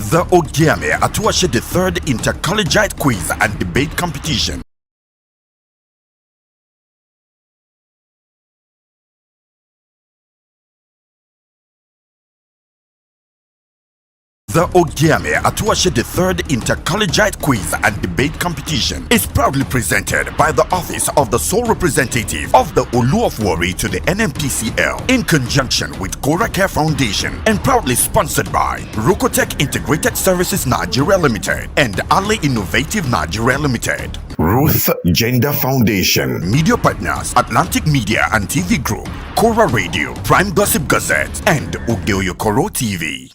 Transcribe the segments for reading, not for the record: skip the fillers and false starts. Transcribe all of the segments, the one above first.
The Ogiame Atuwatse III inter-collegiate quiz and debate competition. The Ogiame Atuwatse III inter-collegiate quiz and debate competition is proudly presented by the Office of the Sole Representative of the Olu of Warri to the NMPCL in conjunction with Cora Care Foundation and proudly sponsored by Rukotech Integrated Services Nigeria Limited and Ali Innovative Nigeria Limited. Ruth Gender Foundation. Media partners Atlantic Media and TV Group, Cora Radio, Prime Gossip Gazette, and Ugeoyokoro TV.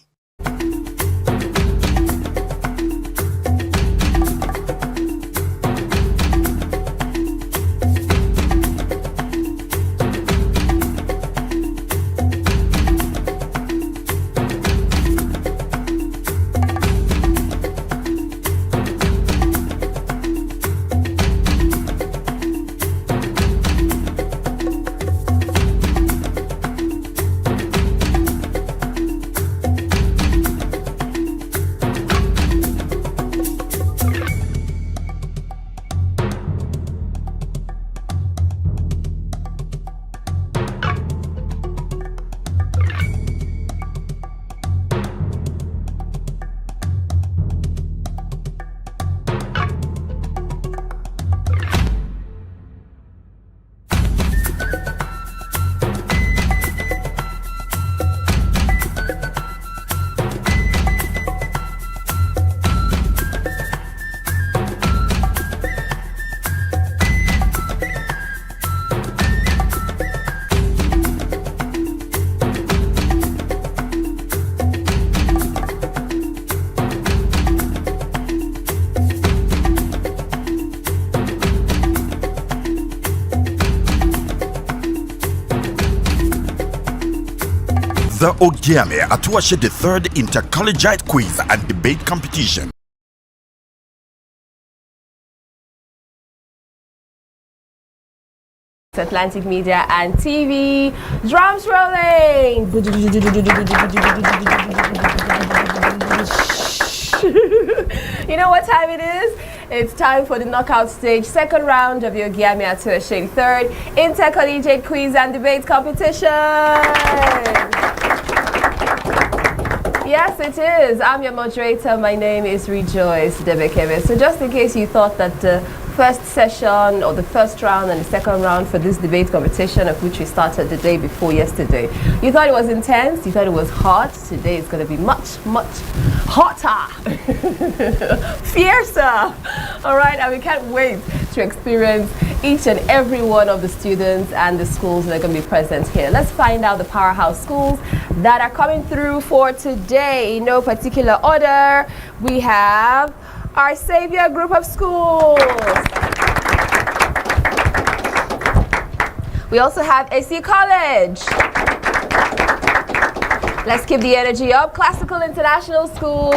The Ogiame Atuwatse III inter-collegiate quiz and debate competition. Atlantic Media and TV. Drums rolling. You know what time it is? It's time for the knockout stage, second round of the Ogiame Atuwatse III inter-collegiate quiz and debate competition. Yes, it is. I'm your moderator. My name is Rejoice Debekebe. So just in case you thought that the first session or the first round and the second round for this debate competition, of which we started the day before yesterday, you thought it was intense, you thought it was hot, today it's going to be much, much hotter, fiercer. All right, and we can't wait to experience each and every one of the students and the schools that are going to be present here. Let's find out the powerhouse schools that are coming through for today. In no particular order, we have our Savior Group of Schools. We also have AC College. Let's keep the energy up. Classical International School.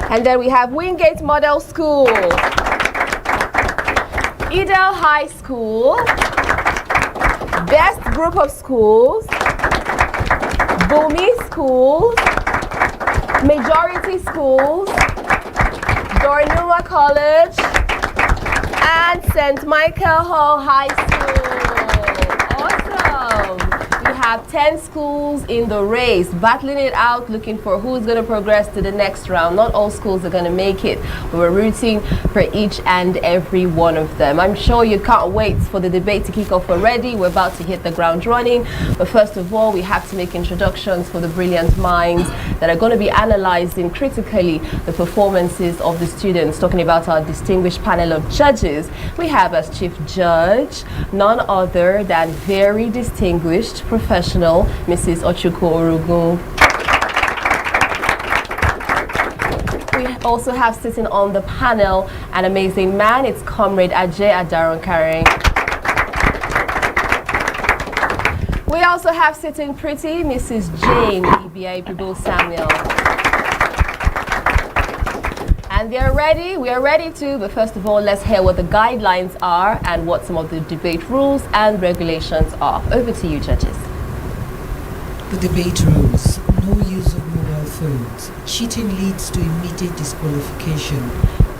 And then we have Wingate Model School. Edel High School. Best Group of Schools. Bumi Schools. Majority Schools, Dorinuma College, and St. Michael Hall High School. Awesome. We have 10 schools in the race, battling it out, looking for who's going to progress to the next round. Not all schools are going to make it, but we're rooting for each and every one of them. I'm sure you can't wait for the debate to kick off already. We're about to hit the ground running, but first of all, we have to make introductions for the brilliant minds that are going to be analyzing critically the performances of the students. Talking about our distinguished panel of judges, we have as chief judge none other than very distinguished professional Mrs. Ochuko Orugun. We also have sitting on the panel an amazing man. It's Comrade Ajay Adaron Karing. We also have sitting pretty Mrs. Jane EBI People Samuel. And they're ready, we are ready too, but first of all, let's hear what the guidelines are and what some of the debate rules and regulations are. Over to you, judges. The debate rules: no use of mobile phones. Cheating leads to immediate disqualification.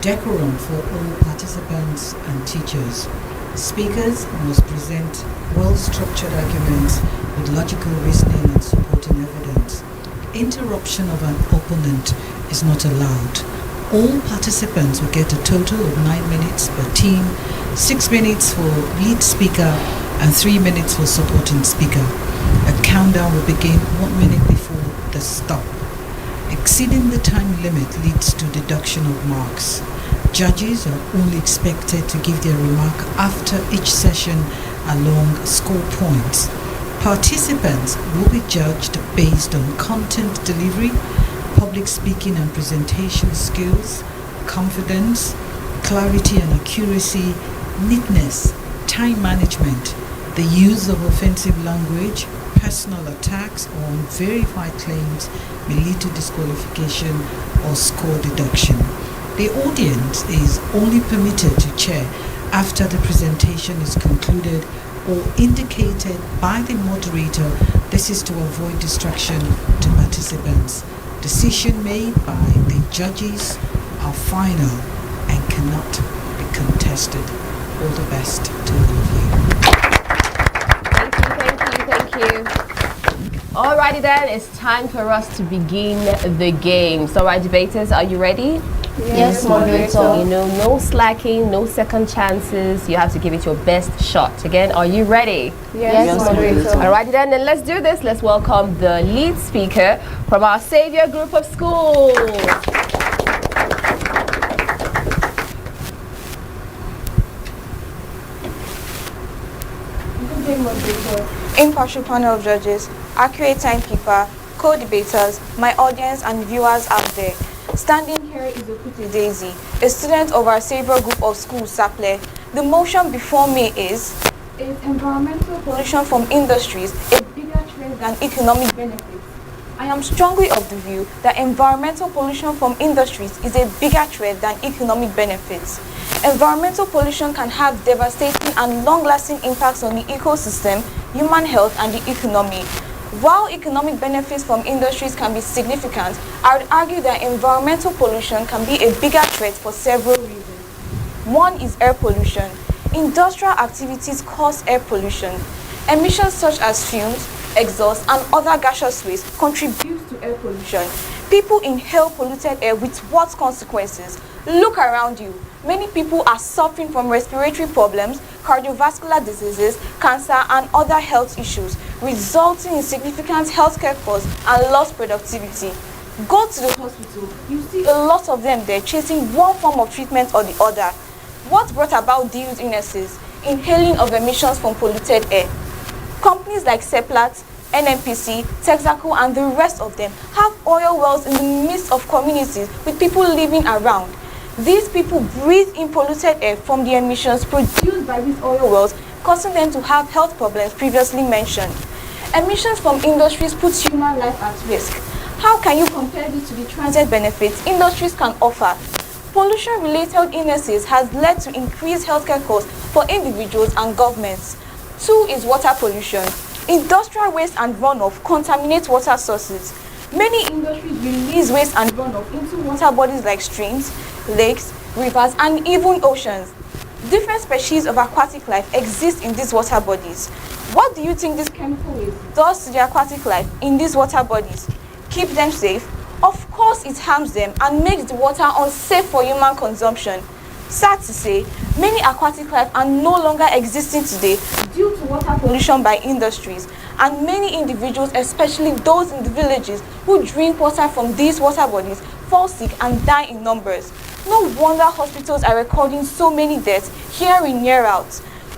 Decorum for all participants and teachers. Speakers must present well-structured arguments with logical reasoning and supporting evidence. Interruption of an opponent is not allowed. All participants will get a total of 9 minutes per team, 6 minutes for lead speaker and 3 minutes for supporting speaker. A countdown will begin 1 minute before the stop. Exceeding the time limit leads to deduction of marks. Judges are only expected to give their remark after each session along score points. Participants will be judged based on content delivery, public speaking and presentation skills, confidence, clarity and accuracy, neatness, time management, the use of offensive language, personal attacks or unverified claims may lead to disqualification or score deduction. The audience is only permitted to cheer after the presentation is concluded or indicated by the moderator. This is to avoid distraction to participants. Decision made by the judges are final and cannot be contested. All the best to all of you. Thank you. Alrighty then, it's time for us to begin the game. So, right, debaters, are you ready? Yes, moderator. You know, no slacking, no second chances. You have to give it your best shot. Again, are you ready? Yes, moderator. Alrighty then let's do this. Let's welcome the lead speaker from our Savior group of schools. Impartial panel of judges, accurate timekeeper, co-debaters, my audience and viewers out there. Standing here is Okuti Daisy, a student of our Savior group of schools, Saple. The motion before me is environmental pollution from industries a bigger threat than economic benefits. I am strongly of the view that environmental pollution from industries is a bigger threat than economic benefits. Environmental pollution can have devastating and long-lasting impacts on the ecosystem, human health, and the economy. While economic benefits from industries can be significant, I would argue that environmental pollution can be a bigger threat for several reasons. One is air pollution. Industrial activities cause air pollution. Emissions such as fumes, exhaust, and other gaseous waste contribute to air pollution. People inhale polluted air with what consequences? Look around you. Many people are suffering from respiratory problems, cardiovascular diseases, cancer, and other health issues, resulting in significant healthcare costs and lost productivity. Go to the hospital, you see a lot of them there chasing one form of treatment or the other. What brought about these illnesses? Inhaling of emissions from polluted air. Companies like Seplat, NNPC, Texaco, and the rest of them have oil wells in the midst of communities with people living around. These people breathe in polluted air from the emissions produced by these oil wells, causing them to have health problems previously mentioned. Emissions from industries put human life at risk. How can you compare this to the transient benefits industries can offer? Pollution-related illnesses has led to increased healthcare costs for individuals and governments. 2 is water pollution. Industrial waste and runoff contaminate water sources. Many industries release waste and runoff into water bodies like streams, lakes, rivers, and even oceans. Different species of aquatic life exist in these water bodies. What do you think this chemical waste does to the aquatic life in these water bodies? Keep them safe? Of course it harms them and makes the water unsafe for human consumption. Sad to say, many aquatic life are no longer existing today due to water pollution by industries, and many individuals, especially those in the villages who drink water from these water bodies, fall sick and die in numbers. No wonder hospitals are recording so many deaths year in, year out.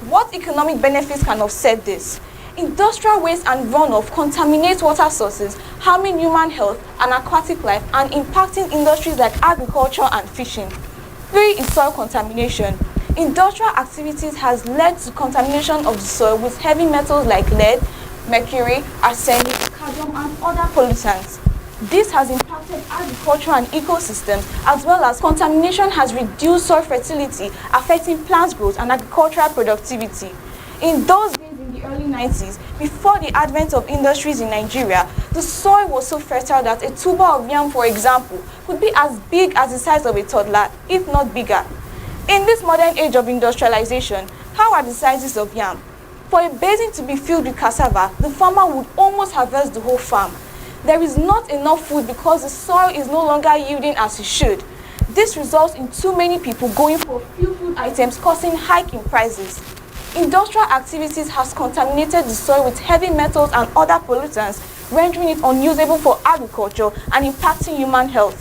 What economic benefits can offset this? Industrial waste and runoff contaminate water sources, harming human health and aquatic life and impacting industries like agriculture and fishing. 3 is soil contamination. Industrial activities has led to contamination of the soil with heavy metals like lead, mercury, arsenic, cadmium, and other pollutants. This has impacted agriculture and ecosystems, as well as contamination has reduced soil fertility, affecting plant growth and agricultural productivity. In those days in the early 1990s, before the advent of industries in Nigeria, the soil was so fertile that a tuber of yam, for example, could be as big as the size of a toddler, if not bigger. In this modern age of industrialization, how are the sizes of yam? For a basin to be filled with cassava, the farmer would almost harvest the whole farm. There is not enough food because the soil is no longer yielding as it should. This results in too many people going for few food items, causing hike in prices. Industrial activities has contaminated the soil with heavy metals and other pollutants, rendering it unusable for agriculture and impacting human health.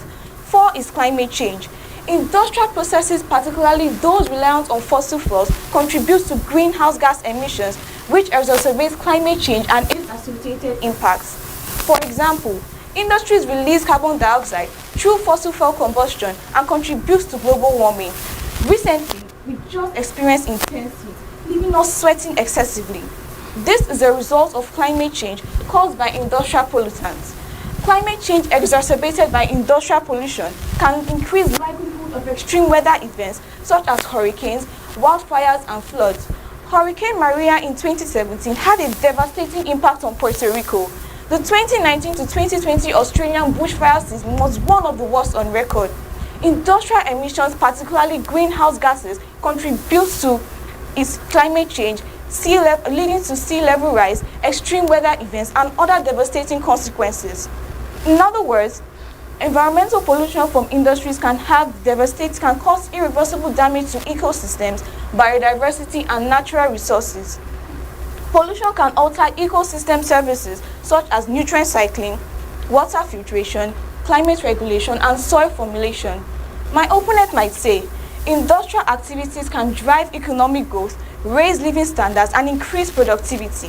4 is climate change. Industrial processes, particularly those reliant on fossil fuels, contribute to greenhouse gas emissions, which exacerbates climate change and its associated impacts. For example, industries release carbon dioxide through fossil fuel combustion and contributes to global warming. Recently, we just experienced intense heat, leaving us sweating excessively. This is a result of climate change caused by industrial pollutants. Climate change exacerbated by industrial pollution can increase likelihood of extreme weather events such as hurricanes, wildfires, and floods. Hurricane Maria in 2017 had a devastating impact on Puerto Rico. The 2019 to 2020 Australian bushfire season was one of the worst on record. Industrial emissions, particularly greenhouse gases, contribute to its climate change, leading to sea level rise, extreme weather events, and other devastating consequences. In other words, environmental pollution from industries can cause irreversible damage to ecosystems, biodiversity, and natural resources. Pollution can alter ecosystem services such as nutrient cycling, water filtration, climate regulation, and soil formulation. My opponent might say, industrial activities can drive economic growth, raise living standards, and increase productivity.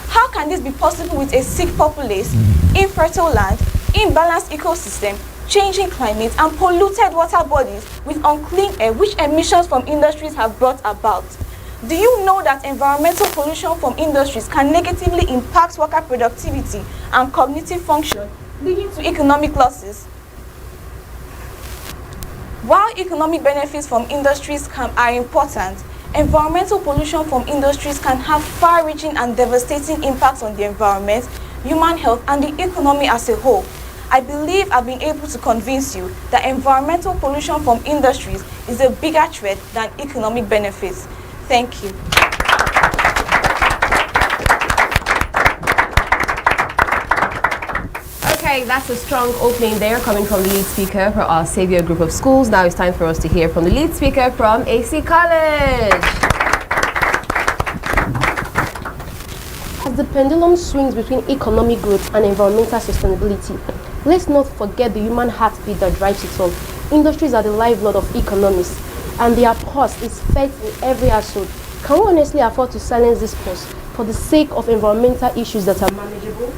How can this be possible with a sick populace, infertile land, imbalanced ecosystem, changing climate, and polluted water bodies with unclean air which emissions from industries have brought about? Do you know that environmental pollution from industries can negatively impact worker productivity and cognitive function, leading to economic losses? While economic benefits from industries are important, environmental pollution from industries can have far-reaching and devastating impacts on the environment, human health, and the economy as a whole. I believe I've been able to convince you that environmental pollution from industries is a bigger threat than economic benefits. Thank you. Okay, that's a strong opening there coming from the lead speaker for our Savior group of schools. Now it's time for us to hear from the lead speaker from AC College. As the pendulum swings between economic growth and environmental sustainability, let's not forget the human heartbeat that drives it all. Industries are the lifeblood of economies, and their pulse is felt in every household. Can we honestly afford to silence this pulse for the sake of environmental issues that are manageable?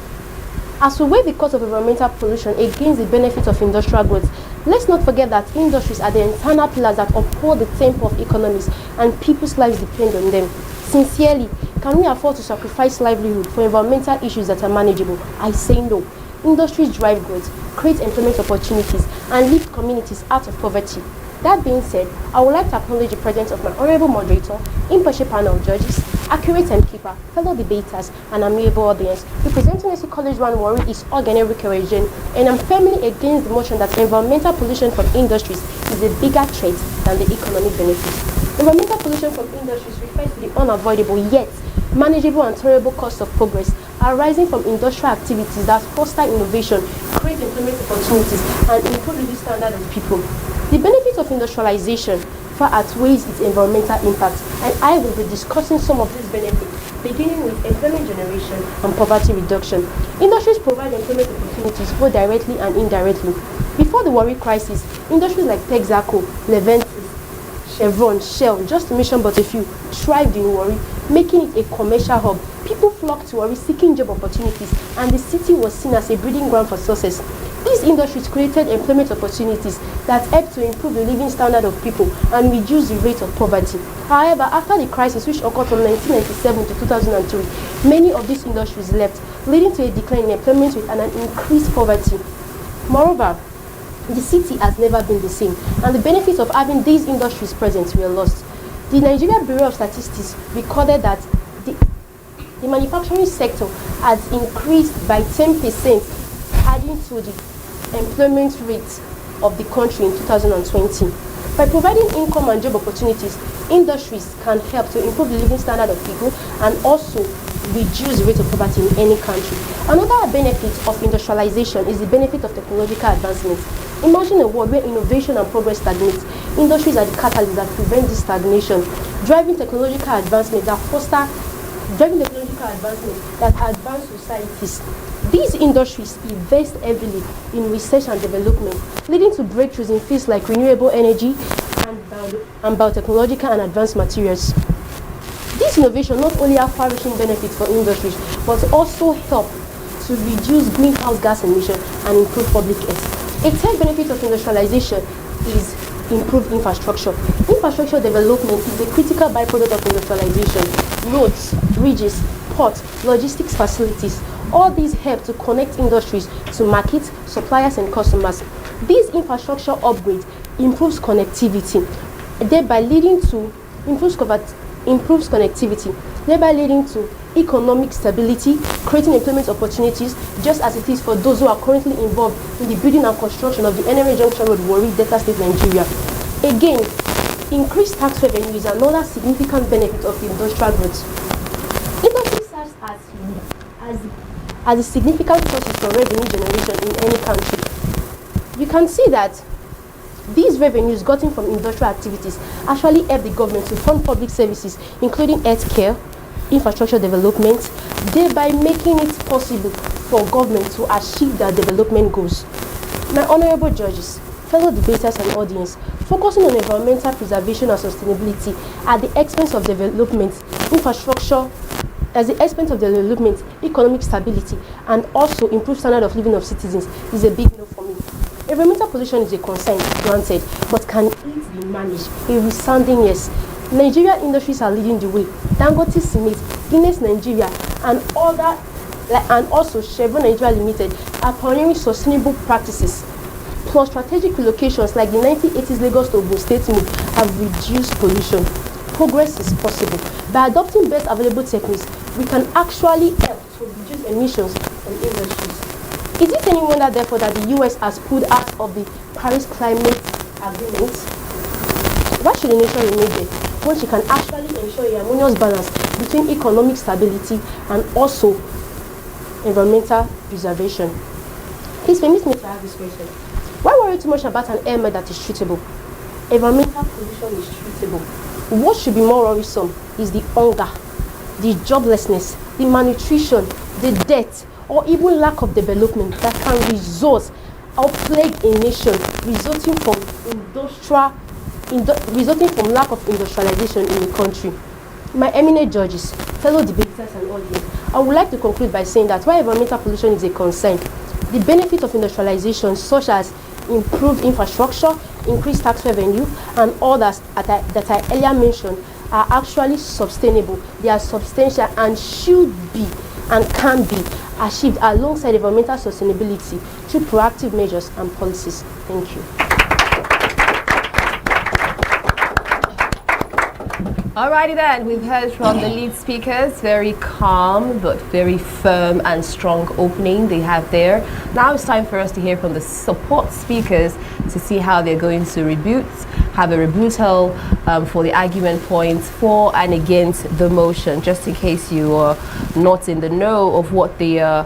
As we weigh the cost of environmental pollution against the benefits of industrial growth, let's not forget that industries are the internal pillars that uphold the tempo of economies, and people's lives depend on them. Sincerely, can we afford to sacrifice livelihood for environmental issues that are manageable? I say no. Industries drive growth, create employment opportunities, and lift communities out of poverty. That being said, I would like to acknowledge the presence of my honorable moderator, impartial panel of judges, accurate timekeeper, fellow debaters, and amiable audience. Representing AC College 1 Warri is Ogiame Atuwatse, and I'm firmly against the motion that environmental pollution from industries is a bigger threat than the economic benefits. Environmental pollution from industries refers to the unavoidable yet manageable and tolerable cost of progress arising from industrial activities that foster innovation, create employment opportunities, and improve the standard of people. The benefits of industrialization far outweighs its environmental impact, and I will be discussing some of these benefits, beginning with employment generation and poverty reduction. Industries provide employment opportunities both directly and indirectly. Before the Warri crisis, industries like Texaco, Leventis, Chevron, Shell, just to mention but a few, thrived in Warri, making it a commercial hub. People flocked to Warri seeking job opportunities, and the city was seen as a breeding ground for success. These industries created employment opportunities that helped to improve the living standard of people and reduce the rate of poverty. However, after the crisis, which occurred from 1997 to 2003, many of these industries left, leading to a decline in employment rate and an increased poverty. Moreover, the city has never been the same, and the benefits of having these industries present were lost. The Nigeria Bureau of Statistics recorded that the manufacturing sector has increased by 10%, adding to the employment rate of the country in 2020. By providing income and job opportunities, industries can help to improve the living standard of people and also reduce the rate of poverty in any country. Another benefit of industrialization is the benefit of technological advancement. Imagine a world where innovation and progress stagnate. Industries are the catalysts that prevent this stagnation, driving technological advancement that advance societies. These industries invest heavily in research and development, leading to breakthroughs in fields like renewable energy and biotechnological and advanced materials. This innovation not only have far-reaching benefits for industries, but also help to reduce greenhouse gas emissions and improve public health. A third benefit of industrialization is improved infrastructure. Infrastructure development is a critical byproduct of industrialization. Roads, bridges, ports, logistics facilities, all these help to connect industries to markets, suppliers, and customers. These infrastructure upgrades improves connectivity, thereby leading to economic stability, creating employment opportunities, just as it is for those who are currently involved in the building and construction of the NRA Junction Road, Warri, Delta State, Nigeria. Again, increased tax revenue is another significant benefit of industrial growth. Industry serves as a significant source for revenue generation in any country. You can see that these revenues gotten from industrial activities actually help the government to fund public services, including healthcare, infrastructure development, thereby making it possible for government to achieve their development goals. My honorable judges, fellow debaters and audience, focusing on environmental preservation and sustainability at the expense of development, economic stability, and also improved standard of living of citizens is a big no for me. Environmental pollution is a concern, granted, but can it be managed? A resounding yes. Nigeria industries are leading the way. Dangote Cement, Guinness Nigeria, and also Chevron Nigeria Limited are pioneering sustainable practices. Plus, strategic relocations like the 1980s Lagos to Ogun State Mill have reduced pollution. Progress is possible. By adopting best available techniques, we can actually help to reduce emissions from industries. Is it any wonder, therefore, that the US has pulled out of the Paris Climate Agreement? Why should a nation remain there when she can actually ensure a harmonious balance between economic stability and also environmental preservation? Please permit me to ask this question. Why worry too much about an ailment that is treatable? Environmental pollution is treatable. What should be more worrisome is the hunger, the joblessness, the malnutrition, the death, or even lack of development that can result or plague a nation resulting from lack of industrialization in the country. My eminent judges, fellow debaters and audience, I would like to conclude by saying that while environmental pollution is a concern, the benefits of industrialization, such as improved infrastructure, increased tax revenue, and others that I earlier mentioned, are actually sustainable. They are substantial and should be and can be achieved alongside environmental sustainability through proactive measures and policies. Thank you. Alrighty then, we've heard from the lead speakers, very calm but very firm and strong opening they have there. Now it's time for us to hear from the support speakers to see how they're going to have a rebuttal for the argument points for and against the motion, just in case you are not in the know of what they are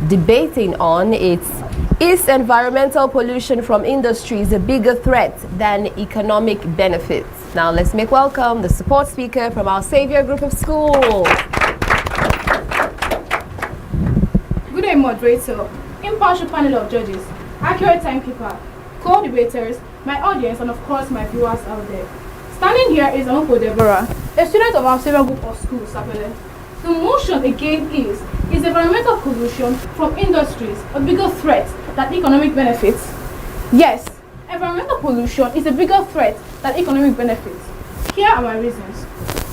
debating on. Is environmental pollution from industries a bigger threat than economic benefits? Now let's make welcome the support speaker from our Savior Group of Schools. Good day, moderator, impartial panel of judges, accurate timekeeper, co-debaters, my audience, and of course my viewers out there. Standing here is Uncle Deborah, a student of our Savior Group of Schools, Sapele. The motion again is environmental pollution from industries a bigger threat than economic benefits? Yes, environmental pollution is a bigger threat than economic benefits. Here are my reasons.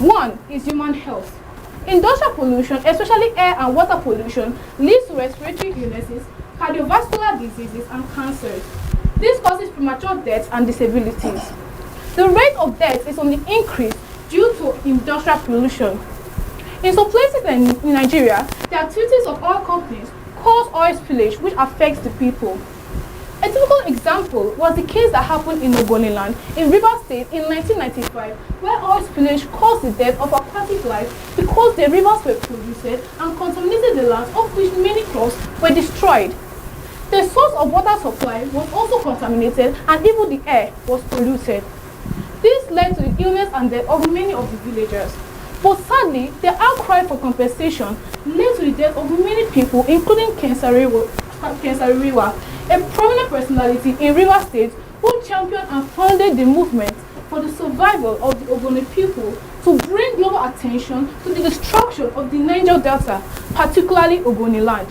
One is human health. Industrial pollution, especially air and water pollution, leads to respiratory illnesses, cardiovascular diseases, and cancers. This causes premature deaths and disabilities. The rate of death is on the increase due to industrial pollution. In some places in Nigeria, the activities of oil companies cause oil spillage which affects the people. A typical example was the case that happened in Ogoniland in Rivers State in 1995, where oil spillage caused the death of aquatic life because the rivers were polluted and contaminated the lands, of which many crops were destroyed. The source of water supply was also contaminated and even the air was polluted. This led to the illness and death of many of the villagers. But sadly, the outcry for compensation led to the death of many people, including Kensariwa, a prominent personality in Rivers State who championed and founded the movement for the survival of the Ogoni people to bring global attention to the destruction of the Niger Delta, particularly Ogoni land.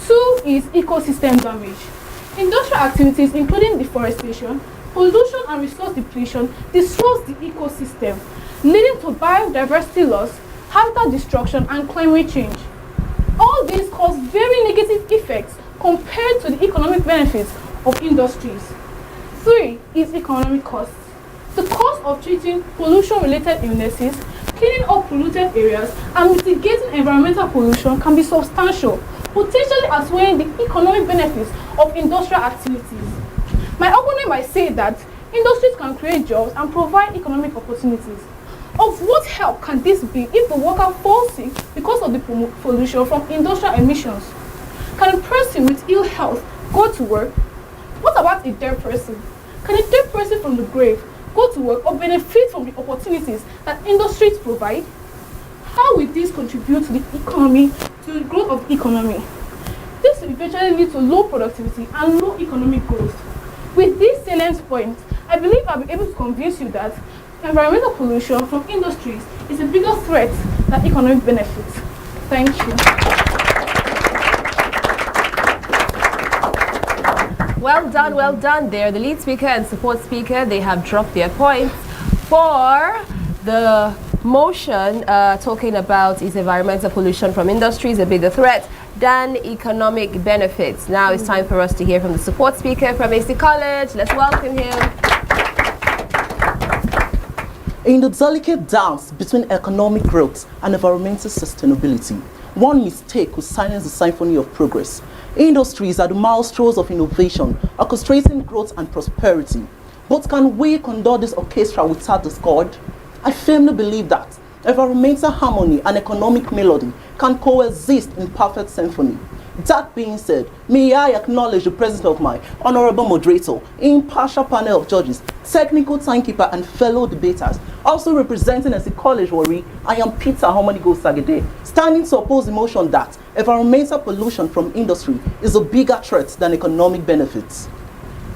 2 is ecosystem damage. Industrial activities including deforestation, pollution and resource depletion disrupts the ecosystem, leading to biodiversity loss, habitat destruction and climate change. All these cause very negative effects compared to the economic benefits of industries. 3 is economic costs. The cost of treating pollution-related illnesses, cleaning up polluted areas, and mitigating environmental pollution can be substantial, potentially outweighing the economic benefits of industrial activities. My opponent might say that industries can create jobs and provide economic opportunities. Of what help can this be if the worker falls sick because of the pollution from industrial emissions? Can a person with ill health go to work? What about a dead person? Can a dead person from the grave go to work or benefit from the opportunities that industries provide? How will this contribute to the economy, to the growth of the economy? This will eventually lead to low productivity and low economic growth. With these salient points, I believe I'll be able to convince you that environmental pollution from industries is a bigger threat than economic benefits. Thank you. Well done there. The lead speaker and support speaker, they have dropped their points. For the motion talking about is environmental pollution from industries a bigger threat than economic benefits. Now it's time for us to hear from the support speaker from AC College. Let's welcome him. In the delicate dance between economic growth and environmental sustainability, one mistake could silence the symphony of progress. Industries are the maestros of innovation, orchestrating growth and prosperity. But can we conduct this orchestra without discord? I firmly believe that environmental harmony and economic melody can coexist in perfect symphony. That being said, may I acknowledge the presence of my honorable moderator, impartial panel of judges, technical timekeeper, and fellow debaters. Also representing as a college warrior, I am Peter Homonigo Sagede, standing to oppose the motion that environmental pollution from industry is a bigger threat than economic benefits.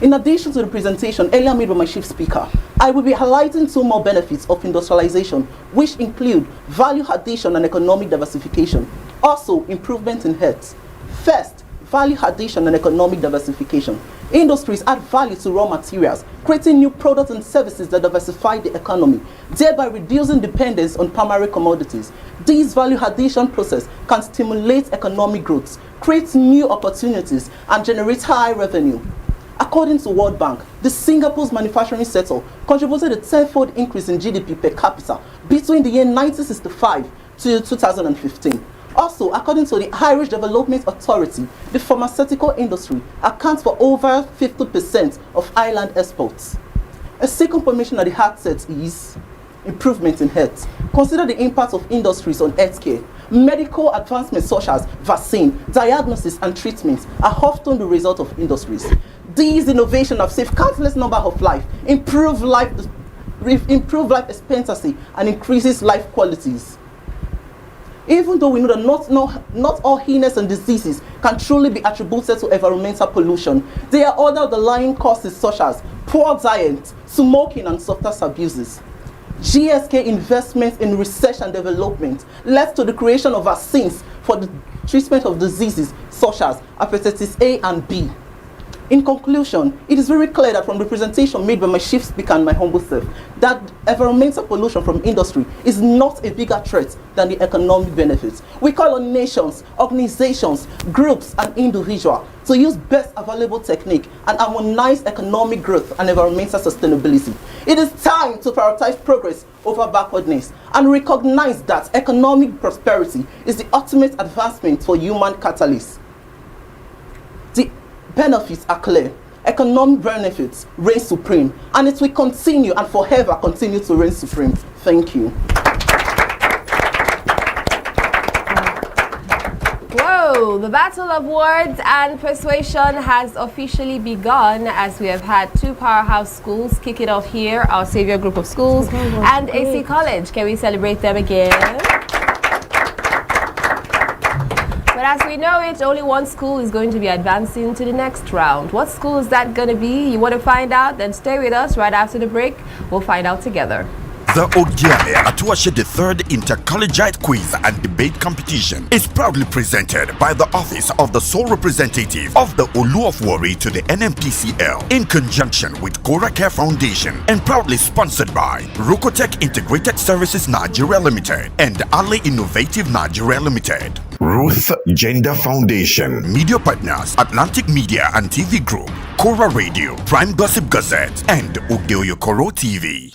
In addition to the presentation earlier made by my chief speaker, I will be highlighting 2 more benefits of industrialization, which include value addition and economic diversification, also improvement in health. First, value addition and economic diversification. Industries add value to raw materials, creating new products and services that diversify the economy, thereby reducing dependence on primary commodities. This value addition process can stimulate economic growth, create new opportunities, and generate high revenue. According to World Bank, the Singapore's manufacturing sector contributed a 10-fold increase in GDP per capita between the year 1965 to 2015. Also, according to the Irish Development Authority, the pharmaceutical industry accounts for over 50% of Ireland exports. A second promotion at the outset is improvement in health. Consider the impact of industries on healthcare. Medical advancements such as vaccine, diagnosis, and treatments are often the result of industries. These innovations have saved countless number of lives, improve life expectancy, and increases life qualities. Even though we know that not all illness and diseases can truly be attributed to environmental pollution, there are other underlying causes such as poor diet, smoking, and substance abuses. GSK investment in research and development led to the creation of vaccines for the treatment of diseases such as hepatitis A and B. In conclusion, it is very clear that from the presentation made by my chief speaker and my humble self, that environmental pollution from industry is not a bigger threat than the economic benefits. We call on nations, organizations, groups, and individuals to use best available technique and harmonize economic growth and environmental sustainability. It is time to prioritize progress over backwardness and recognize that economic prosperity is the ultimate advancement for human catalyst. The benefits are clear. Economic benefits reign supreme, and it will continue and forever continue to reign supreme. Thank you. Whoa, the battle of words and persuasion has officially begun as we have had two powerhouse schools kick it off here, our Savior group of schools and AC College. Can we celebrate them again? But as we know it, only one school is going to be advancing to the next round. What school is that going to be? You want to find out? Then stay with us right after the break. We'll find out together. The Ogiame Atuwatse III inter-collegiate quiz and debate competition is proudly presented by the Office of the Sole Representative of the Olu of Warri to the NMPCL in conjunction with Cora Care Foundation and proudly sponsored by Rukotech Integrated Services Nigeria Limited and Ali Innovative Nigeria Limited. Ruth Gender Foundation. Media partners Atlantic Media and TV Group, Cora Radio, Prime Gossip Gazette, and Ogeoyokoro TV.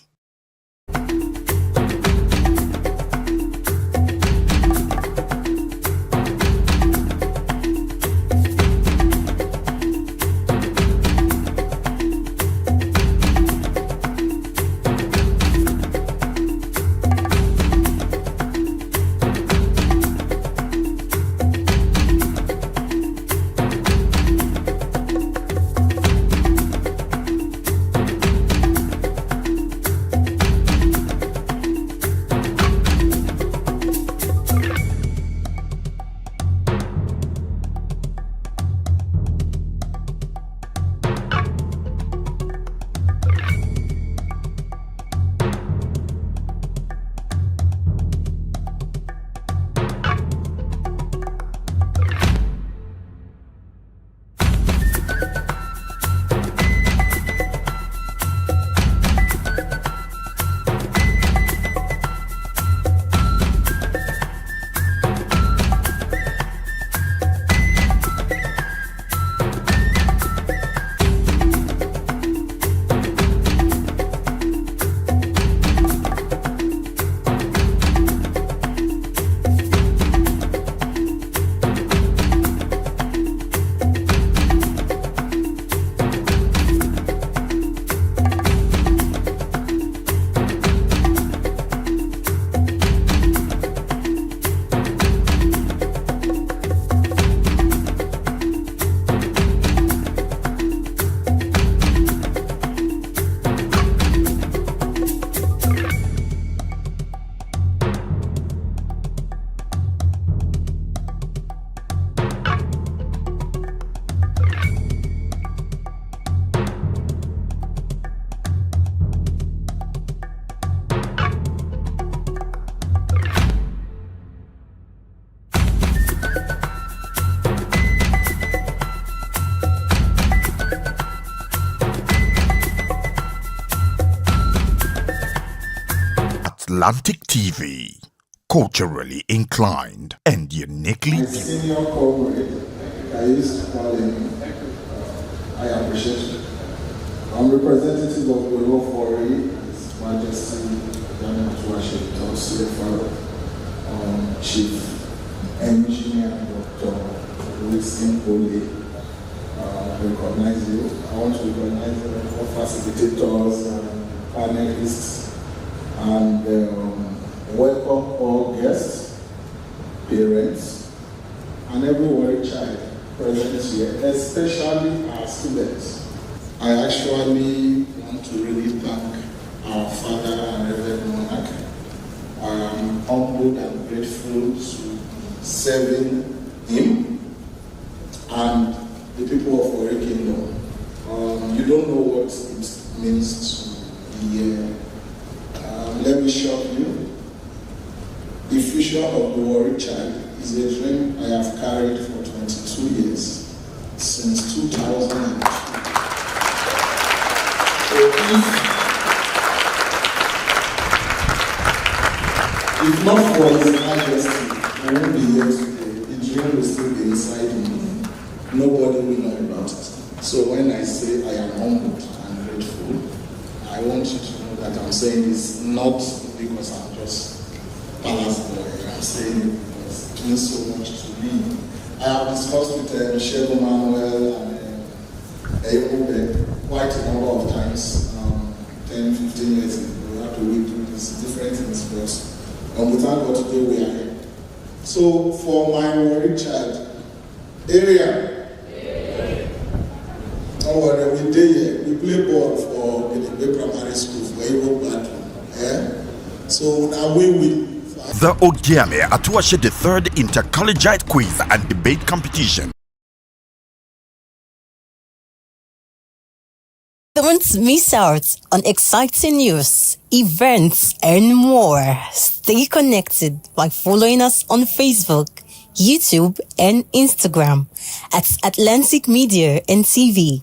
Atlantic TV, culturally inclined and uniquely My senior comrade, I used to call him, I appreciate it. I'm representative of the law for His Majesty Ogiame Atuwatse III, Chief Engineer Dr. Wilson Ole. I recognize you. I want to recognize all facilitators and panelists and welcome all guests, parents, and every worried child present here, especially our students. I actually want to really thank our father and Reverend Monarch. I am humbled and grateful to serving him and the people of Warri Kingdom. You don't know what it means to be here. Let me shock you. The future of the Warri child is a dream I have carried for 22 years. So since 2002. So if not for His Majesty, I won't be here today. The dream will still be inside me. Nobody will know about it. So when I say I am humbled and grateful, I want you to know that I'm saying this not because I'm just palace boy. I'm saying it because it means so much to me. I have discussed with Michelle Manuel and Eyobe quite a number of times, 10, 15 years ago. We have to wait through these different things first. And we thank God today we are here. So for my worried child, area. Don't worry, we did here. We play ball for the primary school for Evo Plateau. So now we will. The Ogiame Atuwatse III inter-collegiate quiz and debate competition. Don't miss out on exciting news, events, and more. Stay connected by following us on Facebook, YouTube, and Instagram at Atlantic Media and TV.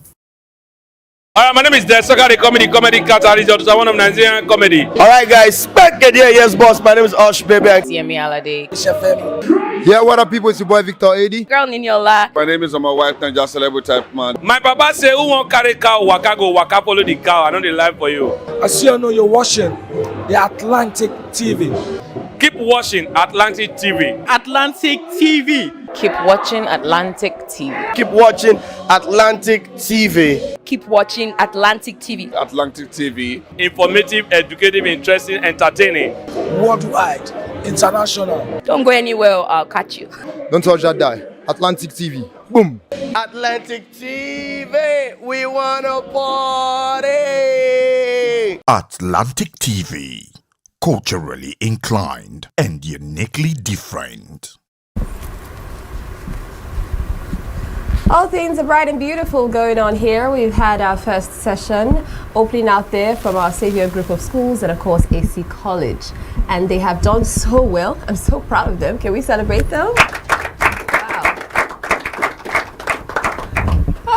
My name is Desoka, the comedy catalyst, one of Nigerian comedy. Alright guys, back again, yes boss, my name is Osh Baby. Ogiame Atuwatse. Yeah, what up people, it's your boy Victor Edi. Girl Niniola. My name is my wife, and just celebrity type man. My papa say, who won't carry cow, waka go, waka follow the cow, I know the life for you. I see you know you're watching the Atlantic TV. Keep watching Atlantic TV. Atlantic TV. Keep watching Atlantic TV. Keep watching Atlantic TV. Keep watching Atlantic TV. Atlantic TV. Informative, educative, interesting, entertaining. Worldwide, international. Don't go anywhere, I'll catch you. Don't touch that die. Atlantic TV. Boom. Atlantic TV, we wanna party. Atlantic TV. Culturally inclined and uniquely different. All things are bright and beautiful going on here. We've had our first session opening out there from our Savior group of schools and of course AC College. And they have done so well. I'm so proud of them. Can we celebrate them?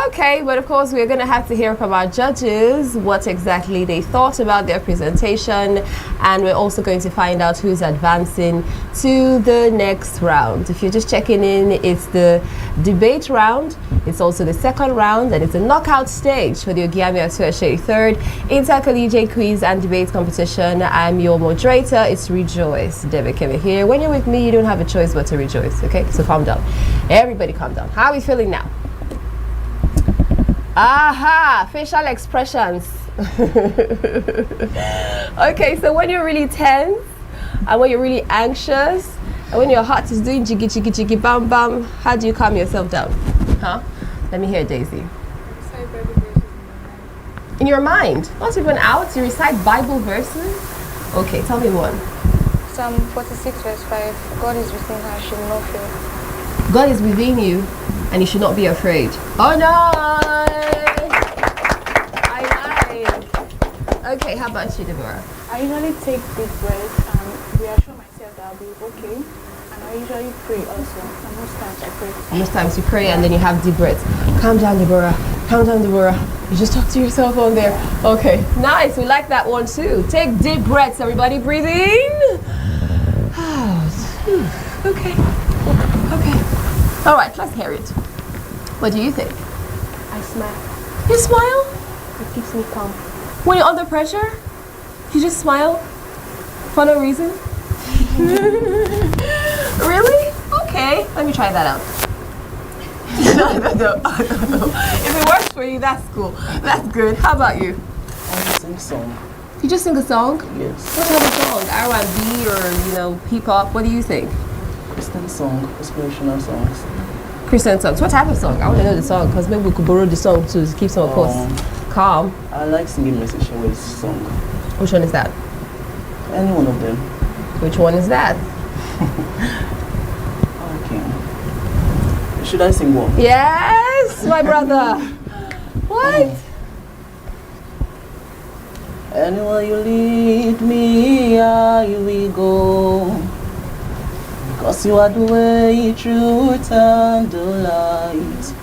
Okay, but of course we're going to have to hear from our judges what exactly they thought about their presentation, and we're also going to find out who's advancing to the next round. If you're just checking in, it's the debate round, it's also the second round, and it's a knockout stage for the Ogiame Atuwatse III inter-collegiate quiz and debate competition. I'm your moderator, it's Rejoice David Kemi here. When you're with me, you don't have a choice but to rejoice, okay? So calm down. Everybody calm down. How are we feeling now? Aha, facial expressions. Okay, so when you're really tense and when you're really anxious and when your heart is doing jiggy jiggy jiggy bam bam, how do you calm yourself down? Huh? Let me hear Daisy. In your mind? Not even out? You recite Bible verses? Okay, tell me one. Psalm 46 verse 5. God is within her, she will not fear. God is within you and you should not be afraid. Oh no! Okay, how about you, Deborah? I usually take deep breaths and reassure myself that I'll be okay. And I usually pray also. And most times I pray. Most times you pray and then you have deep breaths. Calm down, Deborah. Calm down, Deborah. You just talk to yourself on there. Okay, nice. We like that one too. Take deep breaths, everybody. Breathe in. Okay. Okay. All right, let's hear it. What do you think? I smile. You smile? It keeps me calm. When you're under pressure, you just smile for no reason? Really? Okay, let me try that out. No. If it works for you, that's cool. That's good. How about you? I sing a song. You just sing a song? Yes. What type of song? R&B or, hip hop? What do you think? Christian song, inspirational songs. Christian songs. What type of song? I want to know the song because maybe we could borrow the song to keep some of us calm. I like singing Message Away's song. Which one is that? Any one of them. Which one is that? Okay. Should I sing one? Yes, my brother. What? Anywhere you lead me, I will go. Because you are the way, truth, and the light.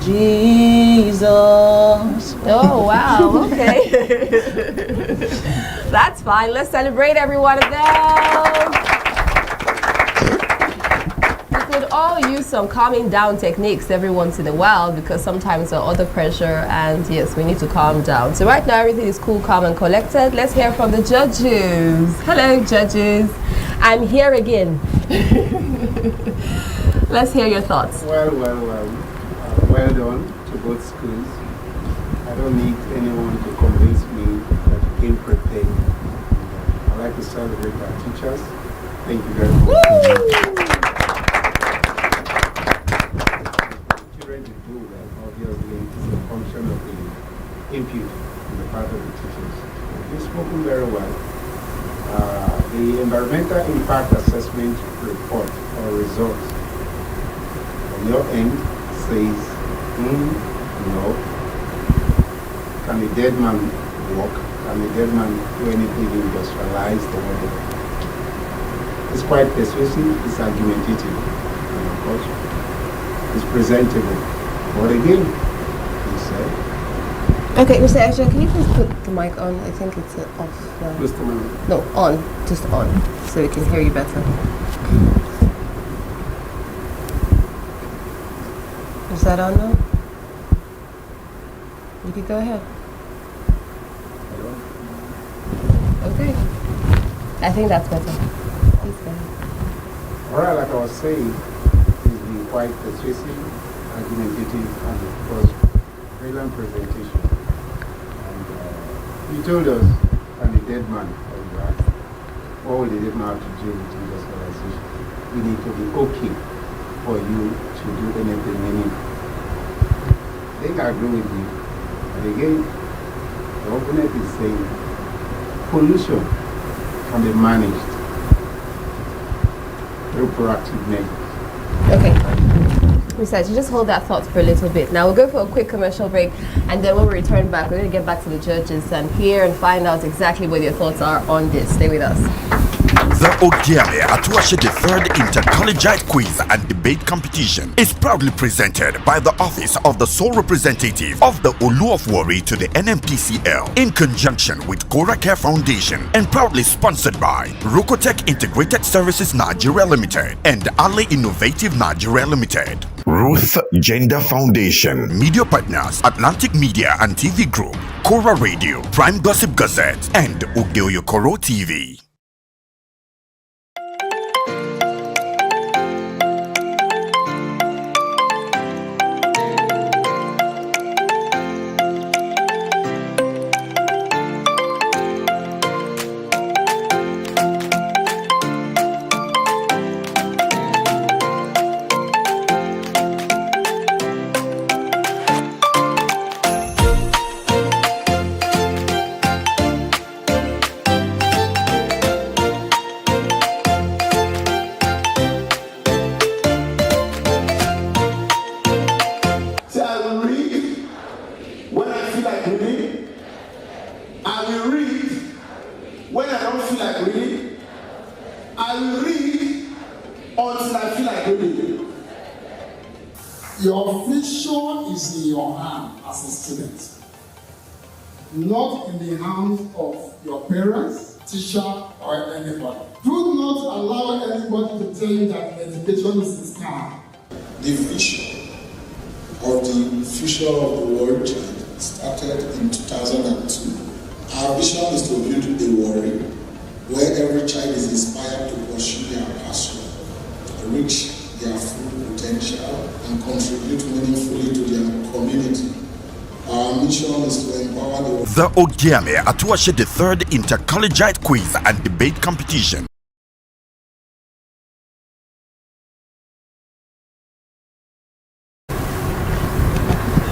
Jesus. Oh, wow, okay. That's fine. Let's celebrate every one of them. We could all use some calming down techniques every once in a while because sometimes we're under pressure and yes, we need to calm down. So right now everything is cool, calm and collected. Let's hear from the judges. Hello, judges. I'm here again. Let's hear your thoughts. Well done to both schools. I don't need anyone to convince me that you came prepared. I'd like to celebrate our teachers. Thank you very much. Children to do that, obviously, is a function of the input on the part of the teachers. You've spoken very well. The environmental impact assessment report or results on your end says, no. Can a dead man walk? Can a dead man do anything industrialized or whatever? It's quite persuasive, it's argumentative, and of course, it's presentable. But again, you said. Okay, Mr. Action, can you please put the mic on? I think it's off now. Mr. Man. No, on. Just on. So we can hear you better. Is that on now? You can go ahead. Okay. I think that's better. Please go ahead. Alright, like I was saying, it's been quite persuasive, argumentative, and of course, brilliant presentation. And you told us, and the dead man, as you asked, what will the dead man have to do with industrialization? You need to be okay for you to do anything meaningful. I think I agree with you. And again, the opponent is saying pollution can be managed through proactive measures. Okay. Research, you just hold that thought for a little bit. Now we'll go for a quick commercial break and then when we return back, we're going to get back to the judges and hear and find out exactly what your thoughts are on this. Stay with us. The Ogiame Atuwatse III inter-collegiate quiz and debate competition is proudly presented by the Office of the Sole Representative of the Olu of Warri to the NMPCL in conjunction with Cora Care Foundation and proudly sponsored by Rokotech Integrated Services Nigeria Limited and Ali Innovative Nigeria Limited. Ruth Gender Foundation. Media partners Atlantic Media and TV Group, Cora Radio, Prime Gossip Gazette, and Ogeoyokoro TV. Your future is in your hand as a student, not in the hands of your parents, teacher, or anybody. Do not allow anybody to tell you that education is a scam. The vision of the future of the world started in 2002. Our vision is to build a world where every child is inspired to pursue their passion, reach their full potential, and contribute meaningfully to their community. Our mission is to empower the Ogiame Atuwatse III inter-collegiate quiz and debate competition.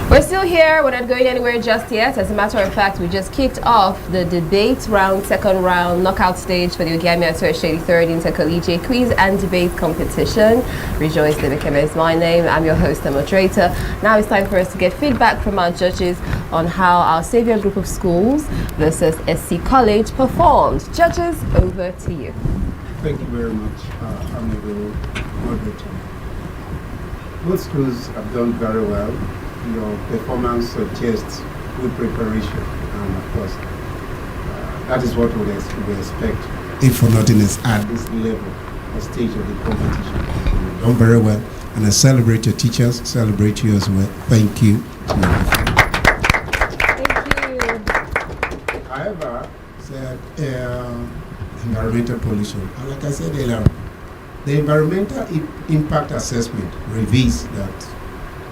We're still here. We're not going anywhere just yet. As a matter of fact, we just kicked off the debate round, second round, knockout stage for the Ogiame Atuwatse III intercollegiate quiz and debate competition. Rejoice Lebekeme is my name. I'm your host and moderator. Now it's time for us to get feedback from our judges on how our Savior group of schools versus SC College performed. Judges, over to you. Thank you very much, Honorable Moderator. Both schools have done very well. your performance suggests good preparation, and of course, that is what we expect. If for nothing else, at this level, the stage of the competition. You've done very well, and I celebrate your teachers, celebrate you as well. Thank you. However, environmental pollution, and like I said earlier, the environmental impact assessment reveals that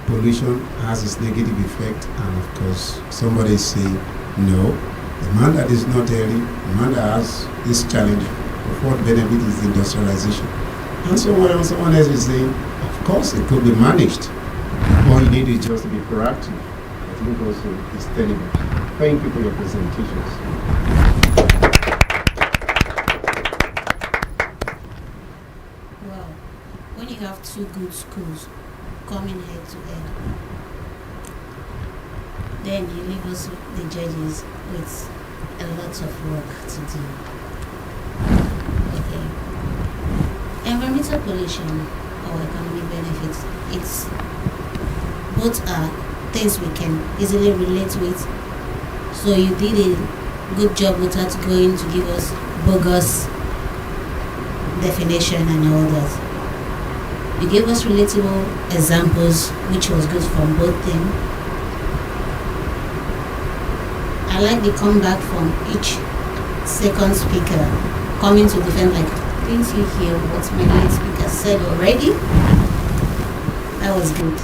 pollution has its negative effect, and of course, somebody is saying, no, the man that is not healthy, the man that has this challenge, of what benefit is industrialization. And someone else is saying, of course, it could be managed. All you need is just to be proactive. I think also it's terrible. Thank you for your presentations. Well, when you have two good schools coming head to head, then you leave us, the judges, with a lot of work to do. Okay. Environmental pollution or economic benefits, it's both are things we can easily relate with. So you did a good job without going to give us bogus definition and all that. You gave us relatable examples, which was good from both things. I like the comeback from each second speaker coming to defend, like, didn't you hear what my late speaker said already? That was good.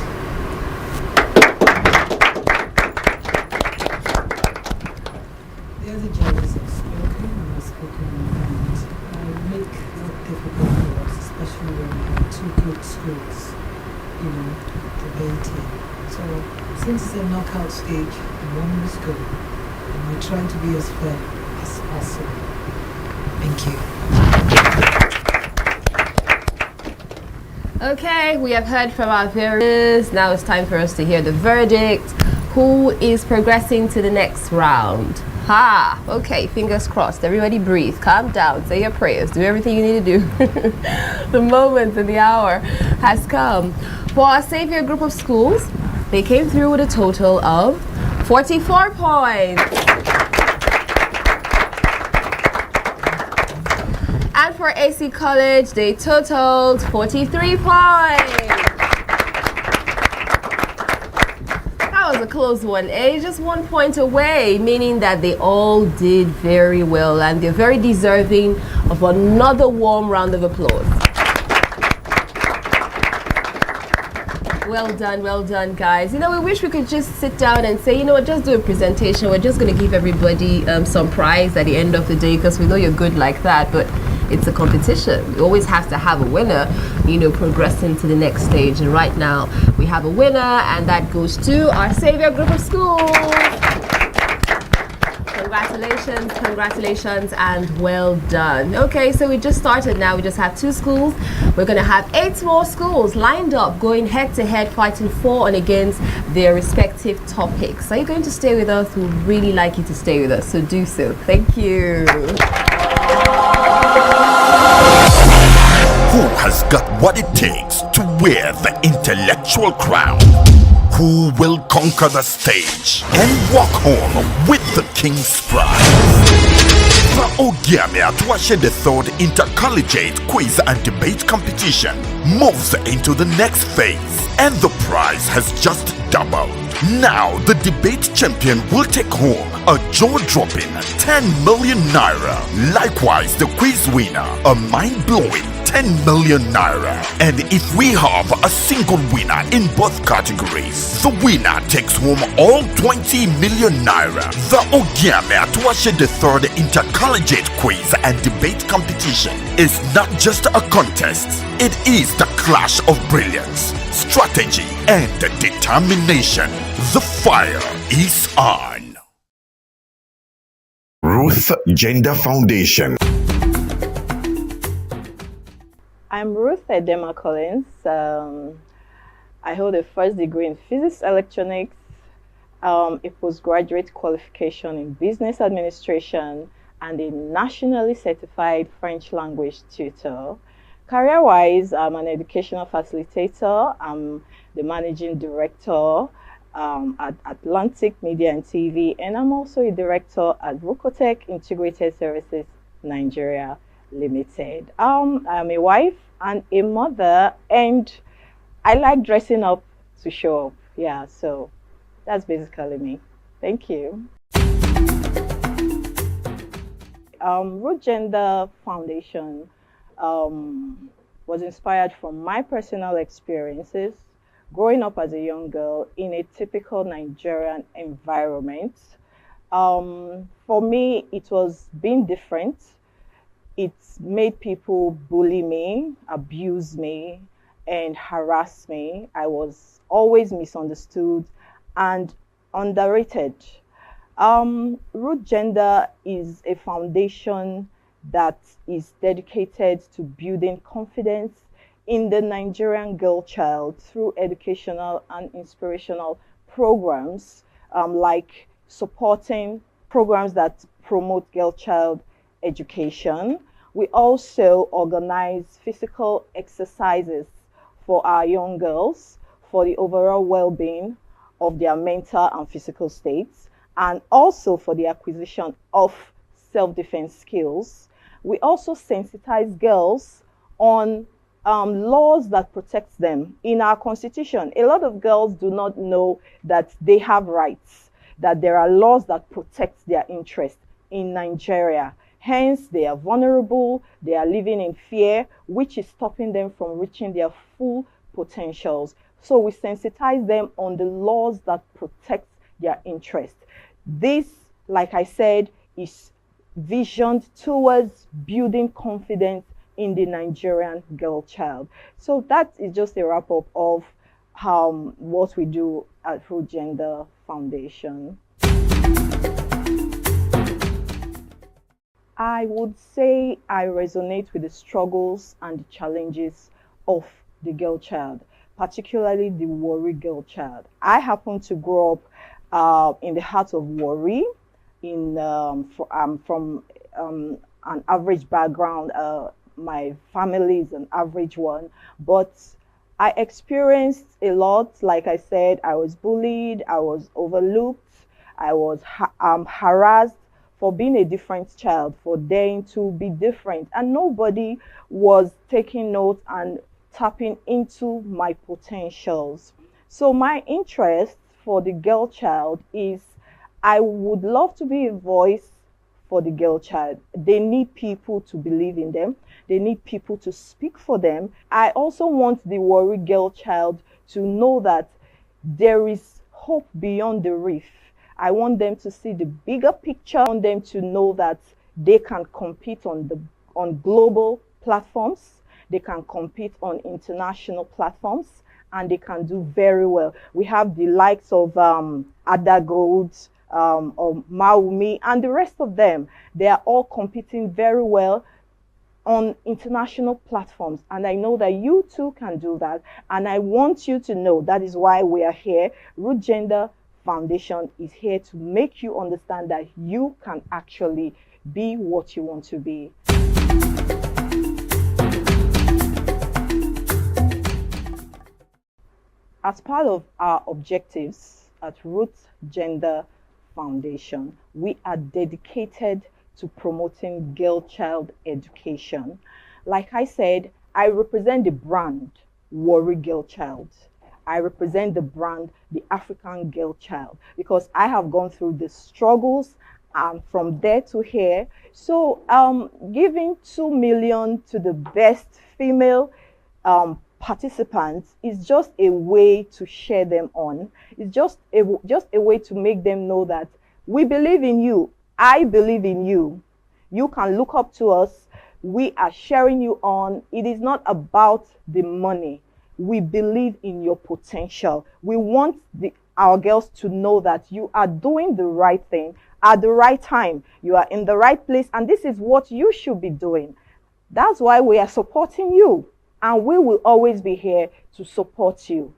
The other judges have spoken and have spoken, and make it difficult for us, especially when we have two good schools, debating. So since it's a knockout stage, one must go. And we're trying to be as fair as possible. Thank you. Okay, we have heard from our various. Now it's time for us to hear the verdict. Who is progressing to the next round? Okay, fingers crossed. Everybody breathe, calm down, say your prayers, do everything you need to do. The moment and the hour has come. For our Savior group of schools, they came through with a total of 44 points. And for AC College, they totaled 43 points. That was a close one, just 1 point away, meaning that they all did very well and they're very deserving of another warm round of applause. Well done, guys. We wish we could just sit down and say, just do a presentation. We're just going to give everybody some prize at the end of the day because we know you're good like that, but it's a competition. We always have to have a winner, progressing to the next stage. And right now, we have a winner, and that goes to our Savior group of schools. Congratulations, and well done. Okay, so we just started now. We just have 2 schools. We're going to have 8 more schools lined up, going head-to-head, fighting for and against their respective topics. Are you going to stay with us? We'd really like you to stay with us, so do so. Thank you. Who has got what it takes to wear the intellectual crown? Who will conquer the stage and walk home with the King's Prize? The Ogiame Atuwatse III inter-collegiate quiz and debate competition moves into the next phase, and the prize has just doubled. Now the debate champion will take home a jaw-dropping 10 million naira. Likewise, the quiz winner, a mind-blowing 10 million naira. And if we have a single winner in both categories, the winner takes home all 20 million naira. The Ogiame Atuwatse III inter-collegiate quiz and debate competition is not just a contest, it is the clash of brilliance, strategy, and determination. The fire is on. Ruth Gender Foundation. I'm Ruth Edema Collins. I hold a first degree in physics electronics, a postgraduate qualification in business administration, and a nationally certified French language tutor. Career-wise, I'm an educational facilitator. I'm the managing director at Atlantic Media and TV, and I'm also a director at Rukotech Integrated Services Nigeria Limited. I'm a wife and a mother, and I like dressing up to show up. Yeah, so that's basically me. Thank you. Root Gender Foundation was inspired from my personal experiences growing up as a young girl in a typical Nigerian environment. For me, it was being different. It made people bully me, abuse me, and harass me. I was always misunderstood and underrated. Root Gender is a foundation that is dedicated to building confidence in the Nigerian girl child through educational and inspirational programs, like supporting programs that promote girl child education. We also organize physical exercises for our young girls for the overall well-being of their mental and physical states, and also for the acquisition of self-defense skills. We also sensitize girls on laws that protect them. In our constitution, a lot of girls do not know that they have rights, that there are laws that protect their interests in Nigeria. Hence, they are vulnerable, they are living in fear, which is stopping them from reaching their full potentials. So we sensitize them on the laws that protect their interests. This, like I said, is visioned towards building confidence in the Nigerian girl child. So that is just a wrap up of what we do at Root Gender Foundation. I would say I resonate with the struggles and the challenges of the girl child, particularly the Warri girl child. I happen to grow up in the heart of Warri. I'm from an average background. My family is an average one, but I experienced a lot. Like I said, I was bullied, I was overlooked, I was harassed for being a different child, for daring to be different, and nobody was taking note and tapping into my potentials. So my interest for the girl child is I would love to be a voice for the girl child. They need people to believe in them. They need people to speak for them. I also want the Warri girl child to know that there is hope beyond the reef. I want them to see the bigger picture. I want them to know that they can compete on global platforms. They can compete on international platforms, and they can do very well. We have the likes of Ada Gold, or Maumi, and the rest of them. They are all competing very well on international platforms, and I know that you too can do that, and I want you to know that is why we are here. Root Gender Foundation is here to make you understand that you can actually be what you want to be. As part of our objectives at Root Gender Foundation, we are dedicated to promoting girl child education. Like I said, I represent the brand Warri Girl Child. I represent the brand the African Girl Child, because I have gone through the struggles from there to here. So giving 2 million to the best female participants is just a way to share them on. It's just a way to make them know that we believe in you. I believe in you. You can look up to us. We are sharing you on. It is not about the money. We believe in your potential. We want our girls to know that you are doing the right thing at the right time. You are in the right place, and this is what you should be doing. That's why we are supporting you, and we will always be here to support you.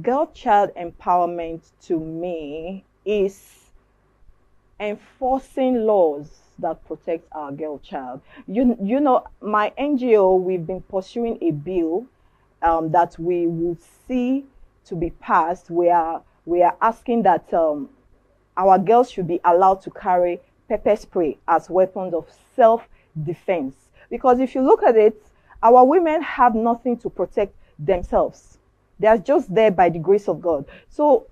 Girl child empowerment to me is enforcing laws that protect our girl child. You know, my NGO, we've been pursuing a bill that we will see to be passed. We are asking that our girls should be allowed to carry pepper spray as weapons of self-defense. Because if you look at it, our women have nothing to protect themselves. They are just there by the grace of God. So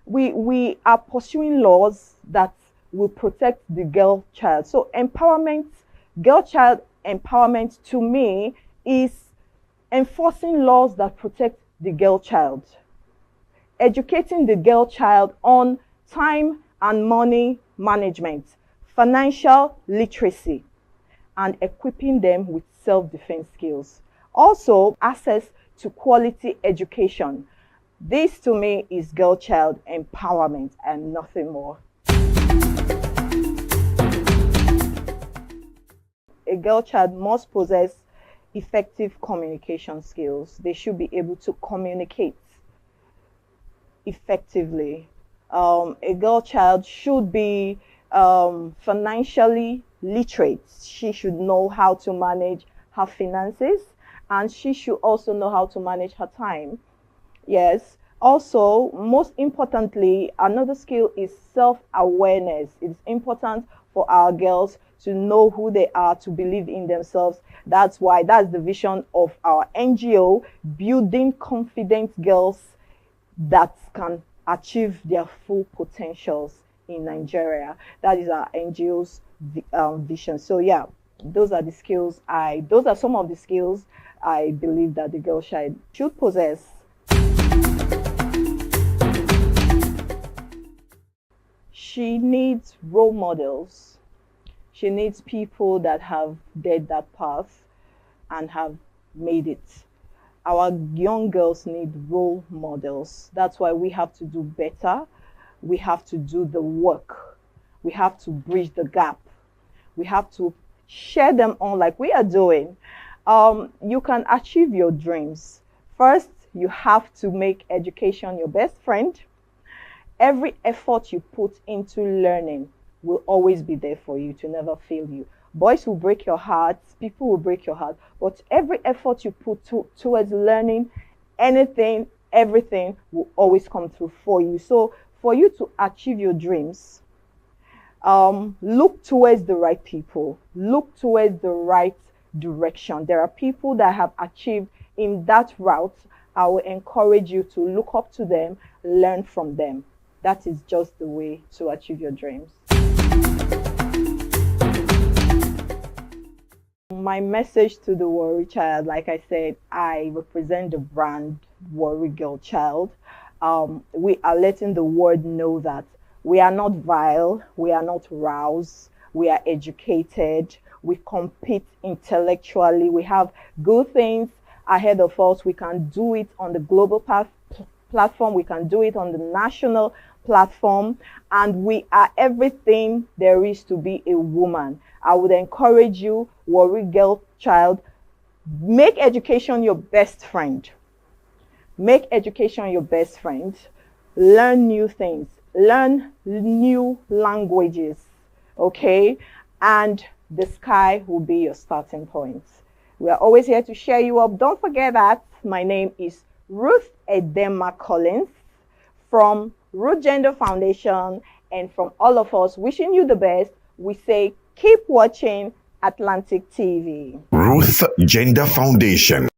we are pursuing laws that will protect the girl child. So empowerment, girl child empowerment to me is enforcing laws that protect the girl child, educating the girl child on time and money management, financial literacy, and equipping them with self-defense skills. Also, access to quality education. This to me is girl child empowerment and nothing more. A girl child must possess effective communication skills. They should be able to communicate effectively. A girl child should be financially literate. She should know how to manage her finances, and she should also know how to manage her time. Yes. Also, most importantly, another skill is self-awareness. It's important for our girls to know who they are, to believe in themselves. That's the vision of our NGO, building confident girls that can achieve their full potentials in Nigeria. That is our NGO's vision. So yeah, those are some of the skills I believe that the girl child should possess. She needs role models. She needs people that have led that path and have made it. Our young girls need role models. That's why we have to do better. We have to do the work. We have to bridge the gap. We have to share them on like we are doing. You can achieve your dreams. First, you have to make education your best friend. Every effort you put into learning will always be there for you to never fail you. Boys will break your heart, people will break your heart, but every effort you put towards learning anything, everything will always come through for you. So for you to achieve your dreams, look towards the right people, look towards the right direction. There are people that have achieved in that route. I will encourage you to look up to them, learn from them. That is just the way to achieve your dreams. My message to the Warri Child, like I said, I represent the brand Warri Girl Child. We are letting the world know that we are not vile, we are not roused, we are educated, we compete intellectually, we have good things ahead of us. We can do it on the global platform, we can do it on the national platform, and we are everything there is to be a woman. I would encourage you, Warri Girl Child, make education your best friend. Make education your best friend. Learn new things. Learn new languages. Okay? And the sky will be your starting point. We are always here to cheer you up. Don't forget that my name is Ruth Edema Collins from Root Gender Foundation, and from all of us wishing you the best, we say keep watching Atlantic TV. Ruth Gender Foundation.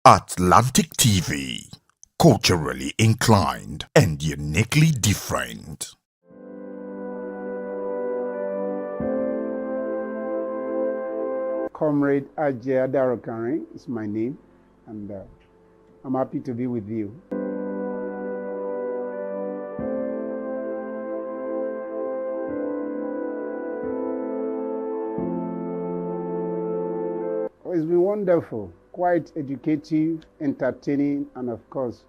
Atlantic TV, culturally inclined and uniquely different. Comrade Ogiame Atuwatse III is my name, and I'm happy to be with you. It's been wonderful, quite educative, entertaining, and of course,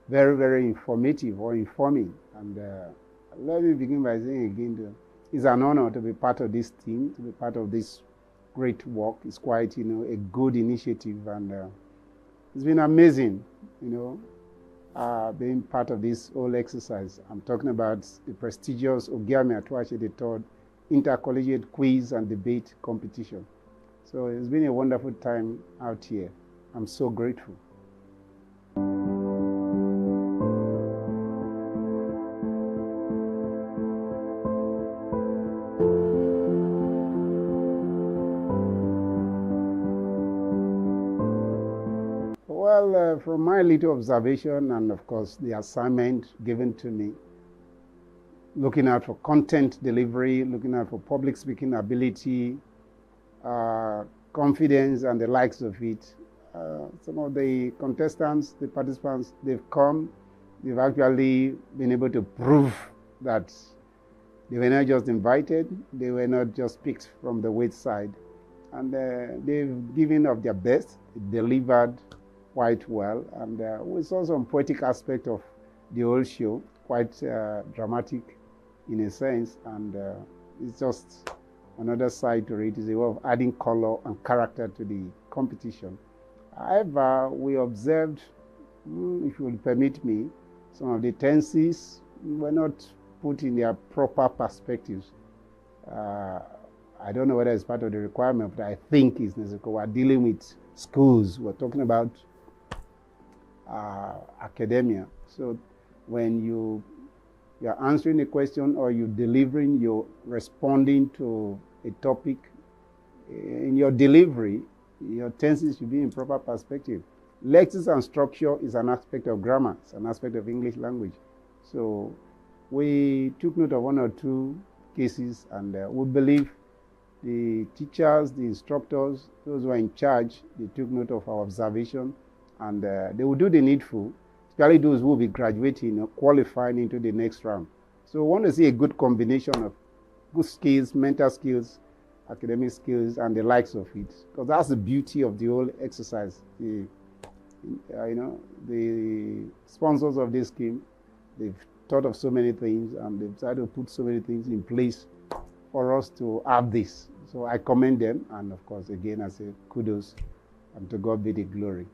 very, very informative or informing. And let me begin by saying again, it's an honor to be part of this team, to be part of this great work. It's quite, a good initiative, and it's been amazing, being part of this whole exercise. I'm talking about the prestigious Ogiame Atuwatse III inter-collegiate quiz and debate competition. So it's been a wonderful time out here. I'm so grateful. Well, from my little observation and of course the assignment given to me, looking out for content delivery, looking out for public speaking ability, confidence and the likes of it. Some of the contestants, the participants, they've actually been able to prove that they were not just invited, they were not just picked from the wayside. And they've given of their best, delivered quite well. And we saw some poetic aspect of the whole show, quite dramatic in a sense. And it's just another side to it, is a way of adding color and character to the competition. However, we observed, if you will permit me, some of the tenses were not put in their proper perspectives. I don't know whether it's part of the requirement, but I think it's necessary. We're dealing with schools, we're talking about academia. So when you're answering a question or you're delivering, you're responding to a topic, in your delivery, your tenses should be in proper perspective. Lexis and structure is an aspect of grammar, it's an aspect of English language. So we took note of one or two cases, and we believe the teachers, the instructors, those who are in charge, they took note of our observation, and they will do the needful, especially those who will be graduating, qualifying into the next round. So we want to see a good combination of good skills, mental skills, academic skills, and the likes of it. Because that's the beauty of the whole exercise. The sponsors of this scheme, they've thought of so many things, and they've tried to put so many things in place for us to have this. So I commend them, and of course, again, I say kudos, and to God be the glory.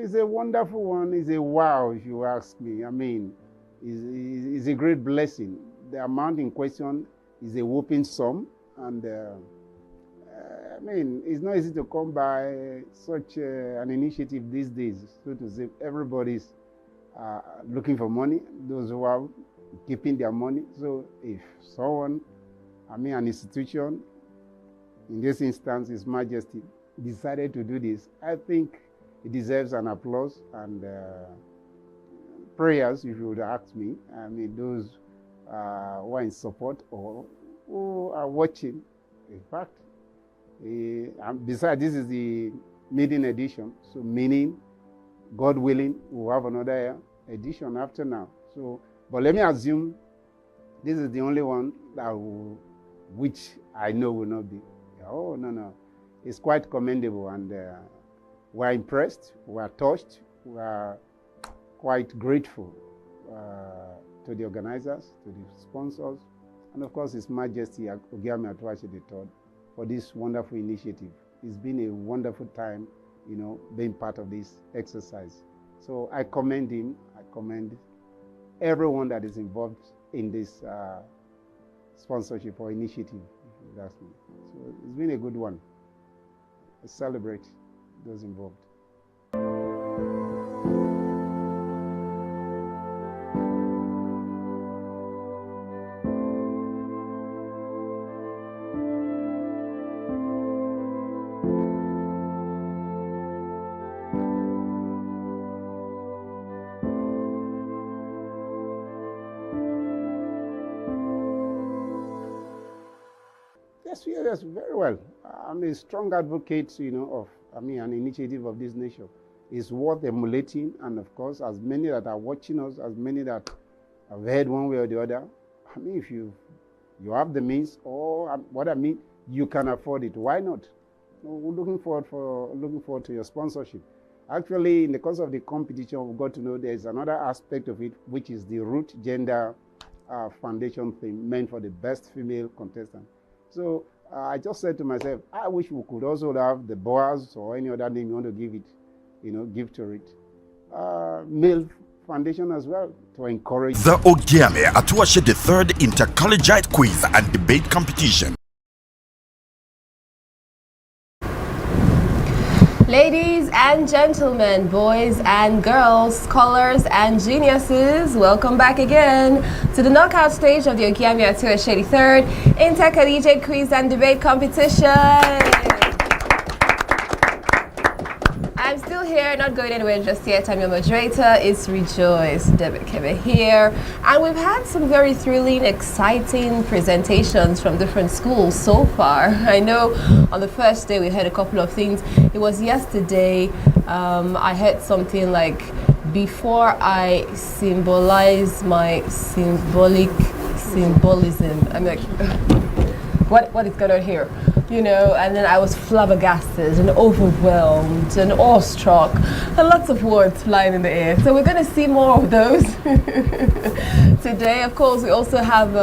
It's a wonderful one. It's a wow, if you ask me. I mean, it's a great blessing. The amount in question is a whopping sum, and I mean, it's not easy to come by such an initiative these days. So to say, everybody's looking for money. Those who are keeping their money. So if someone, an institution, in this instance, His Majesty, decided to do this, I think it deserves an applause and prayers, if you would ask me. I mean, those who are in support or who are watching. In fact, besides, this is the maiden edition, so meaning, God willing, we'll have another edition after now. So, but let me assume this is the only one which I know will not be. Oh, no. It's quite commendable, and we're impressed, we're touched, we're quite grateful to the organizers, to the sponsors, and of course His Majesty Ogiame Atuwatse III for this wonderful initiative. It's been a wonderful time, being part of this exercise. So I commend him, I commend everyone that is involved in this sponsorship or initiative, if you ask me. So it's been a good one. I celebrate those involved. Yes, very well. I'm a strong advocate, of, an initiative of this nature. It's worth emulating, and of course, as many that are watching us, as many that have heard one way or the other, if you have the means, or you can afford it. Why not? We're looking forward to your sponsorship. Actually, in the course of the competition, we got to know there's another aspect of it, which is the Root Gender Foundation thing meant for the best female contestant. So I just said to myself, I wish we could also have the Boaz or any other name you want to give it, give to it. Male foundation as well to encourage. The Ogiame Atuwatse III Inter-Collegiate Quiz and Debate Competition. Ladies and gentlemen, boys and girls, scholars and geniuses, welcome back again to the knockout stage of the Ogiame Atuwatse III Inter-Collegiate Quiz and Debate Competition. I'm still here, not going anywhere just yet. I'm your moderator. It's Rejoice Debekebe here. And we've had some very thrilling, exciting presentations from different schools so far. I know on the first day we heard a couple of things. It was yesterday, I heard something like, before I symbolize my symbolism. I'm like, what is going on here? And then I was flabbergasted and overwhelmed and awestruck, and lots of words flying in the air. So we're going to see more of those today. Of course, we also have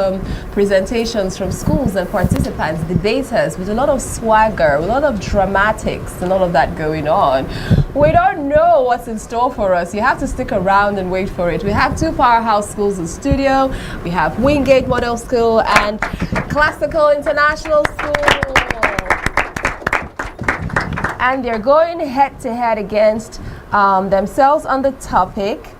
presentations from schools and participants, debaters, with a lot of swagger, a lot of dramatics and all of that going on. We don't know what's in store for us. You have to stick around and wait for it. We have two powerhouse schools in studio. We have Wingate Model School and Classical International School. And they're going head-to-head against themselves on the topic,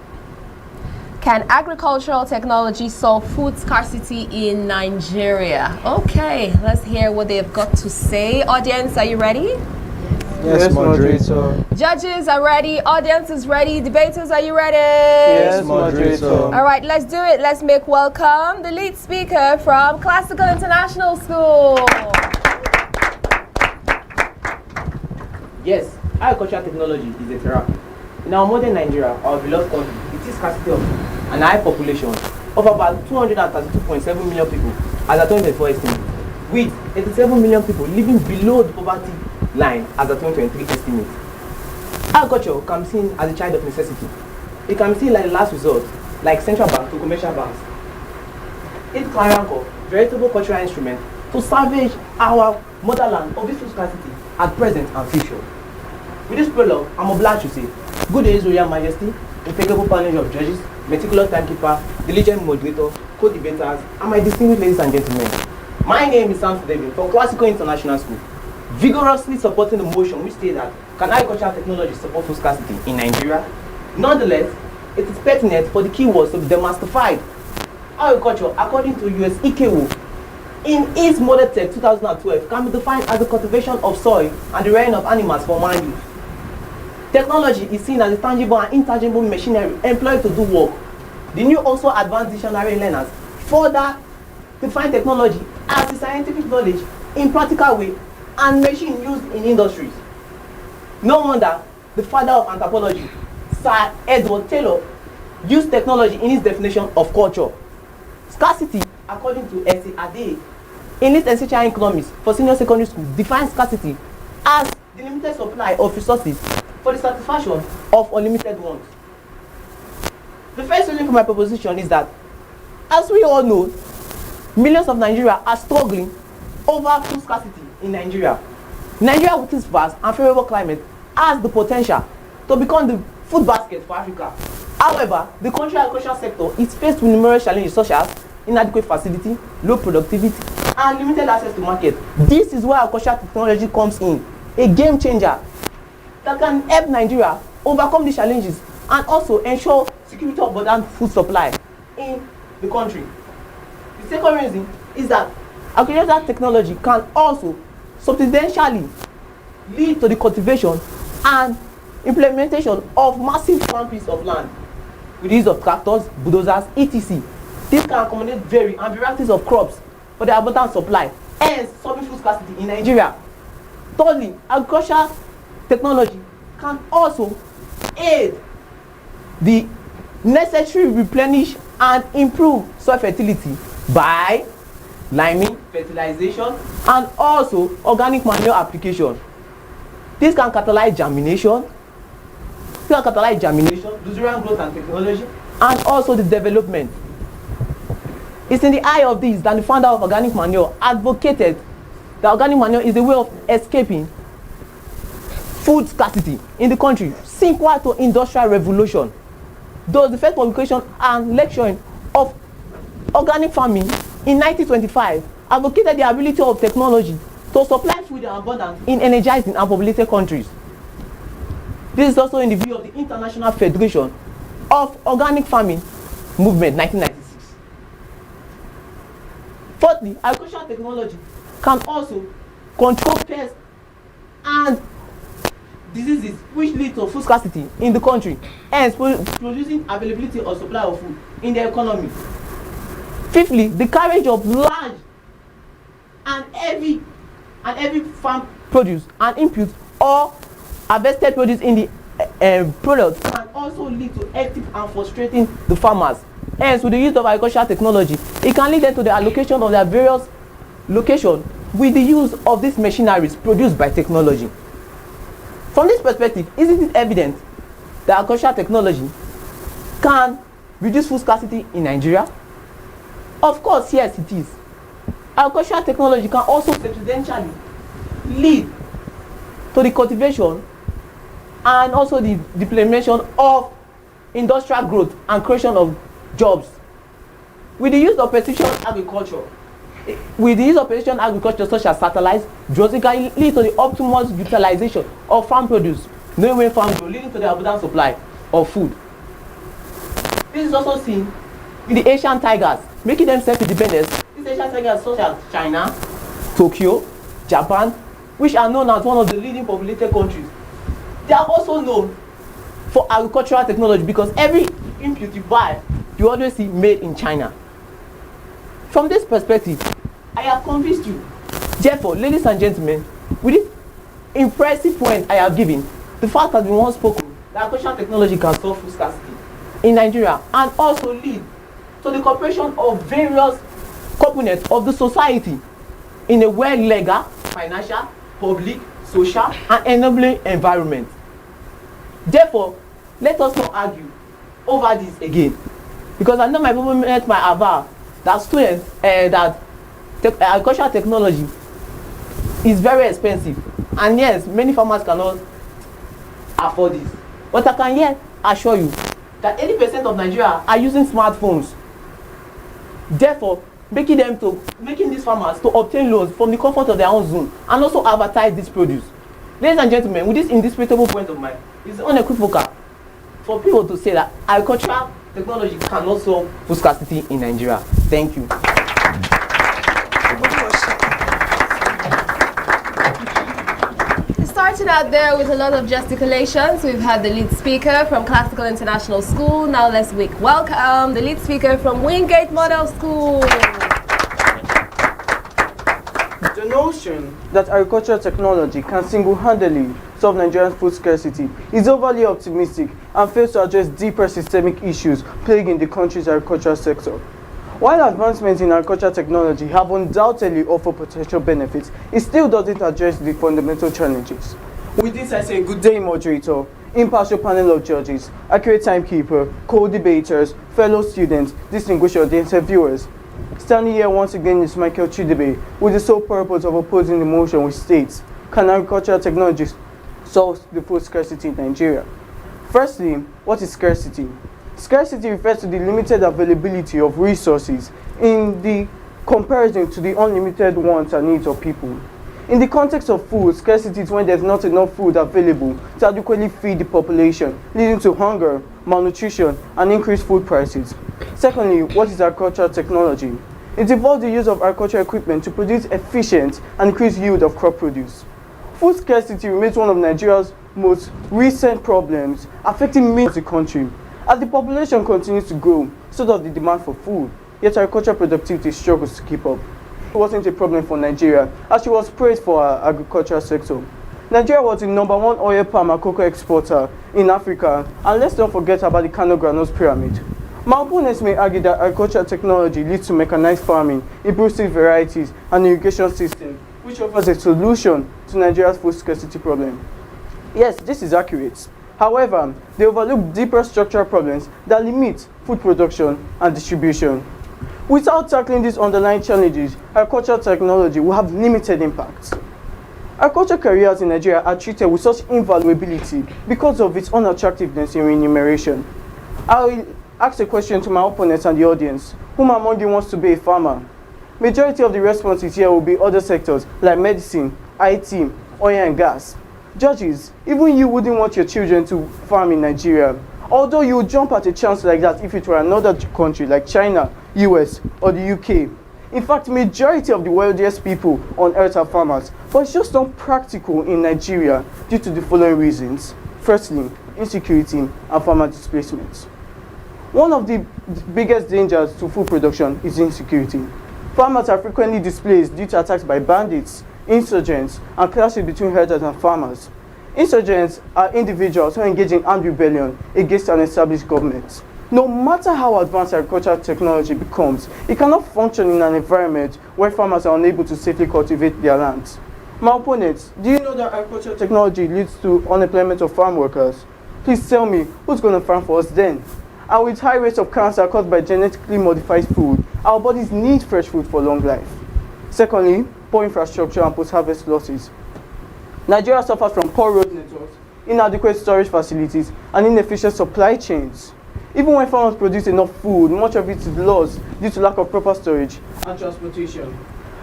can agricultural technology solve food scarcity in Nigeria? Okay, let's hear what they've got to say. Audience, are you ready? Yes, moderator. Judges are ready. Audience is ready. Debaters, are you ready? Yes, moderator. All right, let's do it. Let's make welcome the lead speaker from Classical International School. Yes, agricultural technology is a therapy. In our modern Nigeria, our beloved country, it is scarcity of an high population of about 232.7 million people as at 2024 estimate, with 87 million people living below the poverty line as at 2023 estimate. Agriculture can be seen as a child of necessity. It can be seen like the last resort, like central banks to commercial banks. It can rank up veritable cultural instrument to salvage our motherland of this food scarcity at present and future. With this prologue, I'm obliged to say, good day, Royal Majesty, impeccable panel of judges, meticulous timekeeper, diligent moderator, co-debaters, and my distinguished ladies and gentlemen. My name is Sam David from Classical International School, vigorously supporting the motion which states that can agricultural technology support food scarcity in Nigeria? Nonetheless, it is pertinent for the keywords to be demystified. Agriculture, according to US IKEWO, in its Model Tech 2012, can be defined as the cultivation of soil and the rearing of animals for man use. Technology is seen as a tangible and intangible machinery employed to do work. The new also advanced dictionary learners further define technology as the scientific knowledge in practical way and machine used in industries. No wonder the father of anthropology, Sir Edward Taylor, used technology in his definition of culture. Scarcity, according to S.A. Ade, in its essential economics for senior secondary school, defines scarcity as the limited supply of resources for the satisfaction of unlimited wants. The first reason for my proposition is that, as we all know, millions of Nigerians are struggling over food scarcity in Nigeria. Nigeria, with its vast and favorable climate, has the potential to become the food basket for Africa. However, the country agricultural sector is faced with numerous challenges such as inadequate facility, low productivity, and limited access to market. This is where agricultural technology comes in, a game changer that can help Nigeria overcome these challenges and also ensure security of abundant food supply in the country. The second reason is that agricultural technology can also substantially lead to the cultivation and implementation of massive farm pieces of land with the use of tractors, bulldozers, etc. This can accommodate varied and varieties of crops for the abundant supply, hence solving food scarcity in Nigeria. Thirdly, agricultural technology can also aid the necessary replenish and improve soil fertility by liming, fertilization, and also organic manure application. This can catalyze germination, luxuriant growth and technology, and also the development. It's in the eye of this that the founder of organic manure advocated that organic manure is a way of escaping food scarcity in the country, sequel to industrial revolution. Thus, the first publication and lecturing of organic farming in 1925 advocated the ability of technology to supply food in abundance in energizing and populated countries. This is also in the view of the International Federation of Organic Farming Movement 1996. Fourthly, agricultural technology can also control pests and diseases which lead to food scarcity in the country, hence producing availability or supply of food in the economy. Fifthly, the carriage of large and heavy farm produce and inputs or harvested produce in the products can also lead to hectic and frustrating the farmers. Hence, with the use of agricultural technology, it can lead them to the allocation of their various locations with the use of these machineries produced by technology. From this perspective, isn't it evident that agricultural technology can reduce food scarcity in Nigeria? Of course, yes, it is. Agricultural technology can also substantially lead to the cultivation and also the implementation of industrial growth and creation of jobs. With the use of precision agriculture, such as satellites, drones, it can lead to the optimal utilization of farm produce, knowing when farm grow, leading to the abundant supply of food. This is also seen in the Asian tigers, making them self-independent. These Asian tigers such as China, Tokyo, Japan, which are known as one of the leading populated countries. They are also known for agricultural technology because every input you buy, you always see made in China. From this perspective, I have convinced you. Therefore, ladies and gentlemen, with this impressive point I have given, the fact that we once spoken that agricultural technology can solve food scarcity in Nigeria and also lead to the cooperation of various components of the society in a well-legal, financial, public, social, and enabling environment. Therefore, let us not argue over this again, because I know my people met my avar that students agricultural technology is very expensive, and yes, many farmers cannot afford this. But I can yet assure you that 80% of Nigeria are using smartphones. Therefore, making these farmers to obtain loans from the comfort of their own zone and also advertise this produce. Ladies and gentlemen, with this indisputable point of mine, it's unequivocal for people to say that agricultural technology cannot solve food scarcity in Nigeria. Thank you. Starting out there with a lot of gesticulations, we've had the lead speaker from Classical International School. Now let's welcome the lead speaker from Wingate Model School. The notion that agricultural technology can single-handedly solve Nigerian food scarcity is overly optimistic and fails to address deeper systemic issues plaguing the country's agricultural sector. While advancements in agricultural technology have undoubtedly offered potential benefits, it still doesn't address the fundamental challenges. With this, I say good day, moderator, impartial panel of judges, accurate timekeeper, co-debaters, fellow students, distinguished audience and viewers. Standing here once again is Michael Chidebe with the sole purpose of opposing the motion which states, can agricultural technology solve the food scarcity in Nigeria? Firstly, what is scarcity? Scarcity refers to the limited availability of resources in the comparison to the unlimited wants and needs of people. In the context of food, scarcity is when there's not enough food available to adequately feed the population, leading to hunger, malnutrition, and increased food prices. Secondly, what is agricultural technology? It involves the use of agricultural equipment to produce efficient and increased yield of crop produce. Food scarcity remains one of Nigeria's most recent problems, affecting millions of the country. As the population continues to grow, so does the demand for food, yet agricultural productivity struggles to keep up. It wasn't a problem for Nigeria, as she was praised for her agricultural sector. Nigeria was the #1 oil palm and cocoa exporter in Africa, and let's not forget about the Kano Granules pyramid. My opponents may argue that agricultural technology leads to mechanized farming, improved seed varieties, and irrigation system, which offers a solution to Nigeria's food scarcity problem. Yes, this is accurate. However, they overlook deeper structural problems that limit food production and distribution. Without tackling these underlying challenges, agricultural technology will have limited impact. Agricultural careers in Nigeria are treated with such invaluability because of its unattractiveness in remuneration. I will ask a question to my opponents and the audience. Whom among you wants to be a farmer? Majority of the responses here will be other sectors like medicine, IT, oil and gas. Judges, even you wouldn't want your children to farm in Nigeria, although you would jump at a chance like that if it were another country like China, US, or the UK. In fact, majority of the wealthiest people on earth are farmers, but it's just not practical in Nigeria due to the following reasons. Firstly, insecurity and farmer displacement. One of the biggest dangers to food production is insecurity. Farmers are frequently displaced due to attacks by bandits, insurgents, and clashes between herders and farmers. Insurgents are individuals who engage in armed rebellion against an established government. No matter how advanced agricultural technology becomes, it cannot function in an environment where farmers are unable to safely cultivate their lands. My opponents, do you know that agricultural technology leads to unemployment of farm workers? Please tell me, who's going to farm for us then? And with high rates of cancer caused by genetically modified food, our bodies need fresh food for long life. Secondly, poor infrastructure and post-harvest losses. Nigeria suffers from poor road networks, inadequate storage facilities, and inefficient supply chains. Even when farmers produce enough food, much of it is lost due to lack of proper storage and transportation.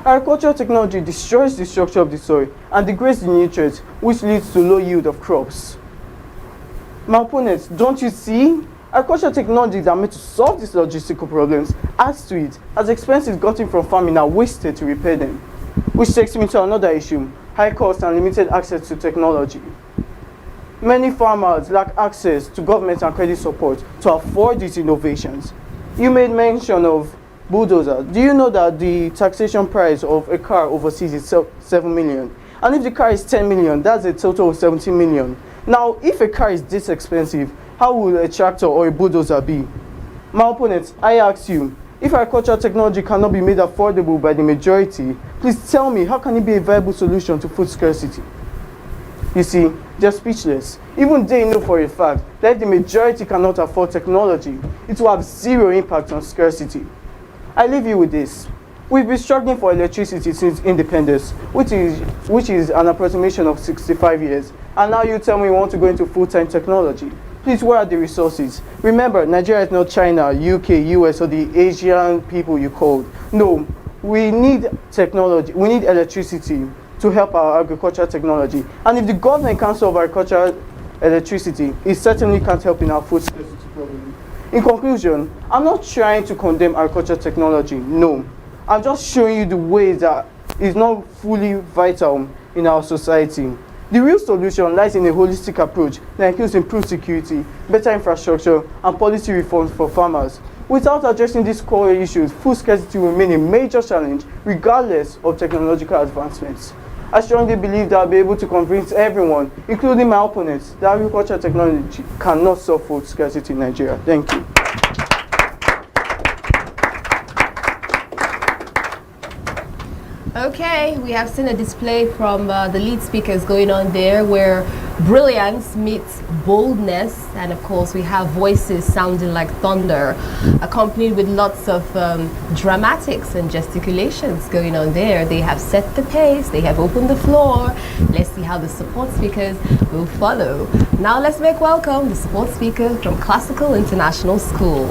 Agricultural technology destroys the structure of the soil and degrades the nutrients, which leads to low yield of crops. My opponents, don't you see? Agricultural technologies that are meant to solve these logistical problems adds to it, as expenses gotten from farming are wasted to repair them. Which takes me to another issue, high cost and limited access to technology. Many farmers lack access to government and credit support to afford these innovations. You made mention of bulldozers. Do you know that the taxation price of a car overseas is 7 million? And if the car is 10 million, that's a total of 17 million. Now, if a car is this expensive, how will a tractor or a bulldozer be? My opponents, I ask you, if agricultural technology cannot be made affordable by the majority, please tell me, how can it be a viable solution to food scarcity? You see, they're speechless. Even they know for a fact that if the majority cannot afford technology, it will have zero impact on scarcity. I leave you with this. We've been struggling for electricity since independence, which is an approximation of 65 years. And now you tell me you want to go into full-time technology. Please, where are the resources? Remember, Nigeria is not China, UK, US, or the Asian people you called. No, we need technology, we need electricity to help our agricultural technology. And if the government can't solve agricultural electricity, it certainly can't help in our food scarcity problem. In conclusion, I'm not trying to condemn agricultural technology, no. I'm just showing you the ways that it's not fully vital in our society. The real solution lies in a holistic approach that includes improved security, better infrastructure, and policy reforms for farmers. Without addressing these core issues, food scarcity will remain a major challenge regardless of technological advancements. I strongly believe that I'll be able to convince everyone, including my opponents, that agricultural technology cannot solve food scarcity in Nigeria. Thank you. Okay, we have seen a display from the lead speakers going on there where Brilliance meets boldness, and of course we have voices sounding like thunder, accompanied with lots of dramatics and gesticulations going on there. They have set the pace, they have opened the floor. Let's see how the support speakers will follow. Now let's make welcome the support speaker from Classical International School.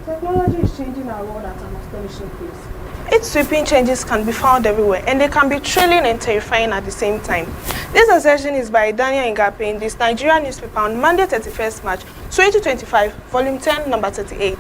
Technology is changing our world at an astonishing pace. Its sweeping changes can be found everywhere, and they can be thrilling and terrifying at the same time. This assertion is by Daniel Ngape in this Nigerian newspaper on Monday 31st March 2025, volume 10, number 38.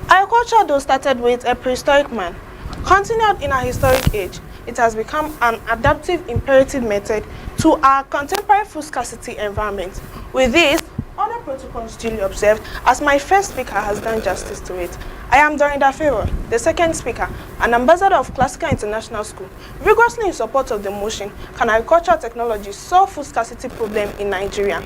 Agriculture, though started with a prehistoric man, continued in a historic age. It has become an adaptive imperative method to our contemporary food scarcity environment. With this, other protocols duly observed, as my first speaker has done justice to it. I am Dorinda Favor, the second speaker, an ambassador of Classical International School, vigorously in support of the motion, Can Agricultural Technology Solve Food Scarcity Problem in Nigeria?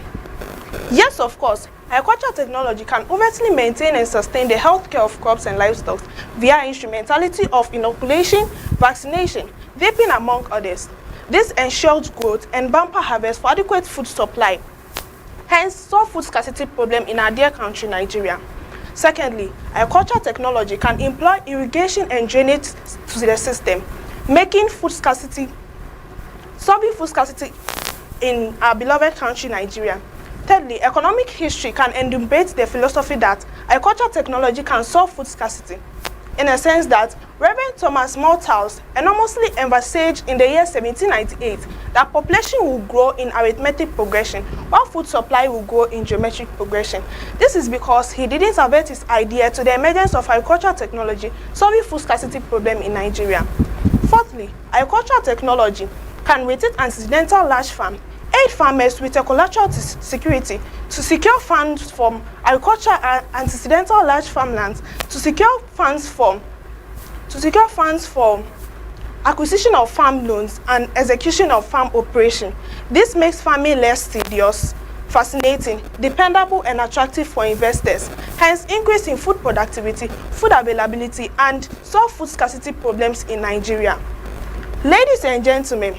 Yes, of course, agricultural technology can overtly maintain and sustain the health care of crops and livestock via instrumentality of inoculation, vaccination, vaping, among others. This ensures growth and bumper harvest for adequate food supply, hence solve food scarcity problem in our dear country, Nigeria. Secondly, agricultural technology can employ irrigation and drainage to the system, solving food scarcity in our beloved country, Nigeria. Thirdly, economic history can enumerate the philosophy that agricultural technology can solve food scarcity, in a sense that Reverend Thomas Malthus enormously envisaged in the year 1798 that population will grow in arithmetic progression, while food supply will grow in geometric progression. This is because he didn't avert his idea to the emergence of agricultural technology solving food scarcity problem in Nigeria. Fourthly, agricultural technology can, with its antecedential large farm, aid farmers with a collateral security to secure funds from agriculture and antecedential large farmlands, to secure funds for acquisition of farm loans and execution of farm operation. This makes farming less tedious, fascinating, dependable, and attractive for investors, hence increase in food productivity, food availability, and solve food scarcity problems in Nigeria. Ladies and gentlemen,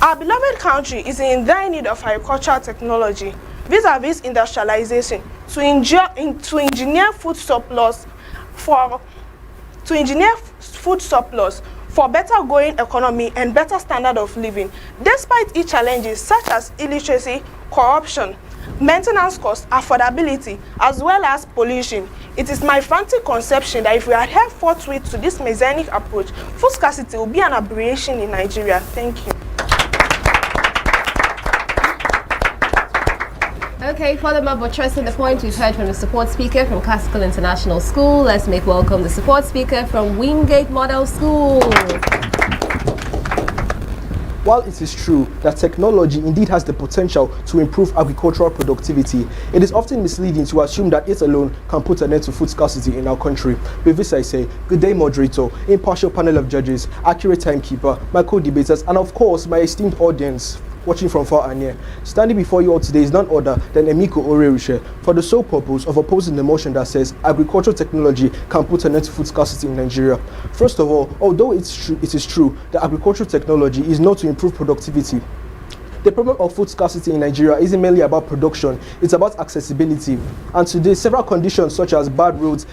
our beloved country is in dire need of agricultural technology vis-a-vis industrialization to engineer food surplus for better growing economy and better standard of living, despite its challenges such as illiteracy, corruption, maintenance costs, affordability, as well as pollution. It is my frantic conception that if we adhere forthwith to this messianic approach, food scarcity will be an aberration in Nigeria. Thank you. Okay, furthermore, buttressing the point we've heard from the support speaker from Classical International School, let's make welcome the support speaker from Wingate Model School. While it is true that technology indeed has the potential to improve agricultural productivity, it is often misleading to assume that it alone can put an end to food scarcity in our country. With this I say, good day moderator, impartial panel of judges, accurate timekeeper, my co-debaters, and of course my esteemed audience watching from far and near. Standing before you all today is none other than Emiko Oreruche for the sole purpose of opposing the motion that says agricultural technology can put an end to food scarcity in Nigeria. First of all, although it is true that agricultural technology is not to improve productivity, the problem of food scarcity in Nigeria isn't merely about production, it's about accessibility. And today, several conditions such as bad roads,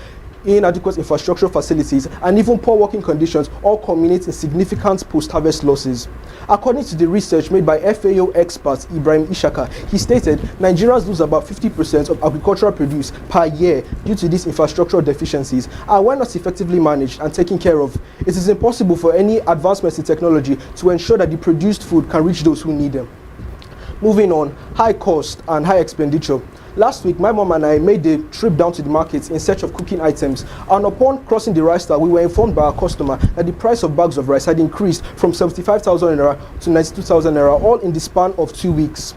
inadequate infrastructure facilities, and even poor working conditions all culminate in significant post-harvest losses. According to the research made by FAO expert Ibrahim Ishaka, he stated Nigerians lose about 50% of agricultural produce per year due to these infrastructural deficiencies, and when not effectively managed and taken care of, it is impossible for any advancements in technology to ensure that the produced food can reach those who need them. Moving on, high cost and high expenditure. Last week, my mom and I made a trip down to the market in search of cooking items, and upon crossing the rice stall, we were informed by our customer that the price of bags of rice had increased from 75,000 naira to 92,000 naira, all in the span of 2 weeks.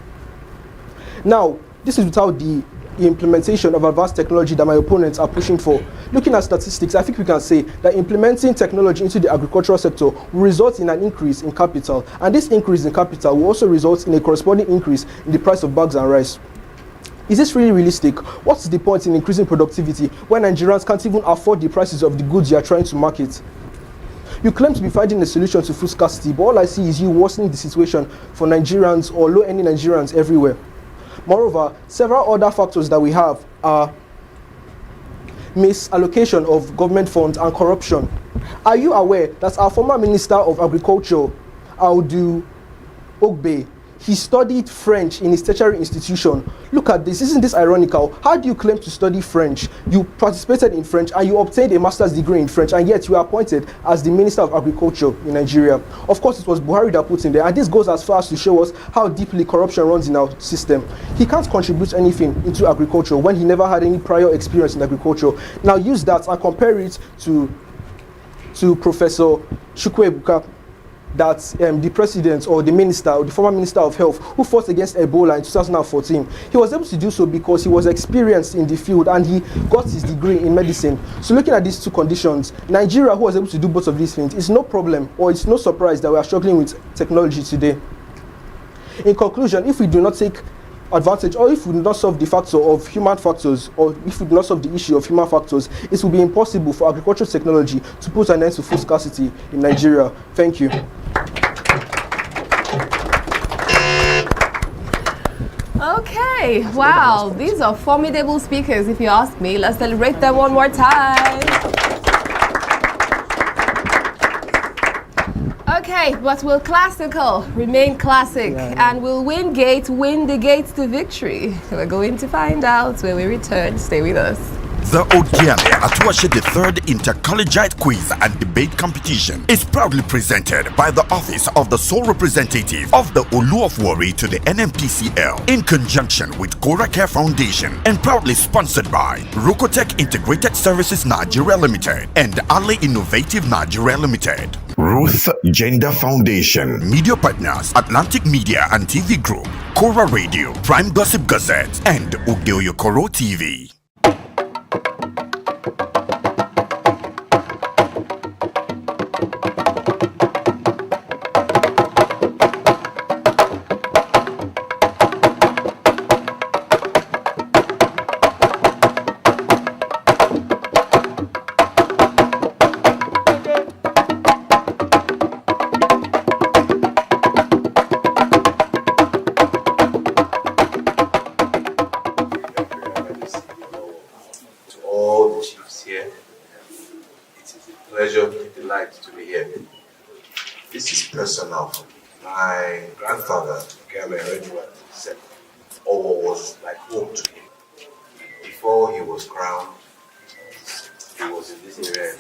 Now, this is without the implementation of advanced technology that my opponents are pushing for. Looking at statistics, I think we can say that implementing technology into the agricultural sector will result in an increase in capital, and this increase in capital will also result in a corresponding increase in the price of bags and rice. Is this really realistic? What's the point in increasing productivity when Nigerians can't even afford the prices of the goods you are trying to market? You claim to be finding a solution to food scarcity, but all I see is you worsening the situation for Nigerians or low-earning Nigerians everywhere. Moreover, several other factors that we have are misallocation of government funds and corruption. Are you aware that our former Minister of Agriculture, Audu Ogbe, he studied French in his tertiary institution? Look at this. Isn't this ironical? How do you claim to study French? You participated in French and you obtained a master's degree in French, and yet you are appointed as the Minister of Agriculture in Nigeria. Of course, it was Buhari that put him there, and this goes as far as to show us how deeply corruption runs in our system. He can't contribute anything into agriculture when he never had any prior experience in agriculture. Now use that and compare it to Professor Chukwuebuka, that the president or the minister or the former minister of health who fought against Ebola in 2014. He was able to do so because he was experienced in the field and he got his degree in medicine. So looking at these two conditions, Nigeria, who was able to do both of these things, is no problem or it's no surprise that we are struggling with technology today. In conclusion, if we do not take advantage, or if we do not solve the factor of human factors, or if we do not solve the issue of human factors, it will be impossible for agricultural technology to put an end to food scarcity in Nigeria. Thank you. Okay, wow, these are formidable speakers if you ask me. Let's celebrate them one more time. Okay, but will classical remain classic and will Wingate win the gates to victory? We're going to find out when we return. Stay with us. The Ogiame Atuwatse III Inter-Collegiate Quiz and Debate Competition is proudly presented by the Office of the Sole Representative of the Olu of Warri to the NMPCL in conjunction with Cora Care Foundation, and proudly sponsored by Rokotech Integrated Services Nigeria Limited and Ali Innovative Nigeria Limited. Ruth Gender Foundation. Media partners: Atlantic Media and TV Group, Cora Radio, Prime Gossip Gazette, and Ugeoyokoro TV. Personal. My grandfather, Ogiame Atuwatse III, was like home to him. Before he was crowned, he was in this area.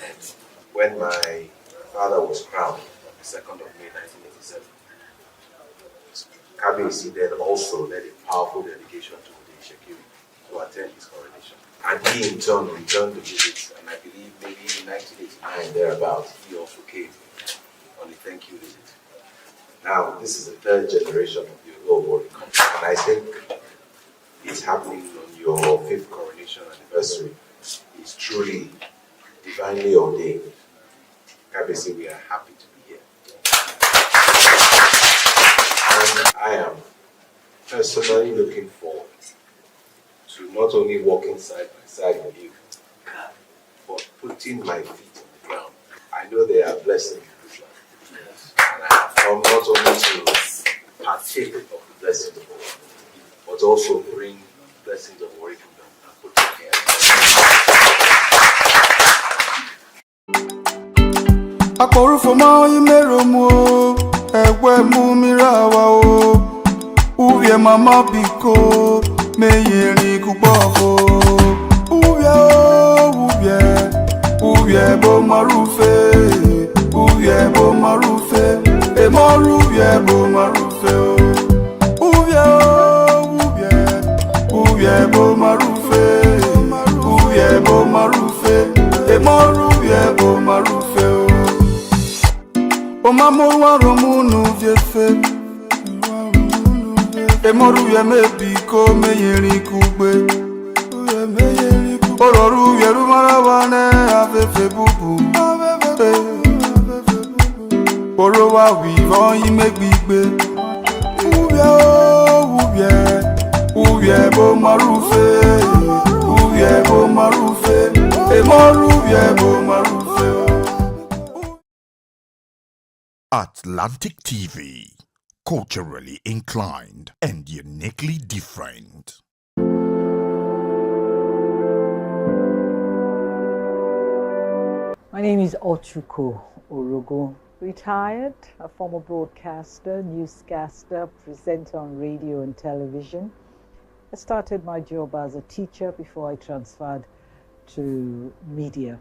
When my father was crowned, on the 2nd of May 1987, Kabiyesi then also led a powerful delegation to the Shekiri to attend his coronation. And he in turn returned the visit, and I believe maybe in 1989 thereabouts, he also came on a thank you visit. Now, this is the 3rd generation of the Olu of Warri, and I think it's happening on your 5th coronation anniversary. It's truly divinely ordained. Kabiyesi, we are happy to be here. And I am personally looking forward to not only walking side by side with you, but putting my feet on the ground. I know there are blessings in this life. And I have come not only to partake of the blessings of God, but also bring blessings of Warri Kingdom and put them here. Akorufoma imeromu ewe mumirawa o uye mama biko meyeri kubofo uye bo marufe Uye bo marufe Uye bo marufe Uye bo marufe O mamoru aromunu viefe Emoru ye mebiko meyeri kugbe Ororu yeru marawane afefe bubu Orowa wivon imegbigbe Uye bo marufe Emoru ye bo marufe Atlantic TV, culturally inclined and uniquely different. My name is Ochuko Orogo, retired, a former broadcaster, newscaster, presenter on radio and television. I started my job as a teacher before I transferred to media.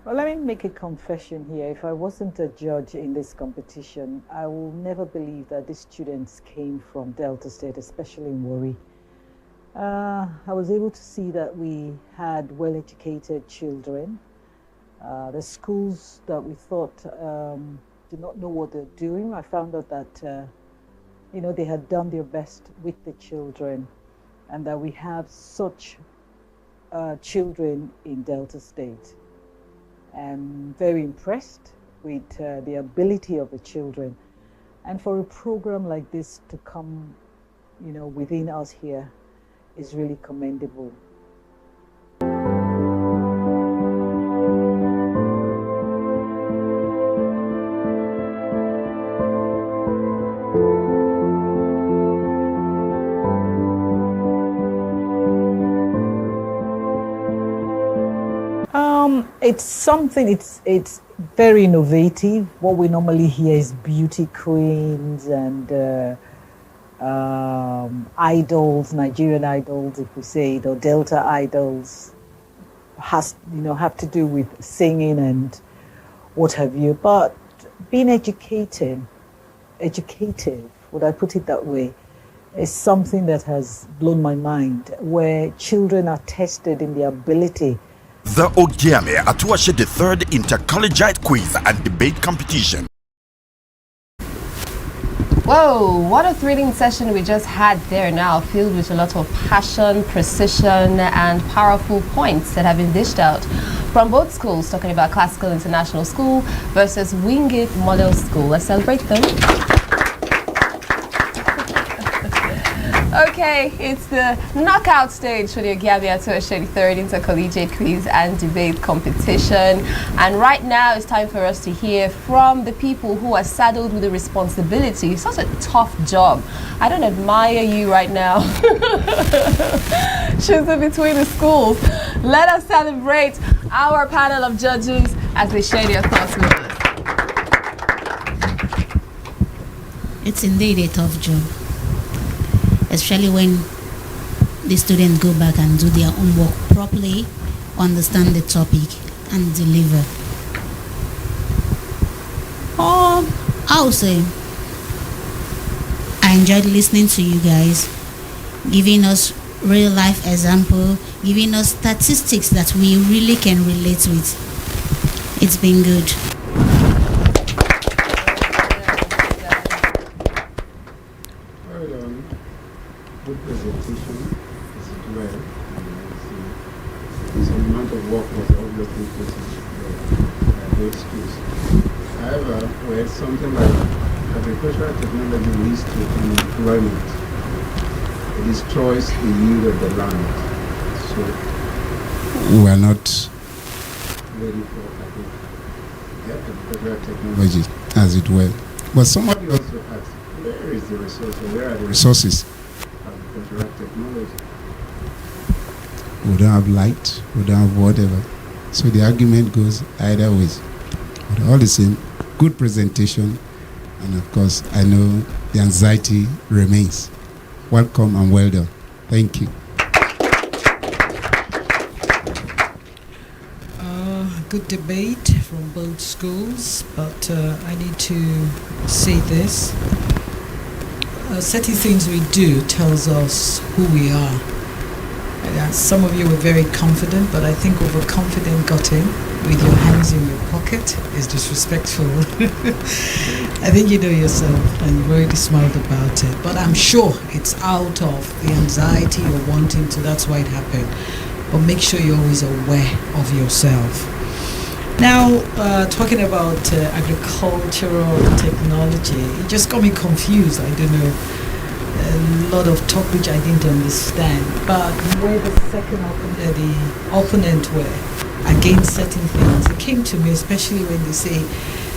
Well, let me make a confession here. If I wasn't a judge in this competition, I will never believe that these students came from Delta State, especially in Warri. I was able to see that we had well-educated children. The schools that we thought did not know what they're doing, I found out that they had done their best with the children, and that we have such children in Delta State. I'm very impressed with the ability of the children, and for a program like this to come, within us here is really commendable. It's something, it's very innovative. What we normally hear is beauty queens and idols, Nigerian idols, if we say it, or Delta idols, have to do with singing and what have you. But being educative, would I put it that way, is something that has blown my mind, where children are tested in their ability. The Ogiame Atuwatse III inter-collegiate quiz and debate competition. Whoa, what a thrilling session we just had there now, filled with a lot of passion, precision, and powerful points that have been dished out from both schools, talking about Classical International School versus Wingate Model School. Let's celebrate them. Okay, it's the knockout stage for the Ogiame Atuwatse III Intercollegiate Quiz and Debate Competition. And right now it's time for us to hear from the people who are saddled with the responsibility. It's such a tough job. I don't admire you right now. Choosing between the schools. Let us celebrate our panel of judges as they share their thoughts with us. It's indeed a tough job, especially when the students go back and do their homework properly, understand the topic, and deliver. Or I'll say, I enjoyed listening to you guys, giving us real life example, giving us statistics that we really can relate with. It's been good. Good presentation as well. Some amount of work was obviously put into both schools. However, where something like agricultural technology leads to unemployment, it destroys the yield of the land. So we are not ready for agricultural technology as it were. But somebody also asked, where is the resource? Where are the resources? Technology. We don't have light, we don't have whatever. So the argument goes either ways. But all the same, good presentation, and of course, I know the anxiety remains. Welcome and well done. Thank you. Good debate from both schools, but I need to say this. Certain things we do tells us who we are. Some of you were very confident, but I think overconfident got in with your hands in your pocket. market is disrespectful. I think you know yourself and you've already smiled about it. But I'm sure it's out of the anxiety or wanting to. That's why it happened. But make sure you're always aware of yourself. Now, talking about agricultural technology, it just got me confused. I don't know, a lot of talk which I didn't understand. But where the opponent were against certain things, it came to me, especially when they say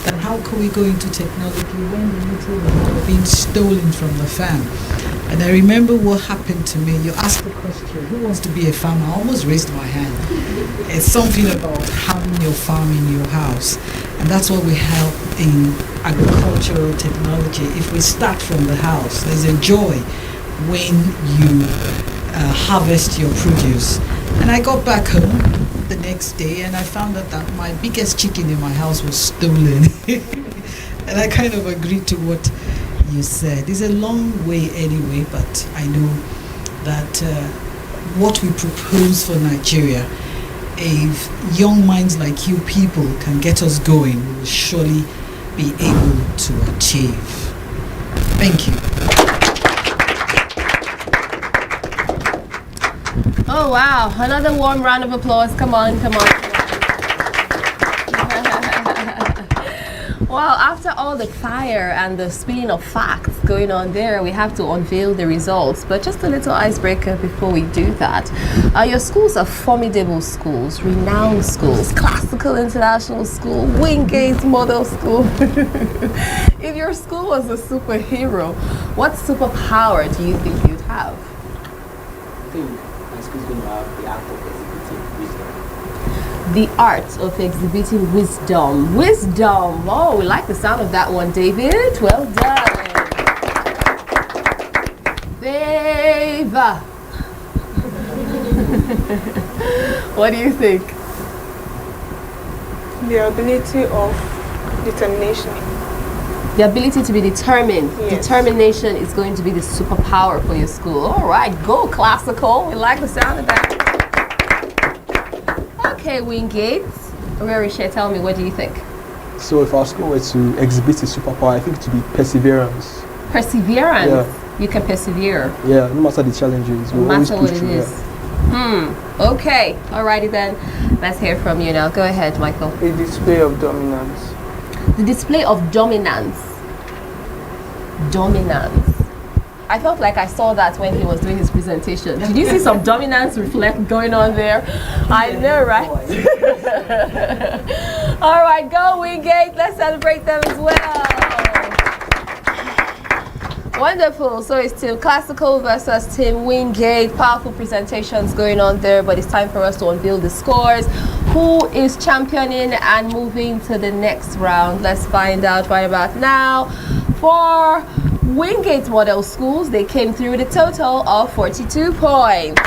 that how can we go into technology when the little are being stolen from the farm? And I remember what happened to me. You asked the question, who wants to be a farmer? I almost raised my hand. It's something about having your farm in your house. And that's what we have in agricultural technology. If we start from the house, there's a joy when you harvest your produce. And I got back home the next day and I found out that my biggest chicken in my house was stolen. And I kind of agreed to what you said. It's a long way anyway, but I know that what we propose for Nigeria, if young minds like you people can get us going, we will surely be able to achieve. Thank you. Oh wow, another warm round of applause. Come on, come on. Well, after all the fire and the spilling of facts going on there, we have to unveil the results. But just a little icebreaker before we do that. Your schools are formidable schools, renowned schools, classical international school, Wingate model school. If your school was a superhero, what superpower do you think you'd have? I think my school's going to have the art of exhibiting wisdom. The art of exhibiting wisdom. Wisdom. Oh, we like the sound of that one, David. Well done. Favor. What do you think? The ability of determination. The ability to be determined. Yes. Determination is going to be the superpower for your school. All right, go classical. We like the sound of that. Okay, Wingate. Orisha, tell me, what do you think? So if our school were to exhibit a superpower, I think it would be perseverance. Perseverance? Yeah. You can persevere. Yeah, no matter the challenges. No matter what it is. Yeah. Okay. Alrighty then. Let's hear from you now. Go ahead, Michael. A display of dominance. The display of dominance. Dominance. I felt like I saw that when he was doing his presentation. Did you see some dominance reflect going on there? I know, right? All right, go Wingate. Let's celebrate them as well. Wonderful. So it's Team Classical versus Team Wingate. Powerful presentations going on there, but it's time for us to unveil the scores. Who is championing and moving to the next round? Let's find out right about now. For Wingate Model Schools, they came through with a total of 42 points.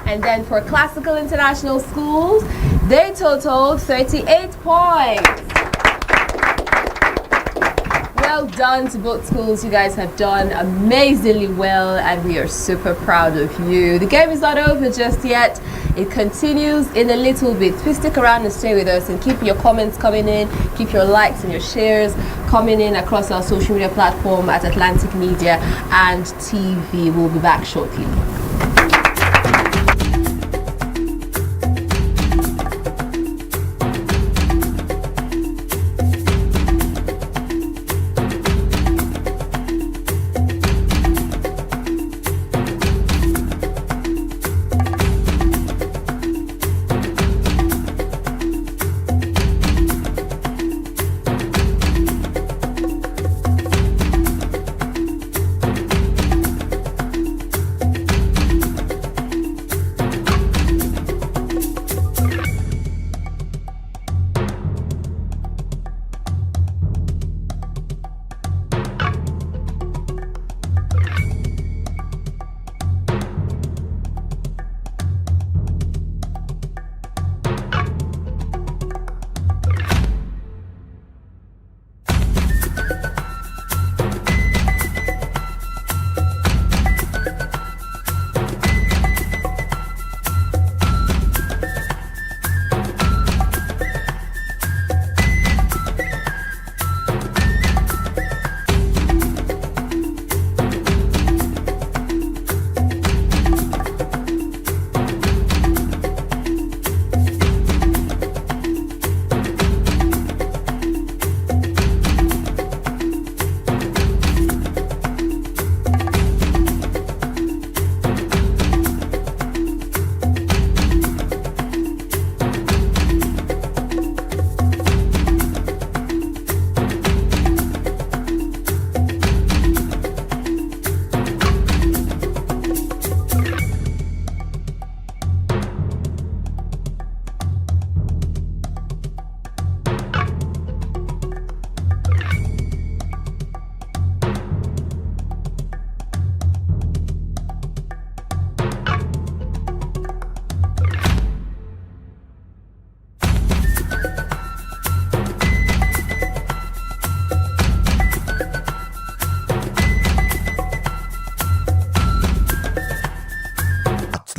And then for Classical International Schools, they totaled 38 points. Well done to both schools. You guys have done amazingly well and we are super proud of you. The game is not over just yet. It continues in a little bit. Please stick around and stay with us and keep your comments coming in, keep your likes and your shares coming in across our social media platform at Atlantic Media and TV. We'll be back shortly.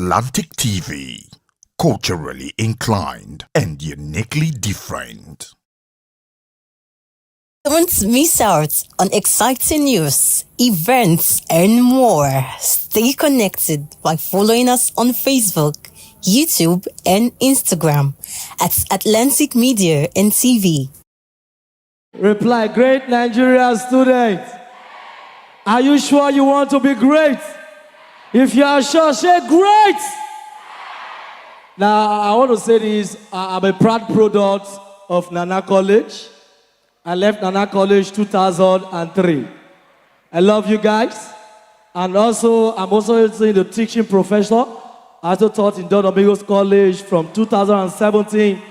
Atlantic TV. Culturally inclined and uniquely different. Don't miss out on exciting news, events, and more. Stay connected by following us on Facebook, YouTube, and Instagram at Atlantic Media and TV. Reply, great Nigerian student. Are you sure you want to be great? If you are sure, say great. Now, I want to say this. I'm a proud product of Nana College. I left Nana College 2003. I love you guys. And also, I'm also in the teaching profession. I also taught in Don Domingos College from 2017.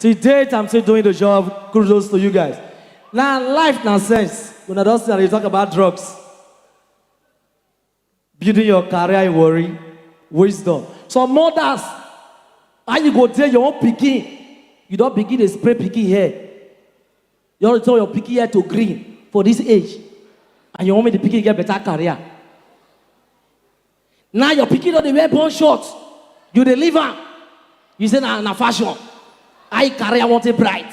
To date, I'm still doing the job. Kudos to you guys. Now, life now sense. When I don't say you talk about drugs. Building your career in worry. Wisdom. So mothers, how you go tell your own picking? You don't begin to spray picking hair. You want to tell your picking hair to green for this age. And you want me to picking get better career. Now your picking on the wear bone shorts. You deliver. You say na fashion. I career want it bright.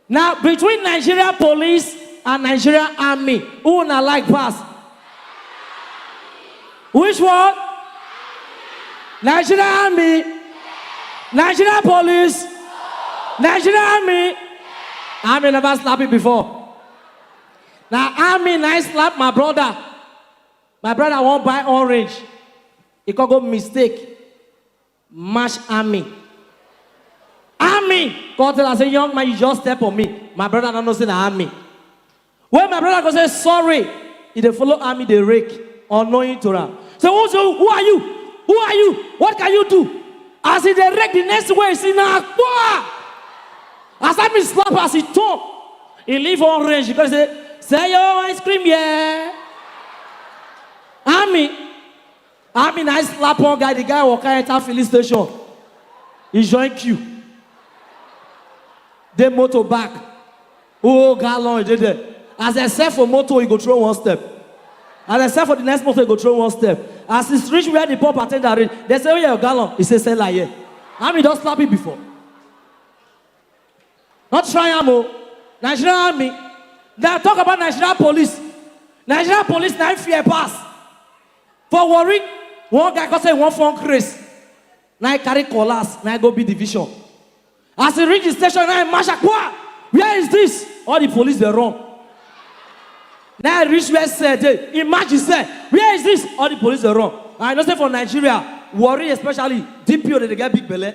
Now between Nigeria police and Nigeria army, who na like pass? Which one? Nigeria army, Nigeria police, Nigeria army. Army never slapped it before. Now army nice slap my brother. My brother won't buy orange. He could go mistake. Mash army. Army. God tell us, say, young man, you just step on me. My brother don't know say the army. When my brother go say sorry, if they follow army, they rake. Unknowing to them. So who are you? Who are you? What can you do? As he direct the next way, see now. As I be slap as he talk, he leave on range. He goes say yo ice cream, yeah. Army nice slap on guy. The guy walk enter filling station. He join queue. They motor back. Oh, gallon, he did there. As I said for motor, he go throw one step. As I said for the next motor, he go throw one step. As he's reach where the pump attendant reach, they say, oh yeah, gallon. He say, sell like here. Army don't slap it before. Not try ammo. Nigerian army. They talk about Nigerian police. Nigerian police now fear pass. For worry, one guy go say one phone craze. Now he carry collars. Now he go be division. As he reach the station, now he march like, what? Where is this? All the police they run. Now I reach where said, imagine say, where is this? All the police are wrong. I know say for Nigeria, worry especially, DPO they get big belly.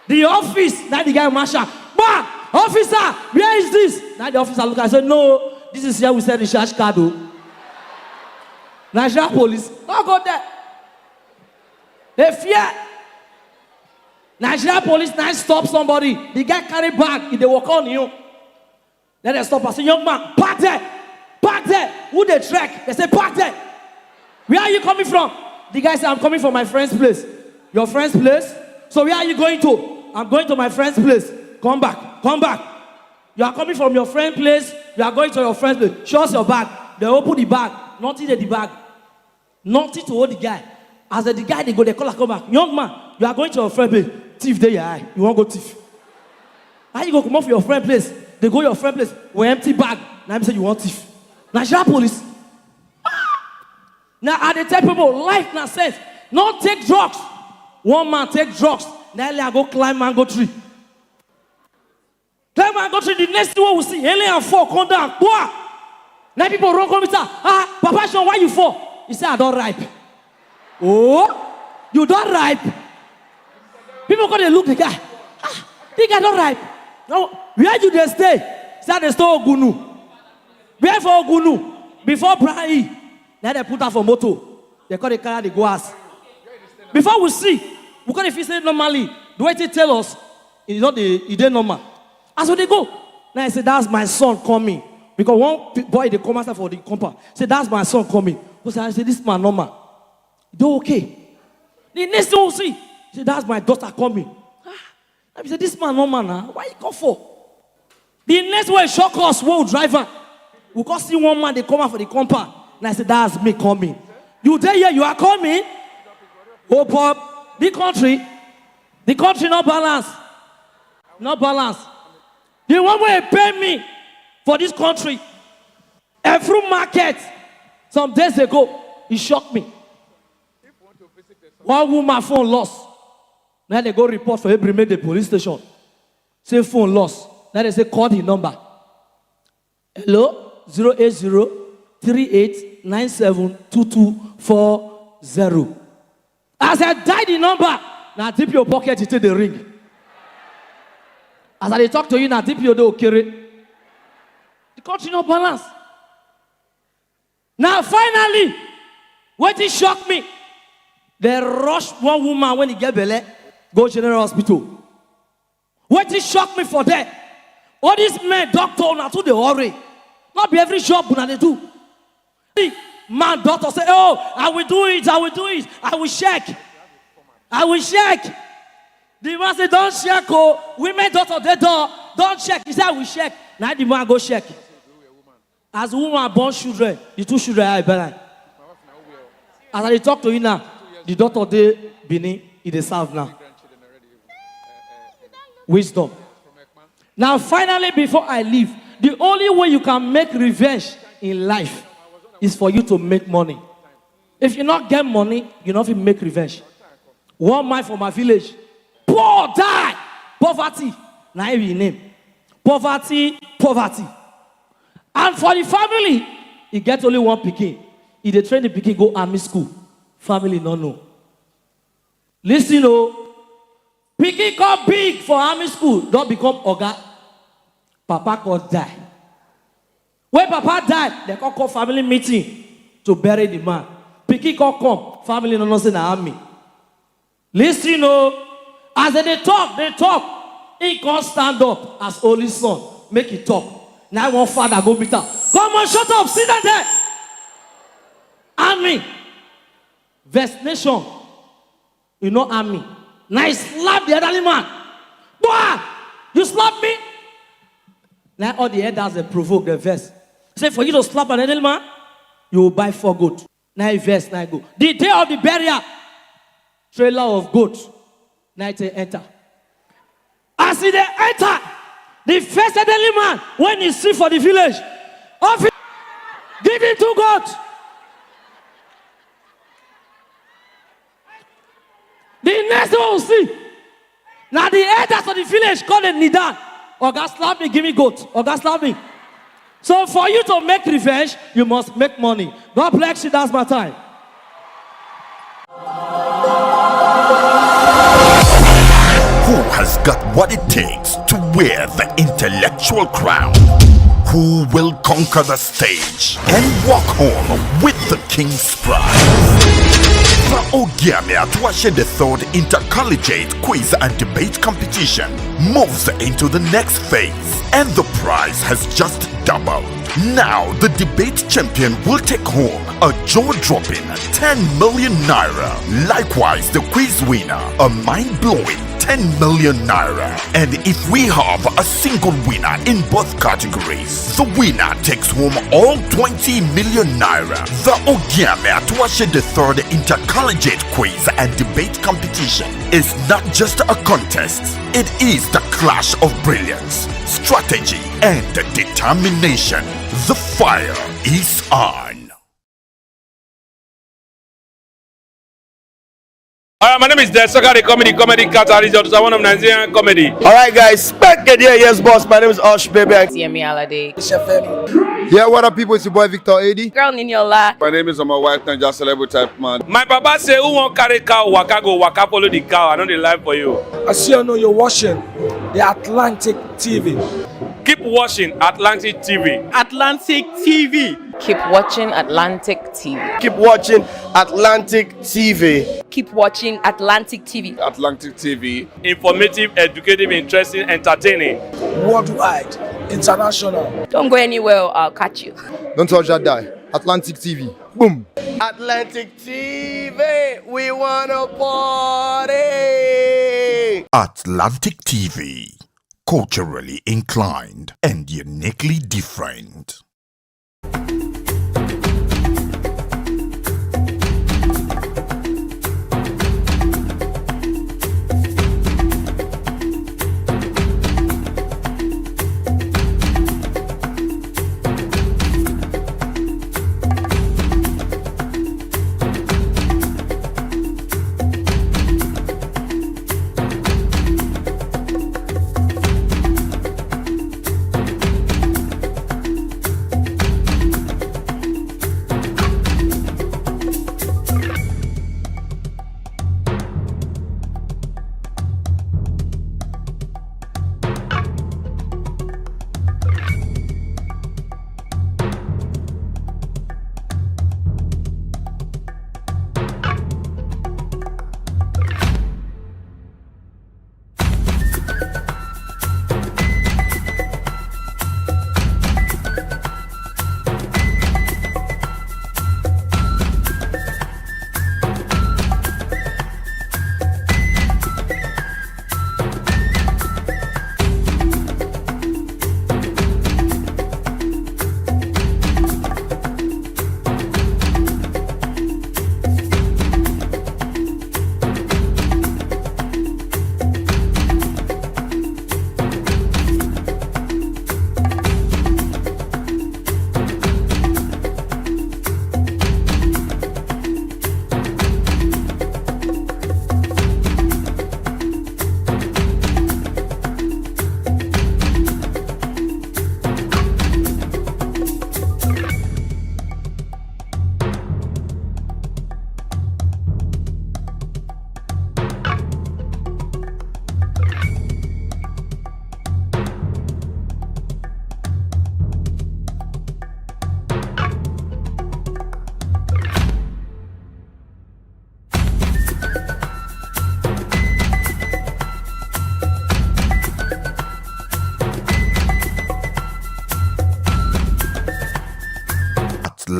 The office, now the guy marshal, bah, officer, where is this? Now the officer look and say, no, this is here we said the charge card. Nigeria police, don't go there. They fear. Nigeria police now stop somebody. The guy carry bag, if they walk on you. Then they stop and say, young man, park there. Park there. Who they track? They say, park there. Where are you coming from? The guy said, I'm coming from my friend's place. Your friend's place? So where are you going to? I'm going to my friend's place. Come back. Come back. You are coming from your friend's place. You are going to your friend's place. Show us your bag. They open the bag. Nothing in the bag. Nothing to hold the guy. As the guy, they go, they call her, come back. Young man, you are going to your friend's place. Thief there, your eye. You won't go thief. How you go come off your friend's place? They go your friend place with empty bag. Now I'm saying you want thief. Nigeria police. Now I tell people life now says not take drugs. One man take drugs. Now I go climb mango tree. Climb mango tree. The next thing we see, Ele and 4 come down. Now people run come and say, Papa Sean, why you fall? He said I don't ripe. Oh, you don't ripe. People go they look the guy. The guy don't ripe. No, where do they stay? Say they stay Ogunu. Where for Ogunu? Before Brahi. Now they put out for moto. They call the car, they go ask. Before we see, we call the fish normally. The way they tell us, it's not it ain't normal. As so they go. Now I say, that's my son coming. Because one boy, they come after for the compound. Say, that's my son coming. I say, this man normal. They okay. The next thing we see, say, that's my daughter coming. I said, this man normal now. Why you come for? The next one shock us, whoa, driver. We can see one man, they come out for the compound. And I said, that's me coming. You there here, you are coming? Oh, Bob, the country not balance. Not balance. The one way pay me for this country, every market, some days ago, it shocked me. One woman phone lost. Now they go report for every the police station. Say phone lost. Now they say call the number. Hello? 080-3897-2240. As I dial the number, now dip your pocket into the ring. As I talk to you, now dip your door carry. The country no balance. Now finally, what it shocked me, they rush one woman when he get belly, go General Hospital. What it shocked me for that, all these men, doctor, now to the worry. Not be every job that they do. Man, doctor say, oh, I will do it, I will do it, I will check. I will check. The man say, don't check, oh. Women, doctor, they don't check. He said, I will check. Now the man go check. As a woman born children, the two children are better. As I talk to you now, the daughter they Benin, it is serve now. Wisdom. Now finally, before I leave, the only way you can make revenge in life is for you to make money. If you not get money, you not even make revenge. One man from my village, poor die, poverty. Now your name, poverty. And for the family, he get only one pikin. If they train the pikin go army school, family no know. Listen, oh, pikin got big for army school, don't become oga. Papa could die. When Papa died, they call family meeting to bury the man. Pikin come, family no know say na army. Listen, oh, as they talk. He can't stand up as only son, make it talk. Now one father go meet her. Come on, shut up, sit down there. Army, Vest Nation, you know army. Now he slap the elderly man. Boy, you slap me. Now all the elders they provoke the vest. Say for you to slap an elderly man, you will buy 4 goats. Now vest, now go. The day of the burial, trailer of goats. Now they enter. As they enter, the first elderly man, when he see for the village, give him 2 goats. The next one will see. Now the elders of the village call them Nidan. Oga slap me, give me goat. Oga slap me. So for you to make revenge, you must make money. God bless you, that's my time. Who has got what it takes to wear the intellectual crown? Who will conquer the stage and walk home with the King's Prize? The Ogiame Atuwatse III inter-collegiate quiz and debate competition moves into the next phase, and the prize has just doubled. Now the debate champion will take home a jaw-dropping 10 million naira. Likewise, the quiz winner a mind-blowing 10 million naira. And if we have a single winner in both categories, the winner takes home all 20 million naira. The Ogiame Atuwatse III inter-collegiate quiz and debate competition is not just a contest, it is the clash of brilliance, strategy, and determination. The fire is on. My name is Desoka, the comedy catalyst of one of Nigerian comedy. Alright guys, back again, yes boss, my name is Osh Baby. Ogiame Alade. Yeah, what up people, it's your boy Victor AD. Girl Niniola. My name is my wife, Naija Celebrity type man. My papa say who won't carry cow, waka follow the cow. I know the life for you. I see you know you're watching the Atlantic TV. Keep watching Atlantic TV. Atlantic TV. Keep watching Atlantic TV. Keep watching Atlantic TV. Keep watching Atlantic TV. Atlantic TV. Informative, educative, interesting, entertaining. Worldwide, international. Don't go anywhere, I'll catch you. Don't touch that die. Atlantic TV. Boom. Atlantic TV. We wanna party. Atlantic TV. Culturally inclined and uniquely different.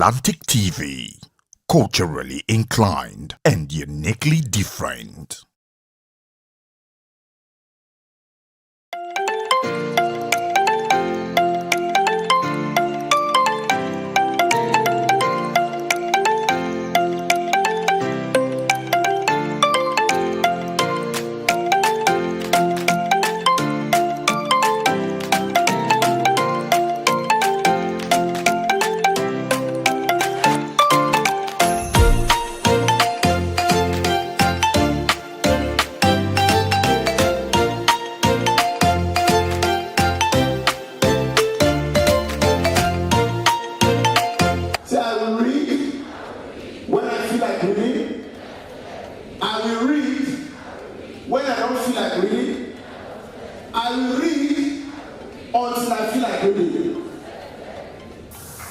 Atlantic TV, culturally inclined and uniquely different.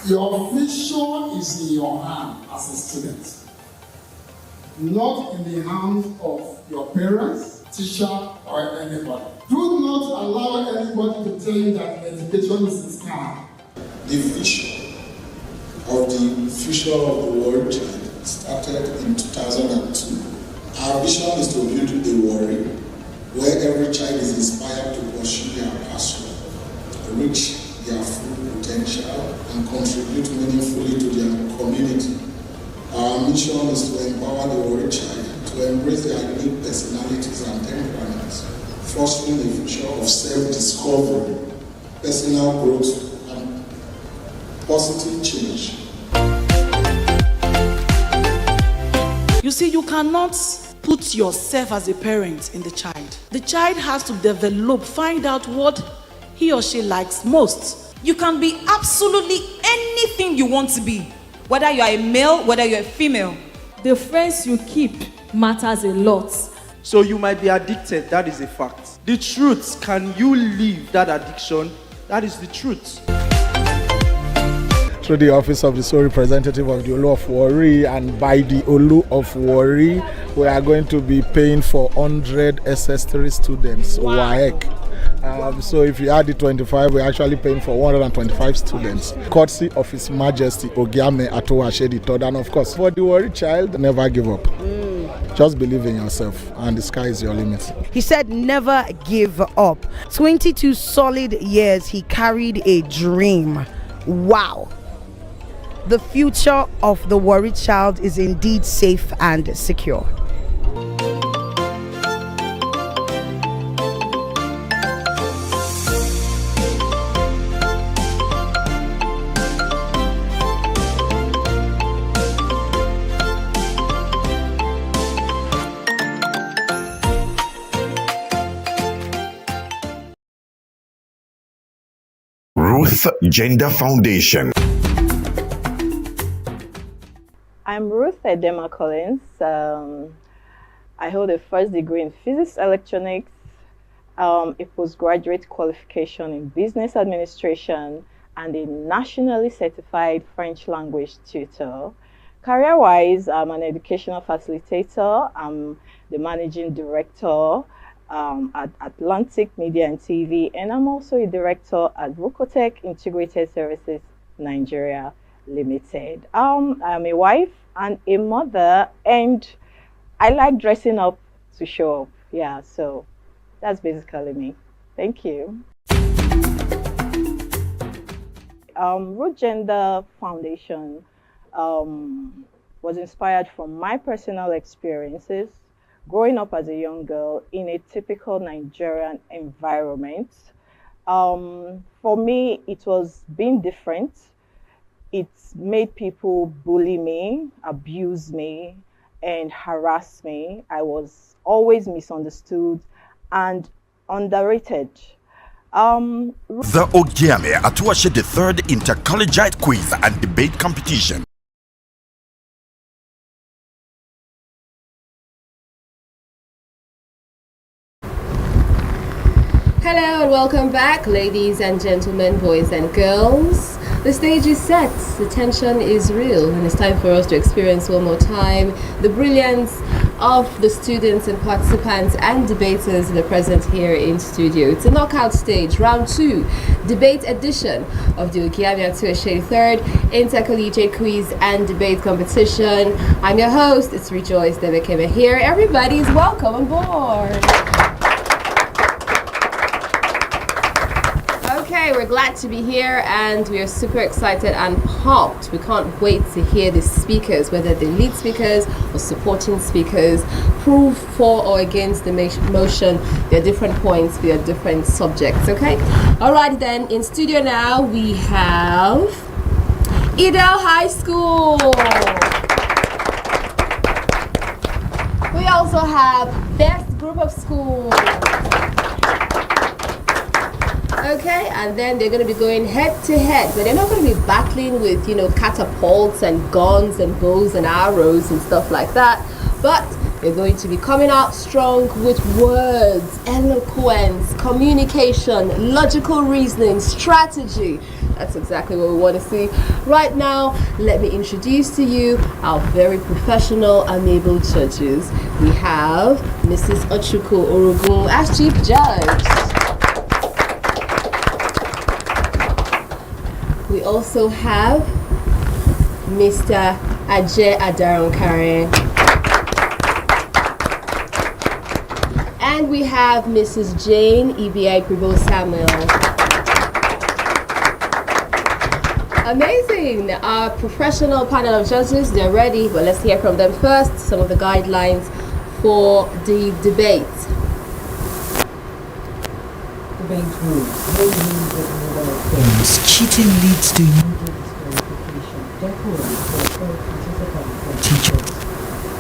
Your future is in your hand as a student, not in the hands of your parents, teacher, or anybody. Do not allow anybody to tell you that education is a scam. The vision of the future of the world started in 2002. Our vision is to build a world where every child is inspired to pursue their passion, reach their full potential, and contribute meaningfully to their community. Our mission is to empower the world child to embrace their unique personalities and temperaments, fostering a future of self-discovery, personal growth, and positive change. You see, you cannot put yourself as a parent in the child. The child has to develop, find out what he or she likes most. You can be absolutely anything you want to be, whether you are a male, whether you're a female. The friends you keep matters a lot. So you might be addicted, that is a fact. The truth, can you leave that addiction? That is the truth. Through the office of the sole representative of the Olu of Warri, and by the Olu of Warri, we are going to be paying for 100 SS3 students. Wow. WAEC. So if you add the 25, we're actually paying for 125 students, courtesy of His Majesty Ogiame Atuwatse III. And of course, for the Warri child, never give up. Just believe in yourself, and the sky is your limit. He said never give up. 22 solid years he carried a dream. Wow. The future of the Warri child is indeed safe and secure. Ruth Gender Foundation. I'm Ruth Edema Collins. I hold a first degree in physics electronics, a postgraduate qualification in business administration, and a nationally certified French language tutor. Career-wise, I'm an educational facilitator. I'm the managing director at Atlantic Media and TV, and I'm also a director at Vocotech Integrated Services Nigeria Limited. I'm a wife and a mother, and I like dressing up to show up. Yeah, so that's basically me. Thank you. Root Gender Foundation was inspired from my personal experiences growing up as a young girl in a typical Nigerian environment. For me, it was being different. It made people bully me, abuse me, and harass me. I was always misunderstood and underrated. The Ogiame Atuwatse III inter-collegiate quiz and debate competition. Hello and welcome back, ladies and gentlemen, boys and girls. The stage is set, the tension is real, and it's time for us to experience one more time the brilliance of the students and participants and debaters that are present here in studio. It's a knockout stage, round 2, debate edition of the Ogiame Atuwatse III inter-collegiate quiz and debate competition. I'm your host, it's Rejoice Debekeme here. Everybody's welcome on board. Okay, we're glad to be here and we are super excited and pumped. We can't wait to hear the speakers, whether they're lead speakers or supporting speakers, prove for or against the motion. There are different points, there are different subjects, okay? Alright then, in studio now we have Idel High School. We also have Best Group of Schools. Okay, and then they're going to be going head to head, but they're not going to be battling with, catapults and guns and bows and arrows and stuff like that, but they're going to be coming out strong with words, eloquence, communication, logical reasoning, strategy. That's exactly what we want to see. Right now, let me introduce to you our very professional and able judges. We have Mrs. Ochuku Orogun as Chief Judge. We also have Mr. Ajay Adaronkare. And we have Mrs. Jane EBI Privo Samuel. Amazing! Our professional panel of judges, they're ready, but let's hear from them first. Some of the guidelines for the debate. Debate rules. No use of mobile phones. Cheating leads to immediate disqualification. Decorum for all participants and teachers.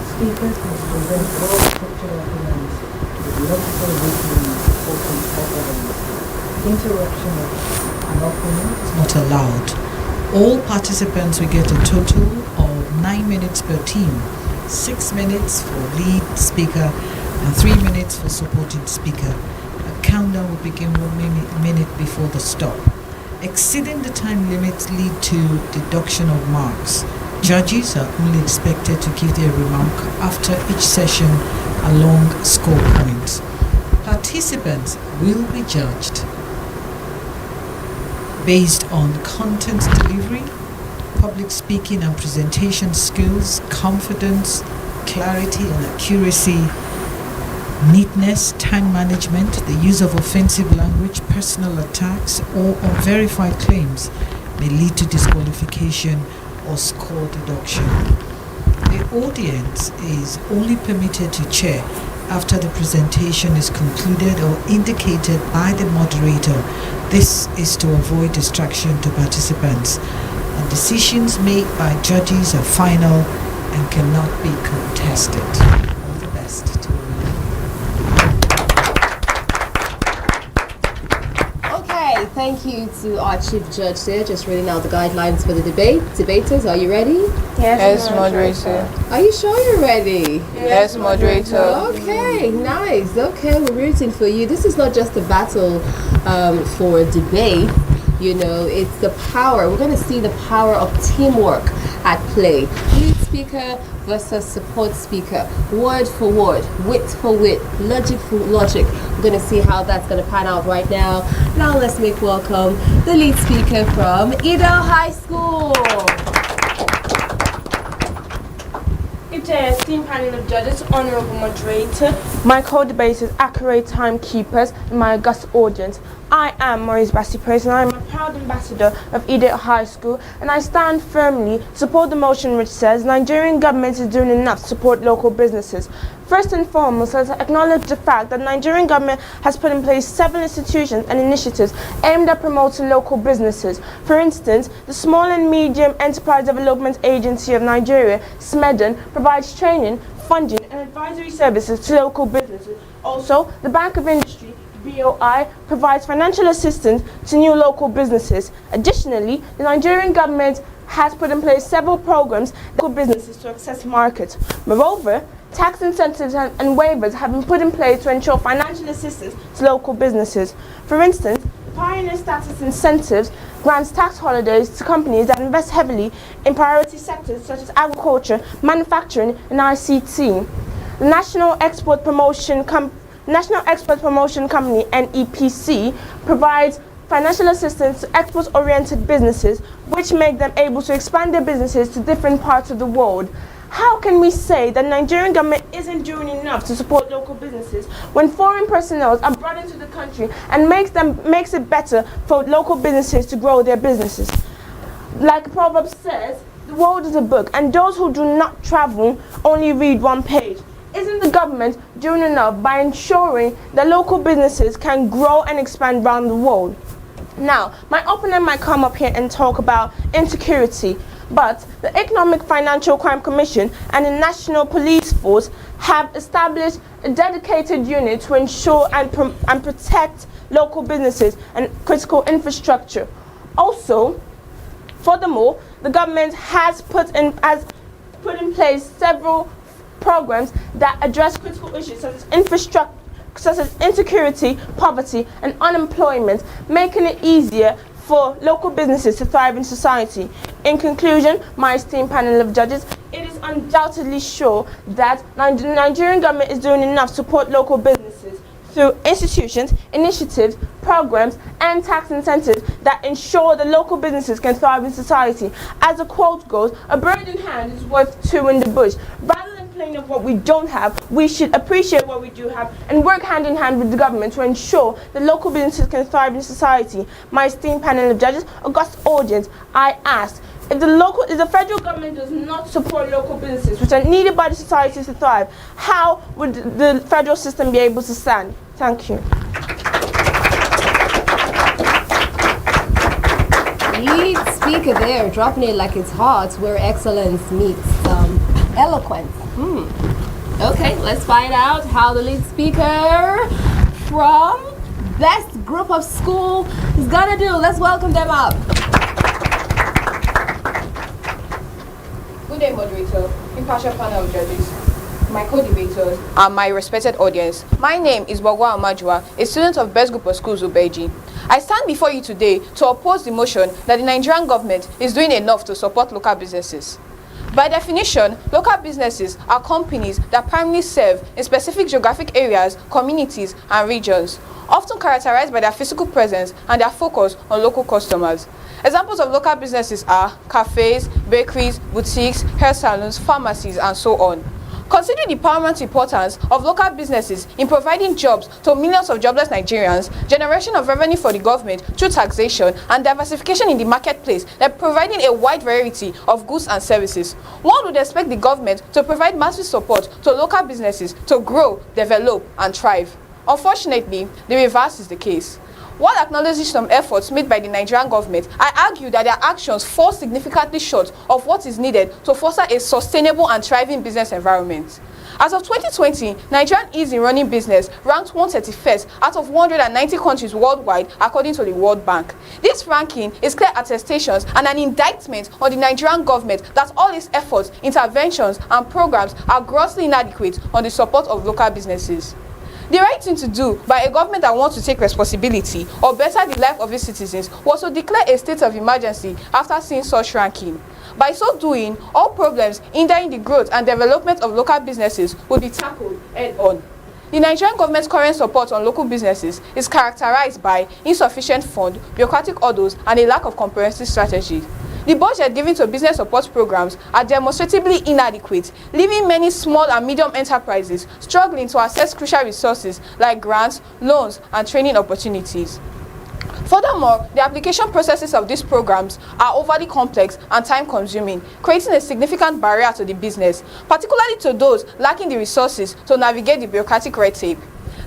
Speakers must present well structured arguments with logical reasoning supporting all evidence. Interruption of an opponent is not allowed. All participants will get a total of 9 minutes per team. 6 minutes for lead speaker and 3 minutes for supporting speaker. Countdown will begin 1 minute before the stop. Exceeding the time limit lead to deduction of marks. Judges are only expected to give their remark after each session along score points. Participants will be judged based on content delivery, public speaking and presentation skills, confidence, clarity and accuracy, neatness, time management, the use of offensive language, personal attacks, or unverified claims may lead to disqualification or score deduction. The audience is only permitted to cheer after the presentation is concluded or indicated by the moderator. This is to avoid distraction to participants. And decisions made by judges are final and cannot be contested. All the best to you. Thank you to our Chief Judge there, just reading out the guidelines for the debate. Debaters, are you ready? Yes, moderator. Are you sure you're ready? Yes, moderator. Okay, nice. Okay, we're rooting for you. This is not just a battle for a debate. It's the power. We're going to see the power of teamwork at play. Lead speaker versus support speaker. Word for word, wit for wit, logic for logic. We're going to see how that's going to pan out right now. Now let's make welcome the lead speaker from Idel High School. Esteemed panel of judges, honorable moderator, my co-debaters, accurate timekeepers, and my august audience. I am Maurice Bassi-Praise and I am a proud ambassador of Idel High School, and I stand firmly to support the motion which says Nigerian government is doing enough to support local businesses. First and foremost, let's acknowledge the fact that Nigerian government has put in place several institutions and initiatives aimed at promoting local businesses. For instance, the Small and Medium Enterprise Development Agency of Nigeria, SMEDAN, provides training, funding and advisory services to local businesses. Also, the Bank of Industry, BOI, provides financial assistance to new local businesses. Additionally, the Nigerian government has put in place several programs for businesses to access markets. Moreover, tax incentives and waivers have been put in place to ensure financial assistance to local businesses. For instance, pioneer status incentives grants tax holidays to companies that invest heavily in priority sectors such as agriculture, manufacturing, and ICT. The National Export Promotion Company, NEPC, provides financial assistance to export-oriented businesses, which make them able to expand their businesses to different parts of the world. How can we say that Nigerian government isn't doing enough to support local businesses when foreign personnel are brought into the country and makes it better for local businesses to grow their businesses? Like Proverbs says, the world is a book, and those who do not travel only read one page. Isn't the government doing enough by ensuring that local businesses can grow and expand around the world? Now, my opponent might come up here and talk about insecurity, but the Economic Financial Crime Commission and the National Police Force have established a dedicated unit to ensure and protect local businesses and critical infrastructure. Also, furthermore, the government has put in place several programs that address critical issues such as infrastructure, such as insecurity, poverty, and unemployment, making it easier for local businesses to thrive in society. In conclusion, my esteemed panel of judges, it is undoubtedly sure that the Nigerian government is doing enough to support local businesses through institutions, initiatives, programs, and tax incentives that ensure that local businesses can thrive in society. As the quote goes, a bird in hand is worth two in the bush. Rather than complain of what we don't have, we should appreciate what we do have and work hand in hand with the government to ensure that local businesses can thrive in society. My esteemed panel of judges, august audience, I ask, if the federal government does not support local businesses, which are needed by the society to thrive, how would the federal system be able to stand? Thank you. Lead speaker there, dropping it like it's hot, where excellence meets eloquence. Okay, let's find out how the lead speaker from best group of school is gonna do. Let's welcome them up. Good day, moderator, impartial panel of judges, my co-debaters, and my respected audience. My name is Ogiame Atuwatse, a student of Best Group of Schools, Ubeji. I stand before you today to oppose the motion that the Nigerian government is doing enough to support local businesses. By definition, local businesses are companies that primarily serve in specific geographic areas, communities, and regions, often characterized by their physical presence and their focus on local customers. Examples of local businesses are cafes, bakeries, boutiques, hair salons, pharmacies, and so on. Considering the paramount importance of local businesses in providing jobs to millions of jobless Nigerians, generation of revenue for the government through taxation, and diversification in the marketplace that providing a wide variety of goods and services, one would expect the government to provide massive support to local businesses to grow, develop, and thrive. Unfortunately, the reverse is the case. While acknowledging some efforts made by the Nigerian government, I argue that their actions fall significantly short of what is needed to foster a sustainable and thriving business environment. As of 2020, Nigerian ease in running business ranked 131st out of 190 countries worldwide according to the World Bank. This ranking is clear attestations and an indictment on the Nigerian government that all its efforts, interventions, and programs are grossly inadequate on the support of local businesses. The right thing to do by a government that wants to take responsibility or better the life of its citizens was to declare a state of emergency after seeing such ranking. By so doing, all problems hindering the growth and development of local businesses will be tackled head-on. The Nigerian government's current support on local businesses is characterized by insufficient fund, bureaucratic hurdles, and a lack of comprehensive strategy. The budget given to business support programs are demonstratively inadequate, leaving many small and medium enterprises struggling to access crucial resources like grants, loans, and training opportunities. Furthermore, the application processes of these programs are overly complex and time-consuming, creating a significant barrier to the business, particularly to those lacking the resources to navigate the bureaucratic red tape.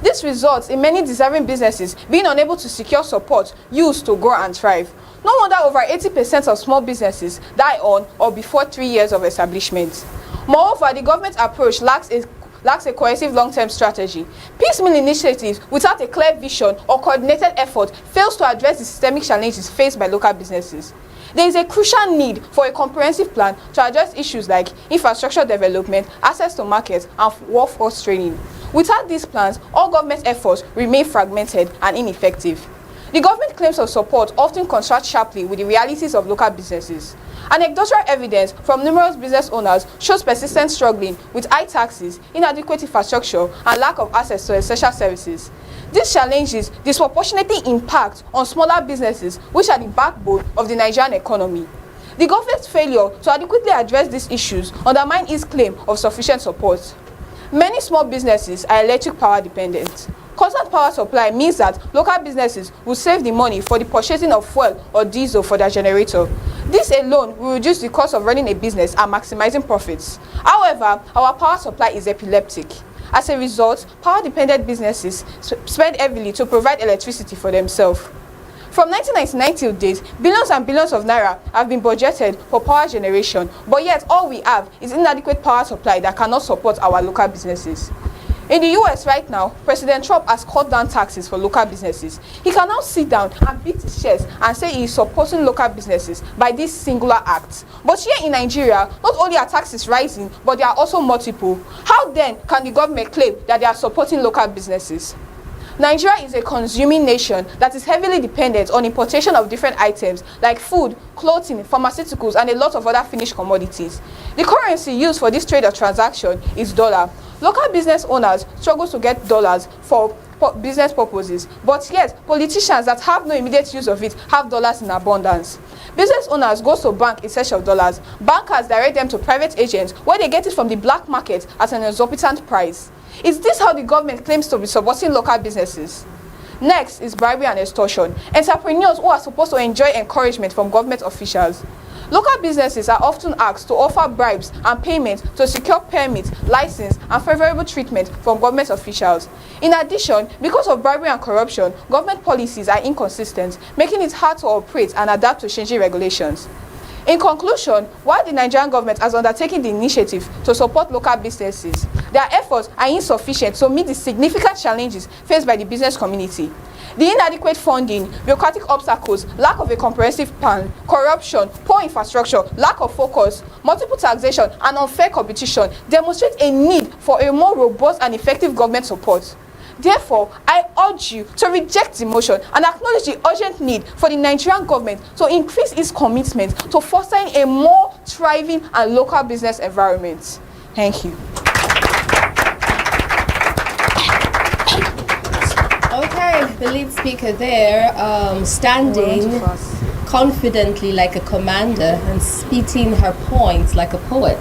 This results in many deserving businesses being unable to secure support used to grow and thrive. No wonder over 80% of small businesses die on or before 3 years of establishment. Moreover, the government approach lacks a cohesive long-term strategy. Piecemeal initiatives without a clear vision or coordinated effort fails to address the systemic challenges faced by local businesses. There is a crucial need for a comprehensive plan to address issues like infrastructure development, access to markets, and workforce training. Without these plans, all government efforts remain fragmented and ineffective. The government claims of support often contrast sharply with the realities of local businesses. Anecdotal evidence from numerous business owners shows persistent struggling with high taxes, inadequate infrastructure, and lack of access to essential services. These challenges disproportionately impact on smaller businesses, which are the backbone of the Nigerian economy. The government's failure to adequately address these issues undermines its claim of sufficient support. Many small businesses are electric power dependent. Constant power supply means that local businesses will save the money for the purchasing of fuel or diesel for their generator. This alone will reduce the cost of running a business and maximizing profits. However, our power supply is epileptic. As a result, power-dependent businesses spend heavily to provide electricity for themselves. From 1999 till date, billions and billions of naira have been budgeted for power generation, but yet all we have is inadequate power supply that cannot support our local businesses. In the US right now, President Trump has cut down taxes for local businesses. He can now sit down and beat his chest and say he is supporting local businesses by this singular act. But here in Nigeria, not only are taxes rising, but they are also multiple. How then can the government claim that they are supporting local businesses? Nigeria is a consuming nation that is heavily dependent on importation of different items like food, clothing, pharmaceuticals, and a lot of other finished commodities. The currency used for this trade or transaction is dollar. Local business owners struggle to get dollars for business purposes, but yet politicians that have no immediate use of it have dollars in abundance. Business owners go to bank in search of dollars. Bankers direct them to private agents where they get it from the black market at an exorbitant price. Is this how the government claims to be supporting local businesses? Next is bribery and extortion. Entrepreneurs who are supposed to enjoy encouragement from government officials. Local businesses are often asked to offer bribes and payment to secure permits, license, and favorable treatment from government officials. In addition, because of bribery and corruption, government policies are inconsistent, making it hard to operate and adapt to changing regulations. In conclusion, while the Nigerian government has undertaken the initiative to support local businesses, their efforts are insufficient to meet the significant challenges faced by the business community. The inadequate funding, bureaucratic obstacles, lack of a comprehensive plan, corruption, poor infrastructure, lack of focus, multiple taxation, and unfair competition demonstrate a need for a more robust and effective government support. Therefore, I urge you to reject the motion and acknowledge the urgent need for the Nigerian government to increase its commitment to fostering a more thriving and local business environment. Thank you. Okay, the lead speaker there, standing confidently like a commander and spitting her points like a poet.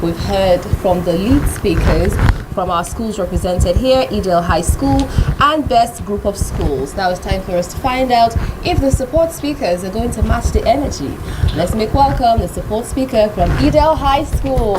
We've heard from the lead speakers from our schools represented here, Edel High School and Best Group of Schools. Now it's time for us to find out if the support speakers are going to match the energy. Let's make welcome the support speaker from Edel High School.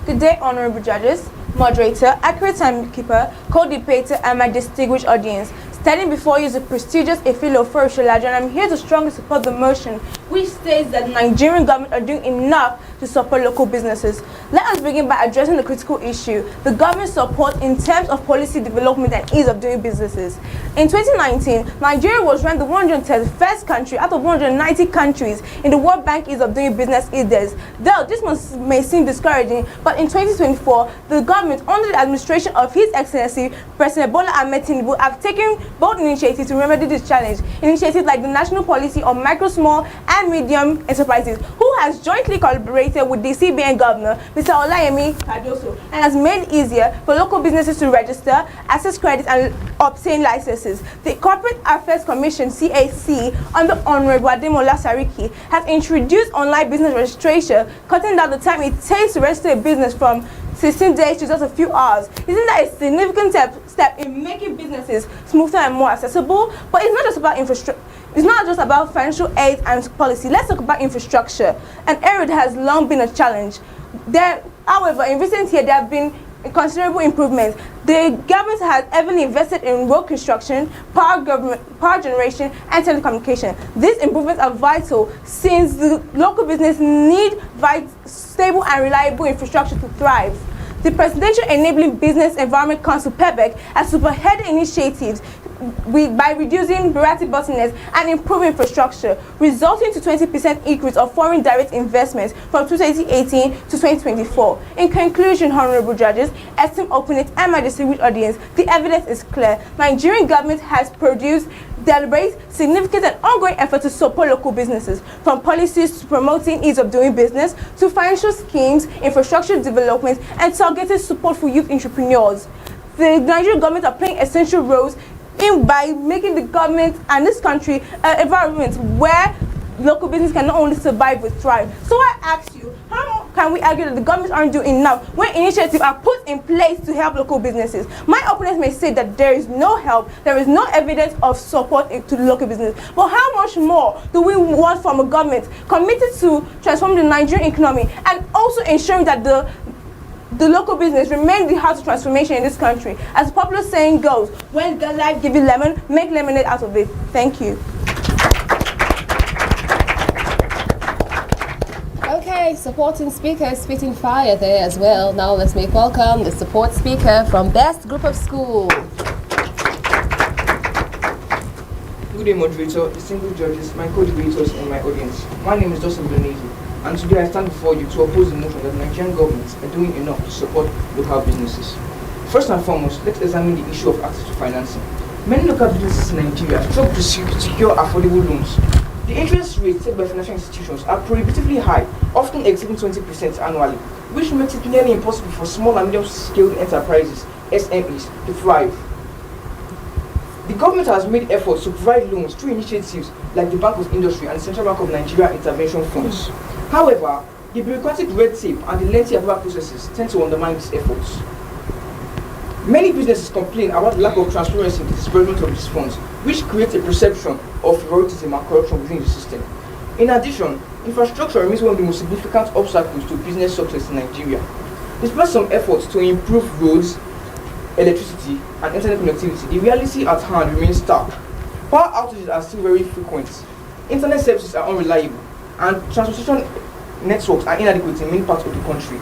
Good day, honorable judges, moderator, accurate timekeeper, co-debater, and my distinguished audience. Standing before you is the prestigious Efilo Forisholaja, and I'm here to strongly support the motion which states that the Nigerian government are doing enough to support local businesses. Let us begin by addressing the critical issue, the government support in terms of policy development and ease of doing businesses. In 2019, Nigeria was ranked the 131st country out of 190 countries in the World Bank Ease of Doing Business Index. Though this may seem discouraging, but in 2024, the government, under the administration of His Excellency President Bola Ahmed Tinubu, have taken bold initiatives to remedy this challenge. Initiatives like the National Policy on Micro, Small, and Medium Enterprises, who has jointly collaborated with the CBN Governor, Mr. Olayemi Cardoso, and has made it easier for local businesses to register, access credit, and obtain licenses. The Corporate Affairs Commission, CAC, under Honorable Ademola Sariki, has introduced online business registration, cutting down the time it takes to register a business from 16 days to just a few hours. Isn't that a significant step in making businesses smoother and more accessible? But it's not just about infrastructure. It's not just about financial aid and policy. Let's talk about infrastructure. An area that has long been a challenge. However, in recent years, there have been considerable improvements. The government has heavily invested in road construction, power generation, and telecommunication. These improvements are vital since the local business need stable and reliable infrastructure to thrive. The Presidential Enabling Business Environment Council, PEBEC, has spearheaded initiatives by reducing bureaucratic bottlenecks and improving infrastructure, resulting to 20% increase of foreign direct investments from 2018 to 2024. In conclusion, honorable judges, esteemed opponents, and my distinguished audience, the evidence is clear. Nigerian government has produced deliberate, significant, and ongoing effort to support local businesses, from policies to promoting ease of doing business, to financial schemes, infrastructure development, and targeted support for youth entrepreneurs. The Nigerian government are playing essential roles by making the government and this country an environment where local business can not only survive but thrive. So I ask you, how can we argue that the governments aren't doing enough when initiatives are put in place to help local businesses? My opponents may say that there is no help, there is no evidence of support to local business. But how much more do we want from a government committed to transform the Nigerian economy and also ensuring that the local business remains the heart of transformation in this country? As the popular saying goes, when life gives you lemon, make lemonade out of it. Thank you. Okay, supporting speaker spitting fire there as well. Now let's make welcome the support speaker from Best Group of School. Good day, moderator, distinguished judges, my co-debaters, and my audience. My name is Joseph Donezi, and today I stand before you to oppose the notion that the Nigerian government are doing enough to support local businesses. First and foremost, let's examine the issue of access to financing. Many local businesses in Nigeria struggle to secure affordable loans. The interest rates set by financial institutions are prohibitively high, often exceeding 20% annually, which makes it nearly impossible for small and medium-scale enterprises, SMEs, to thrive. The government has made efforts to provide loans through initiatives like the Bank of Industry and the Central Bank of Nigeria intervention funds. However, the bureaucratic red tape and the lengthy approval processes tend to undermine these efforts. Many businesses complain about the lack of transparency in the disbursement of these funds, which creates a perception of favoritism and corruption within the system. In addition, infrastructure remains one of the most significant obstacles to business success in Nigeria. Despite some efforts to improve roads, electricity, and internet connectivity, the reality at hand remains stark. Power outages are still very frequent, internet services are unreliable, and transportation networks are inadequate in many parts of the country.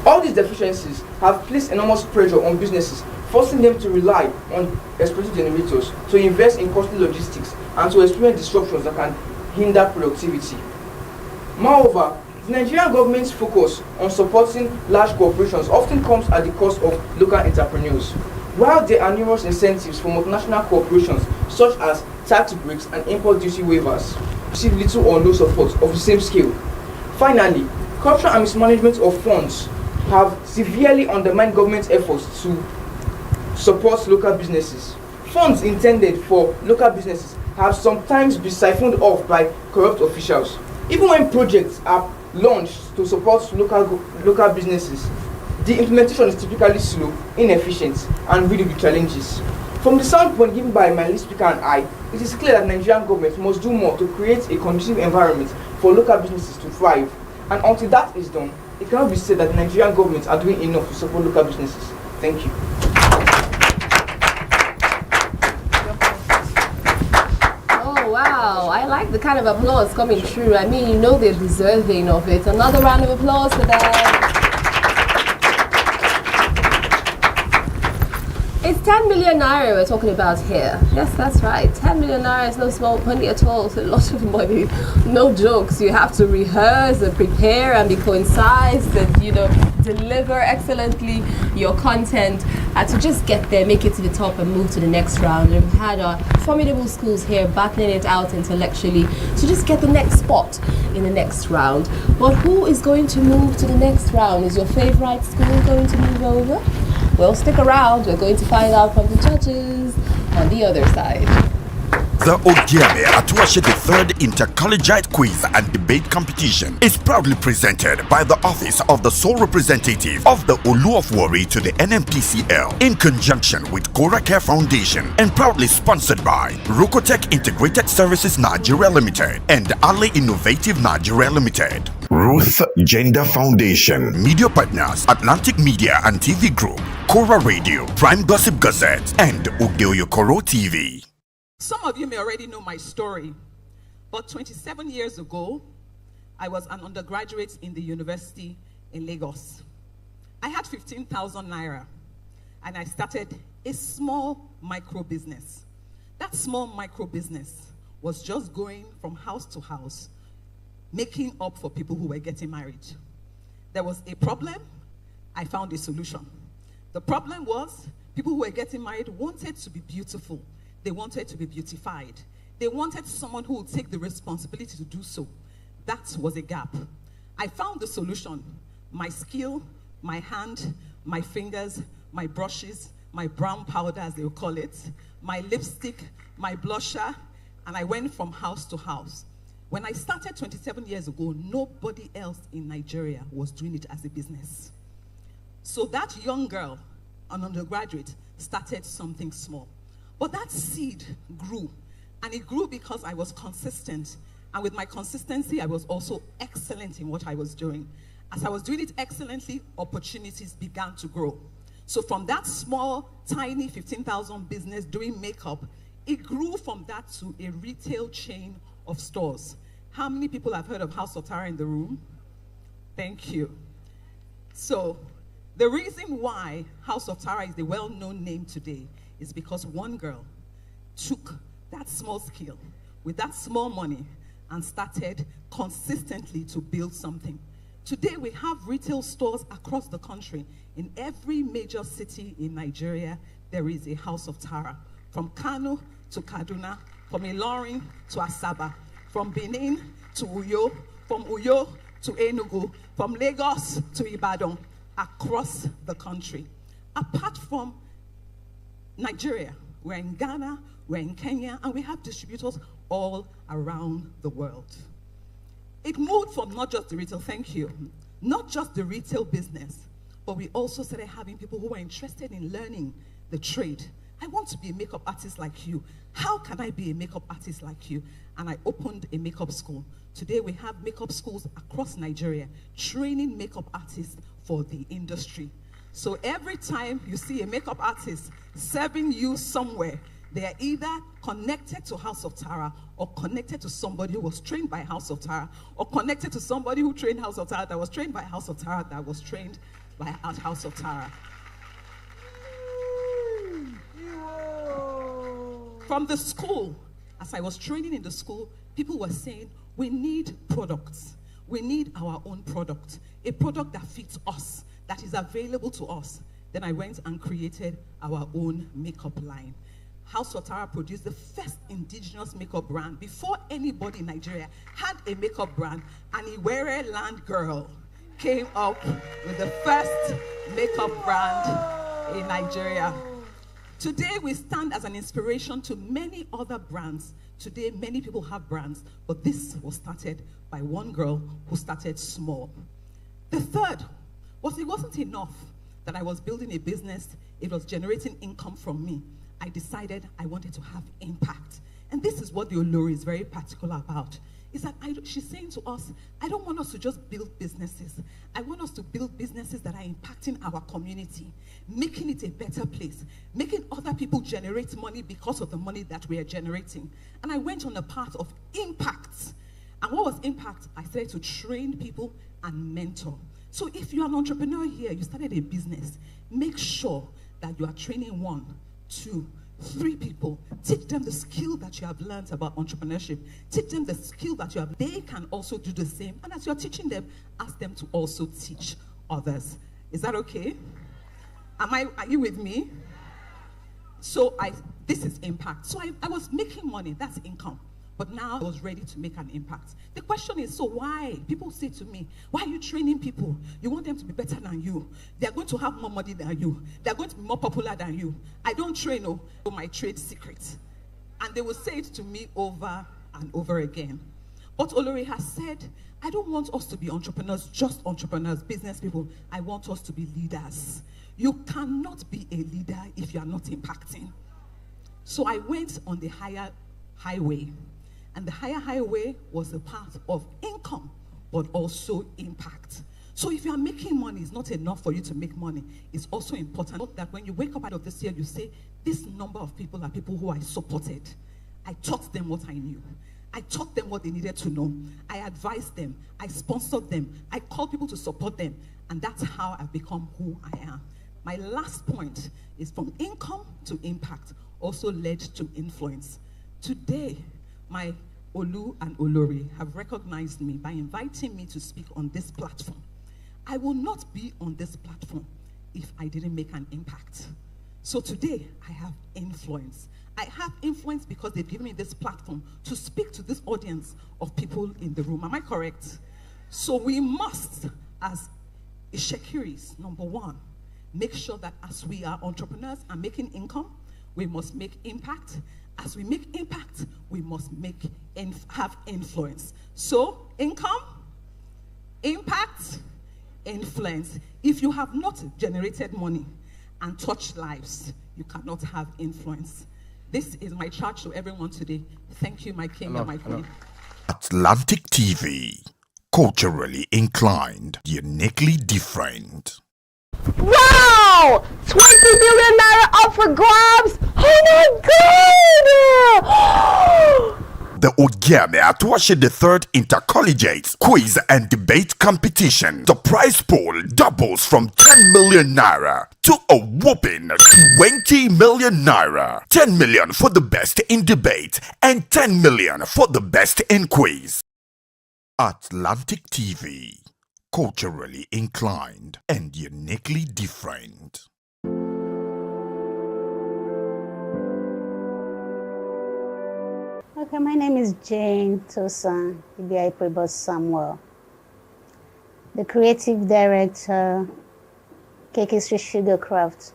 All these deficiencies have placed enormous pressure on businesses, forcing them to rely on explosive generators, to invest in costly logistics, and to experience disruptions that can hinder productivity. Moreover, the Nigerian government's focus on supporting large corporations often comes at the cost of local entrepreneurs. While there are numerous incentives for multinational corporations, such as tax breaks and import duty waivers, receive little or no support of the same scale. Finally, corruption and mismanagement of funds have severely undermined government's efforts to support local businesses. Funds intended for local businesses have sometimes been siphoned off by corrupt officials. Even when projects are launched to support local businesses, the implementation is typically slow, inefficient, and really with challenges. From the standpoint given by my lead speaker and I, it is clear that the Nigerian government must do more to create a conducive environment for local businesses to thrive. And until that is done, it cannot be said that the Nigerian government are doing enough to support local businesses. Thank you. Oh wow, I like the kind of applause coming through. I mean, you know they're deserving of it. Another round of applause for them. It's 10 million naira we're talking about here. Yes, that's right. 10 million naira is no small money at all. It's a lot of money. No jokes. You have to rehearse and prepare and be concise and, you know, deliver excellently your content and to just get there, make it to the top and move to the next round. And we've had our formidable schools here battling it out intellectually to just get the next spot in the next round. But who is going to move to the next round? Is your favorite school going to move over? Well, stick around. We're going to find out from the judges on the other side. The Ogiame Atuwatse III inter-collegiate quiz and debate competition is proudly presented by the Office of the Sole Representative of the Olu of Warri to the NMPCL in conjunction with Cora Care Foundation and proudly sponsored by Rukotech Integrated Services Nigeria Limited and Ale Innovative Nigeria Limited. Ruth Gender Foundation. Media partners Atlantic Media and TV Group, Cora Radio, Prime Gossip Gazette, and Ogeoyokoro TV. Some of you may already know my story, but 27 years ago, I was an undergraduate in the university in Lagos. I had 15,000 naira, and I started a small micro business. That small micro business was just going from house to house, making up for people who were getting married. There was a problem, I found a solution. The problem was people who were getting married wanted to be beautiful. They wanted to be beautified. They wanted someone who would take the responsibility to do so. That was a gap. I found the solution. My skill, my hand, my fingers, my brushes, my brown powder, as they will call it, my lipstick, my blusher, and I went from house to house. When I started 27 years ago, nobody else in Nigeria was doing it as a business. So that young girl, an undergraduate, started something small. But that seed grew, and it grew because I was consistent. And with my consistency, I was also excellent in what I was doing. As I was doing it excellently, opportunities began to grow. So from that small, tiny 15,000 business doing makeup, it grew from that to a retail chain of stores. How many people have heard of House of Tara in the room? Thank you. So the reason why House of Tara is the well-known name today is because one girl took that small skill with that small money and started consistently to build something. Today we have retail stores across the country. In every major city in Nigeria, there is a House of Tara. From Kano to Kaduna, from Ilorin to Asaba, from Benin to Uyo, from Uyo to Enugu, from Lagos to Ibadan, across the country. Apart from Nigeria, we're in Ghana, we're in Kenya, and we have distributors all around the world. It moved from not just the retail, thank you, not just the retail business, but we also started having people who were interested in learning the trade. I want to be a makeup artist like you. How can I be a makeup artist like you? And I opened a makeup school. Today we have makeup schools across Nigeria training makeup artists for the industry. So every time you see a makeup artist serving you somewhere, they are either connected to House of Tara or connected to somebody who was trained by House of Tara or connected to somebody who trained House of Tara that was trained by House of Tara that was trained by House of Tara. From the school, as I was training in the school, people were saying, we need products. We need our own product, a product that fits us, that is available to us. Then I went and created our own makeup line. House of Tara produced the first indigenous makeup brand before anybody in Nigeria had a makeup brand. An Iwere land girl came up with the first makeup brand in Nigeria. Today we stand as an inspiration to many other brands. Today many people have brands, but this was started by one girl who started small. The third was it wasn't enough that I was building a business, it was generating income from me. I decided I wanted to have impact. And this is what the Olori is very particular about. Is that she's saying to us, I don't want us to just build businesses. I want us to build businesses that are impacting our community, making it a better place, making other people generate money because of the money that we are generating. And I went on a path of impact. And what was impact? I started to train people and mentor. So if you're an entrepreneur here, you started a business, make sure that you are training 1, 2, 3 people. Teach them the skill that you have learned about entrepreneurship. Teach them the skill that you have. They can also do the same. And as you're teaching them, ask them to also teach others. Is that okay? Are you with me? So this is impact. So I was making money, that's income. But now I was ready to make an impact. The question is, so why? People say to me, why are you training people? You want them to be better than you. They're going to have more money than you. They're going to be more popular than you. I don't train my trade secrets. And they will say it to me over and over again. But Olori has said, I don't want us to be entrepreneurs, just entrepreneurs, business people. I want us to be leaders. You cannot be a leader if you are not impacting. So I went on the higher highway. And the higher highway was a path of income, but also impact. So if you are making money, it's not enough for you to make money. It's also important that when you wake up out of this year, you say, this number of people are people who I supported. I taught them what I knew. I taught them what they needed to know. I advised them. I sponsored them. I called people to support them. And that's how I've become who I am. My last point is from income to impact. also led to influence. Today, my Olu and Olori have recognized me by inviting me to speak on this platform. I will not be on this platform if I didn't make an impact. So today, I have influence. I have influence because they've given me this platform to speak to this audience of people in the room. Am I correct? So we must, as Ishekiris, number one, make sure that as we are entrepreneurs and making income, we must make impact. As we make impact, we must have influence. So income, impact, influence. If you have not generated money and touched lives, you cannot have influence. This is my charge to everyone today. Thank you, my king and my queen. Atlantic TV, culturally inclined, uniquely different. Wow! 20 billion naira up for grabs! Oh my god! The Ogiame Atuwatse III inter-collegiate quiz and debate competition. The prize pool doubles from 10 million naira to a whopping 20 million naira. 10 million for the best in debate and 10 million for the best in quiz. Atlantic TV, culturally inclined and uniquely different. Okay, my name is Jane Tosan Ibiaiprebos Samuel, the creative director, Cake Street Sugar Craft.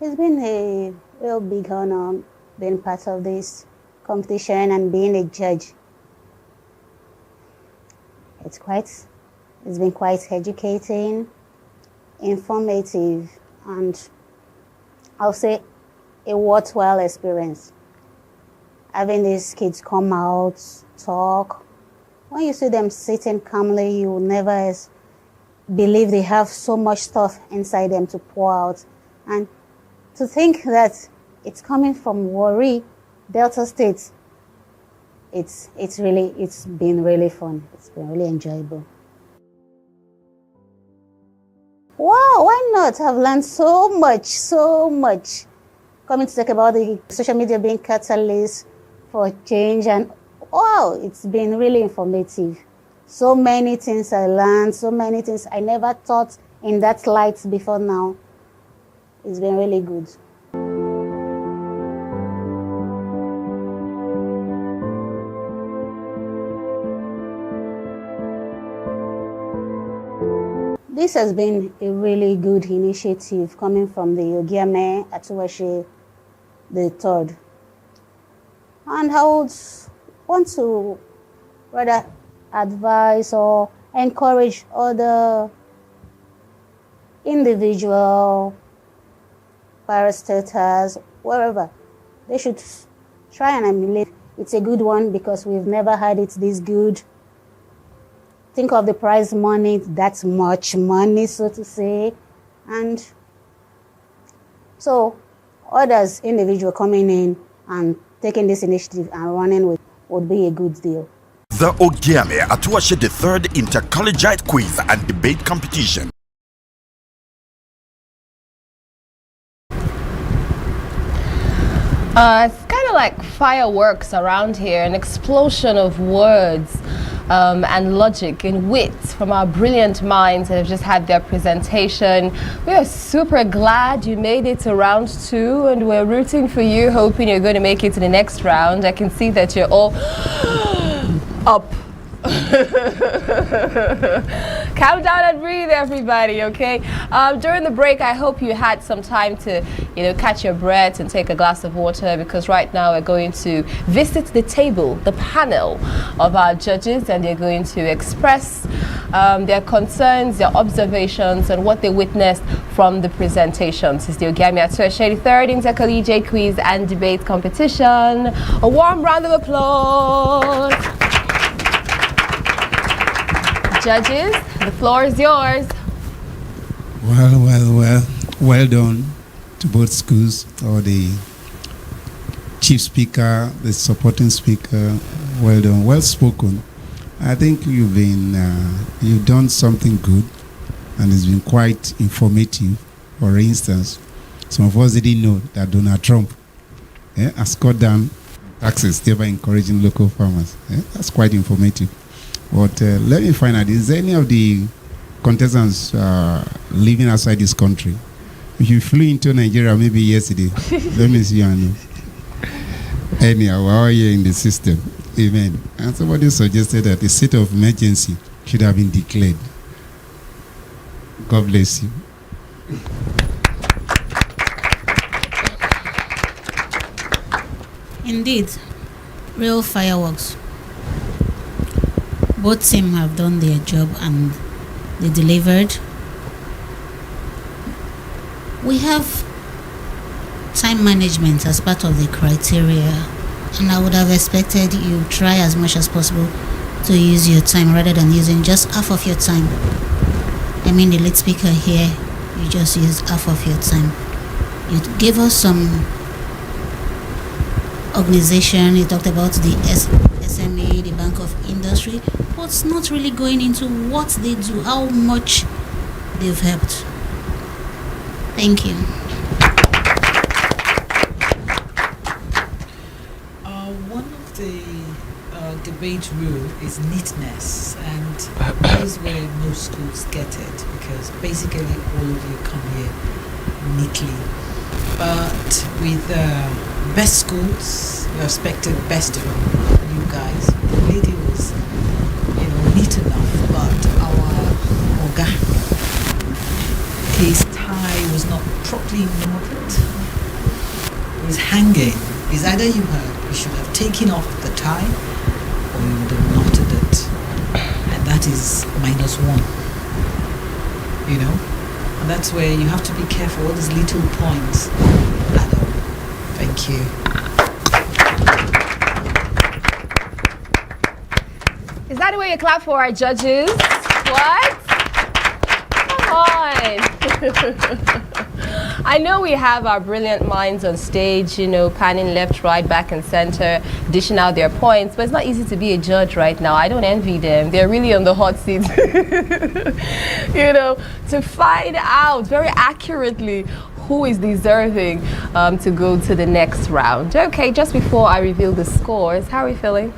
It's been a real big honor being part of this competition and being a judge. It's been quite educating, informative, and I'll say a worthwhile experience. Having these kids come out, talk. When you see them sitting calmly, you will never believe they have so much stuff inside them to pour out. And to think that it's coming from Warri, Delta State, it's been really fun. It's been really enjoyable. Wow, why not? I've learned so much. Coming to talk about the social media being catalyst for change, and wow, it's been really informative. So many things I learned, so many things I never thought in that light before now. It's been really good. This has been a really good initiative coming from the Ogiame Atuwatse III. And I would want to rather advise or encourage other individual parastatals, wherever, they should try and emulate. It's a good one because we've never had it this good. Think of the prize money, that's much money, so to say. And so others, individual coming in and taking this initiative and running with would be a good deal. The Ogiame Atuwatse III inter-collegiate quiz and debate competition. It's kind of like fireworks around here, an explosion of words and logic and wit from our brilliant minds that have just had their presentation. We are super glad you made it to round 2, and we're rooting for you, hoping you're going to make it to the next round. I can see that you're all up. Calm down and breathe, everybody, okay? During the break, I hope you had some time to, catch your breath and take a glass of water, because right now we're going to visit the table, the panel of our judges, and they're going to express their concerns, their observations, and what they witnessed from the presentations. It's the Ogiame Atuwatse III Intercollegiate Quiz and Debate Competition. A warm round of applause. Judges, the floor is yours. Well done to both schools, or the chief speaker, the supporting speaker, Well done. Well spoken. I think you've done something good, and it's been quite informative. For instance, some of us didn't know that Donald Trump has cut down taxes, thereby encouraging local farmers. That's quite informative. But let me find out, is any of the contestants living outside this country? If you flew into Nigeria maybe yesterday, let me see your name. Anyhow, we're all here in the system. Amen. And somebody suggested that a state of emergency should have been declared. God bless you. Indeed, real fireworks. Both teams have done their job and they delivered. We have time management as part of the criteria, and I would have expected you try as much as possible to use your time rather than using just half of your time. I mean, the lead speaker here, you just used half of your time. You gave us some organization, you talked about the SME, the Bank of Industry, but not really going into what they do, how much they've helped. Thank you. One of the debate rule is neatness, and that is where most schools get it, because basically all of you come here neatly. But with best schools, you expected best from you guys. The lady was, neat enough, but our Oga, his tie was not properly knotted. He's hanging. It's either you should have taken off the tie, or you would have knotted it, and that is -1. And that's where you have to be careful. All these little points add up. Thank you. Is that the way you clap for our judges? What? Come on. I know we have our brilliant minds on stage, panning left, right, back, and center, dishing out their points, but it's not easy to be a judge right now. I don't envy them. They're really on the hot seat, to find out very accurately who is deserving to go to the next round. Okay, just before I reveal the scores, how are we feeling?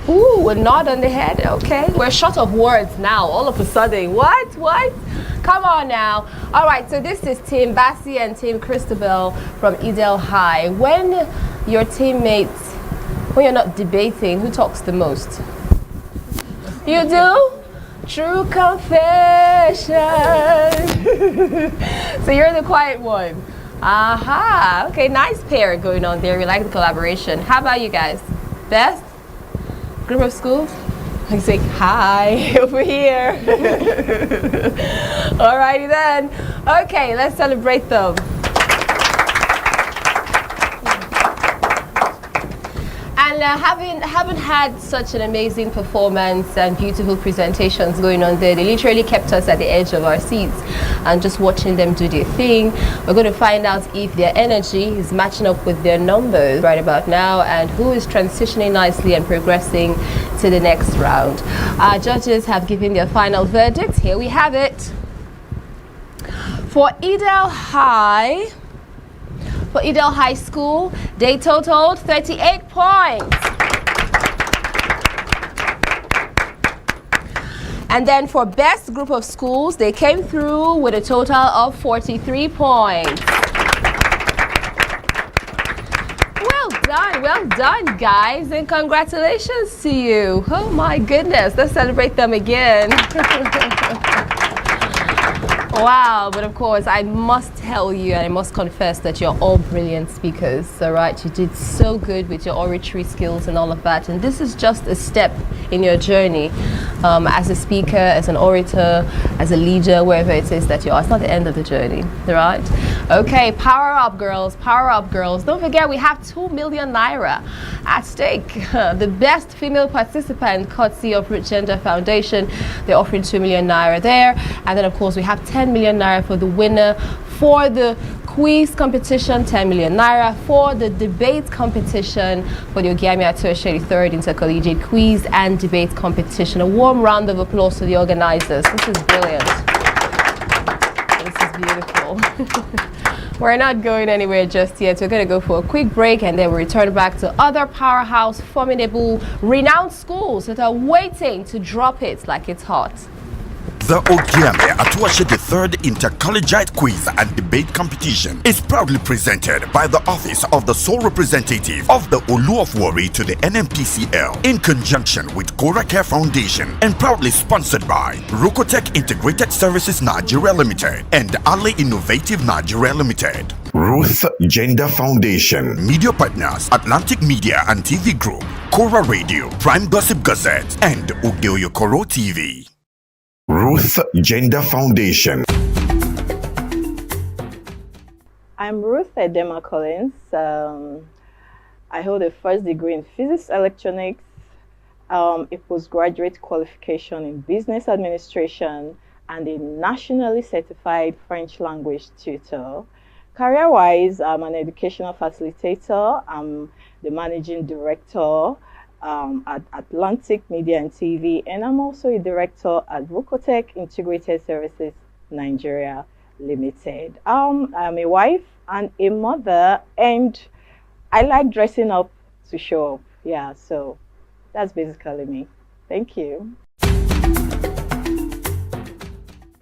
Ooh, a nod on the head. Okay, we're short of words now. All of a sudden, what? Come on now. All right, so this is Team Bassi and Team Christabel from Edel High. When your teammates, when you're not debating, who talks the most? You do? True confession. So you're the quiet one. Aha. Okay, nice pair going on there. We like the collaboration. How about you guys? Best? Group of schools? I say hi over here. Alrighty then. Okay, let's celebrate them. And having had such an amazing performance and beautiful presentations going on there, they literally kept us at the edge of our seats and just watching them do their thing. We're going to find out if their energy is matching up with their numbers right about now and who is transitioning nicely and progressing to the next round. Our judges have given their final verdict. Here we have it. For Edel High School, they totaled 38 points. And then for best group of schools, they came through with a total of 43 points. Well done, guys, and congratulations to you. Oh my goodness, let's celebrate them again. Wow, but of course, I must tell you and I must confess that you're all brilliant speakers, all right? You did so good with your oratory skills and all of that, and this is just a step in your journey as a speaker, as an orator, as a leader, wherever it is that you are. It's not the end of the journey, all right? Okay, power up, girls, power up, girls. Don't forget, we have 2 million naira at stake. The best female participant, courtesy of Root Gender Foundation, they're offering 2 million naira there, and then of course we have 10 million naira for the winner for the quiz competition, 10 million naira. For the debate competition, for the Ogiame Atuwatse III Intercollegiate Quiz and Debate Competition. A warm round of applause to the organizers. This is brilliant. This is beautiful. We're not going anywhere just yet. We're going to go for a quick break and then we'll return back to other powerhouse, formidable, renowned schools that are waiting to drop it like it's hot. The Ogiame Atuwatse III Inter-collegiate Quiz and Debate Competition is proudly presented by the Office of the Sole Representative of the Olu of Warri to the NMPCL in conjunction with Cora Care Foundation and proudly sponsored by Rukotech Integrated Services Nigeria Limited and Ali Innovative Nigeria Limited. Ruth Gender Foundation. Media partners Atlantic Media and TV Group, Cora Radio, Prime Gossip Gazette and Ugeoyokoro TV. Ruth Gender Foundation. I'm Ruth Edema Collins. I hold a first degree in physics electronics, a postgraduate qualification in business administration, and a nationally certified French language tutor. Career-wise, I'm an educational facilitator. I'm the managing director at Atlantic Media and TV, and I'm also a director at Rukotech Integrated Services Nigeria Limited. I'm a wife and a mother, and I like dressing up to show up. Yeah, so that's basically me. Thank you.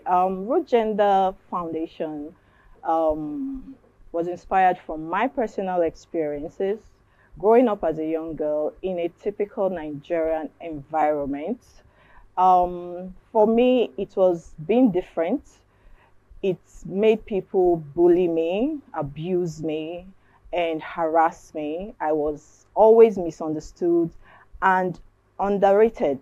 Root Gender Foundation was inspired from my personal experiences growing up as a young girl in a typical Nigerian environment. For me, it was being different. It made people bully me, abuse me, and harass me. I was always misunderstood and underrated.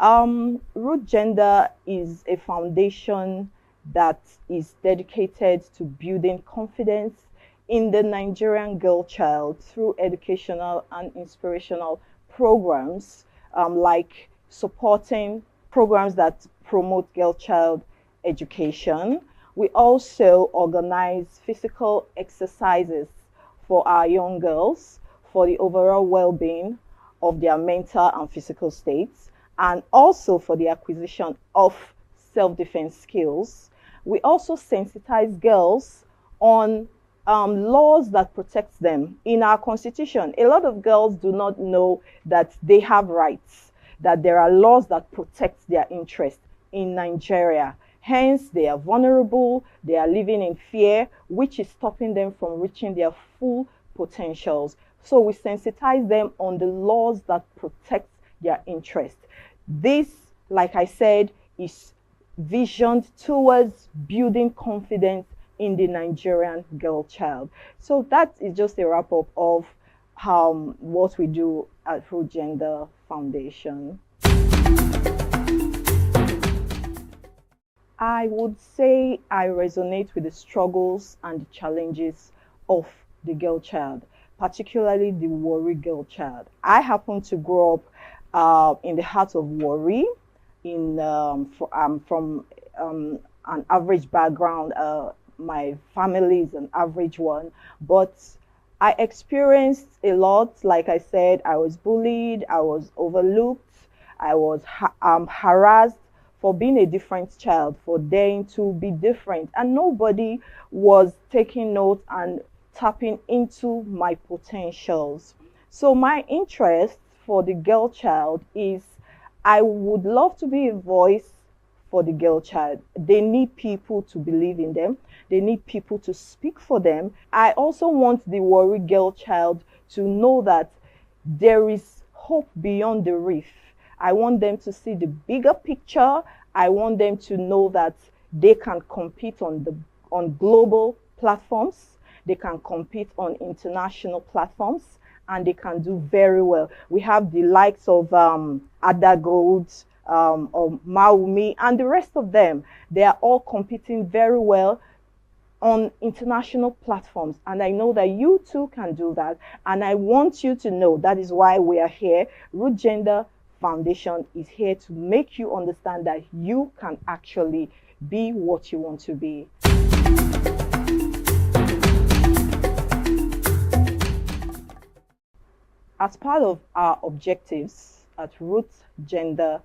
Root Gender is a foundation that is dedicated to building confidence in the Nigerian girl child through educational and inspirational programs, like supporting programs that promote girl child education. We also organize physical exercises for our young girls for the overall well-being of their mental and physical states, and also for the acquisition of self-defense skills. We also sensitize girls on laws that protect them. In our constitution, a lot of girls do not know that they have rights, that there are laws that protect their interests in Nigeria. Hence, they are vulnerable, they are living in fear, which is stopping them from reaching their full potentials. So we sensitize them on the laws that protect their interests. This, like I said, is visioned towards building confidence in the Nigerian girl child. So that is just a wrap-up of what we do at Root Gender Foundation. I would say I resonate with the struggles and the challenges of the girl child, particularly the Warri girl child. I happen to grow up in the heart of Warri. From an average background. My family is an average one, but I experienced a lot. Like I said, I was bullied, I was overlooked, I was harassed for being a different child, for daring to be different, and nobody was taking note and tapping into my potentials. So my interest for the girl child is I would love to be a voice for the girl child. They need people to believe in them. They need people to speak for them. I also want the Warri girl child to know that there is hope beyond the reef. I want them to see the bigger picture. I want them to know that they can compete on global platforms. They can compete on international platforms, and they can do very well. We have the likes of Ada Gold, or Maumi, and the rest of them. They are all competing very well on international platforms, and I know that you too can do that, and I want you to know that is why we are here. Root Gender Foundation is here to make you understand that you can actually be what you want to be. as part of our objectives at Roots Gender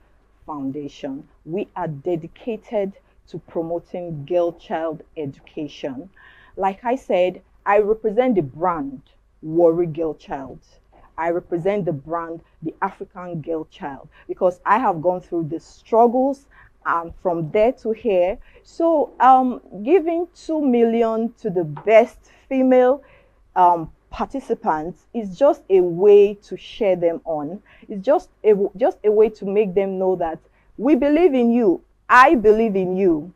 Foundation, we are dedicated to promoting girl-child education. Like I said, I represent the brand Warri Girl Child. I represent the brand the African Girl Child because I have gone through the struggles and from there to here. So giving 2 million to the best female participants is just a way to share them on. It's just a way to make them know that we believe in you. I believe in you.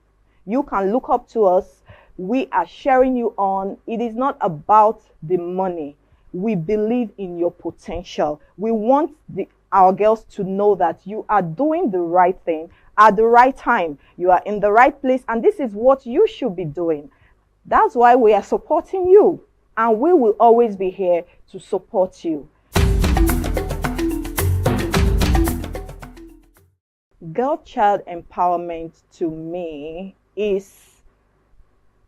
You can look up to us. We are sharing you on. It is not about the money. We believe in your potential. We want our girls to know that you are doing the right thing at the right time. You are in the right place, and this is what you should be doing. That's why we are supporting you, and we will always be here to support you. Girl-child empowerment to me is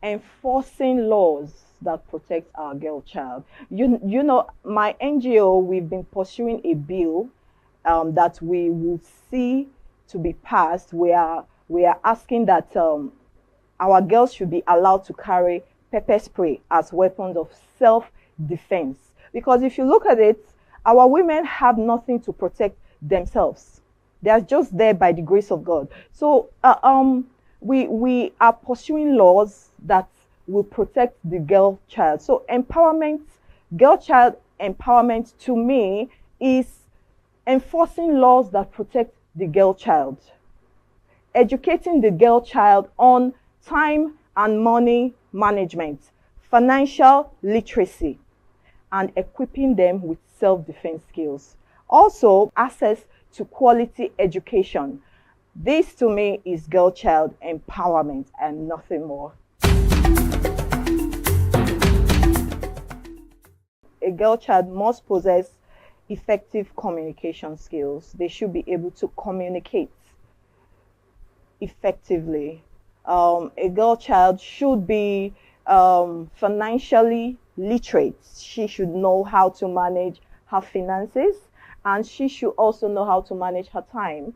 enforcing laws that protect our girl child. You know, my NGO, we've been pursuing a bill that we will see to be passed. We are asking that our girls should be allowed to carry pepper spray as weapons of self-defense. Because if you look at it, our women have nothing to protect themselves. They are just there by the grace of God. So we are pursuing laws that will protect the girl child. So empowerment, girl child empowerment to me is enforcing laws that protect the girl child, educating the girl child on time and money management, financial literacy, and equipping them with self-defense skills. Also, access to quality education. This to me is girl child empowerment and nothing more. A girl child must possess effective communication skills. They should be able to communicate effectively. A girl child should be financially literate. She should know how to manage her finances, and she should also know how to manage her time.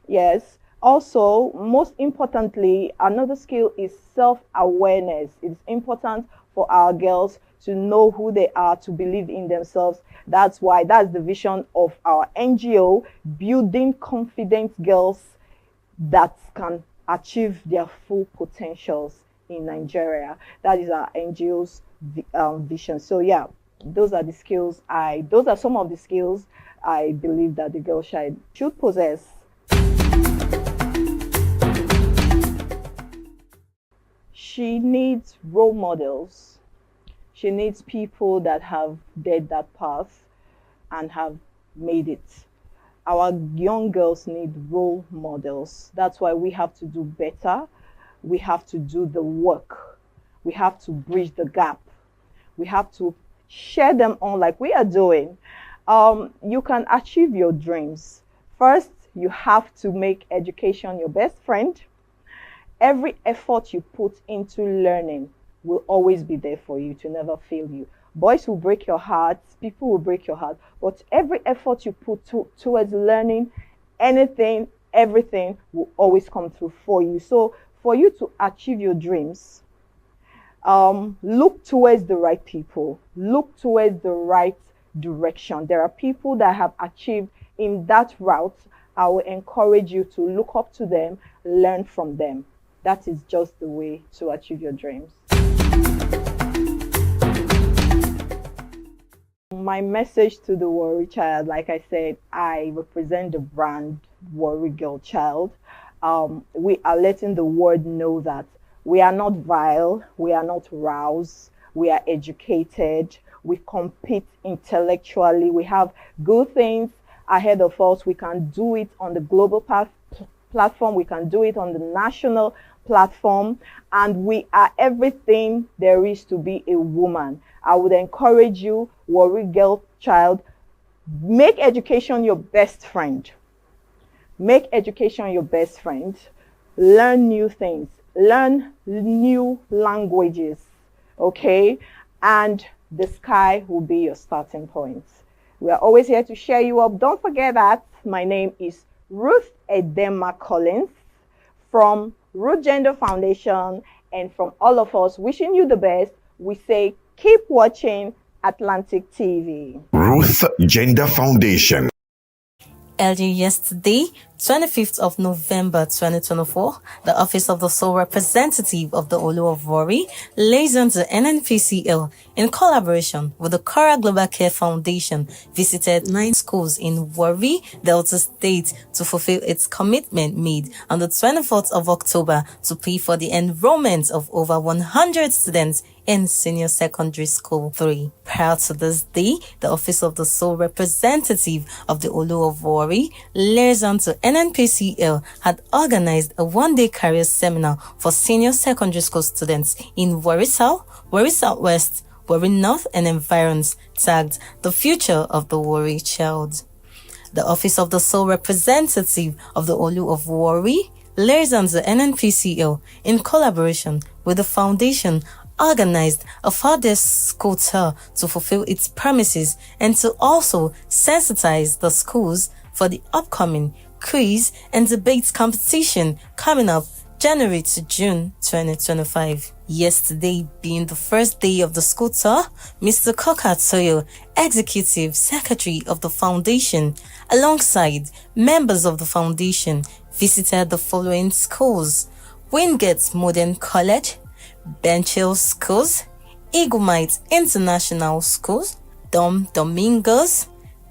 Yes. Also, most importantly, another skill is self-awareness. It's important for our girls to know who they are, to believe in themselves. That's the vision of our NGO, building confident girls that can achieve their full potentials in Nigeria. That is our NGO's vision. So yeah, those are some of the skills I believe that the girl child should possess. She needs role models. She needs people that have dared that path and have made it. Our young girls need role models. That's why we have to do better. We have to do the work. We have to bridge the gap. We have to share them on like we are doing. You can achieve your dreams. First, you have to make education your best friend. Every effort you put into learning will always be there for you to never fail you. Boys will break your heart, people will break your heart, but every effort you put towards learning, anything, everything will always come through for you. So for you to achieve your dreams, look towards the right people, look towards the right direction. There are people that have achieved in that route. I will encourage you to look up to them, learn from them. That is just the way to achieve your dreams. My message to the Warri child, like I said, I represent the brand Warri Girl Child. We are letting the world know that we are not vile, we are not roused, we are educated, we compete intellectually, we have good things ahead of us. We can do it on the global platform, we can do it on the national platform, and we are everything there is to be a woman. I would encourage you, Warri Girl Child, make education your best friend. Make education your best friend. Learn new things. Learn new languages. Okay? And the sky will be your starting point. We are always here to cheer you up. Don't forget that my name is Ruth Edema Collins from Root Gender Foundation, and from all of us wishing you the best, we say keep watching Atlantic TV. Ruth Gender Foundation. Earlier yesterday, 25th of November 2024, the Office of the Sole Representative of the Olu of Warri, liaison to NNPCL, in collaboration with the Kora Global Care Foundation, visited 9 schools in Warri, Delta State, to fulfill its commitment made on the 24th of October to pay for the enrollment of over 100 students in Senior Secondary School 3. Prior to this day, the Office of the Sole Representative of the Olu of Warri, liaison to NNPCL, had organized a one-day career seminar for senior secondary school students in Warri South, Warri Southwest, Warri North and environs, tagged The Future of the Warri Child. The Office of the Sole Representative of the Olu of Warri, liaison to NNPCL, in collaboration with the foundation, organized a 4-day school tour to fulfill its promises and to also sensitize the schools for the upcoming quiz and debate competition coming up January to June 2025. Yesterday being the first day of the school tour, Mr. Kokatoyo, Executive Secretary of the Foundation, alongside members of the Foundation, visited the following schools: Wingate Modern College, Benchill Schools, Eaglemite International Schools, Dom Domingos,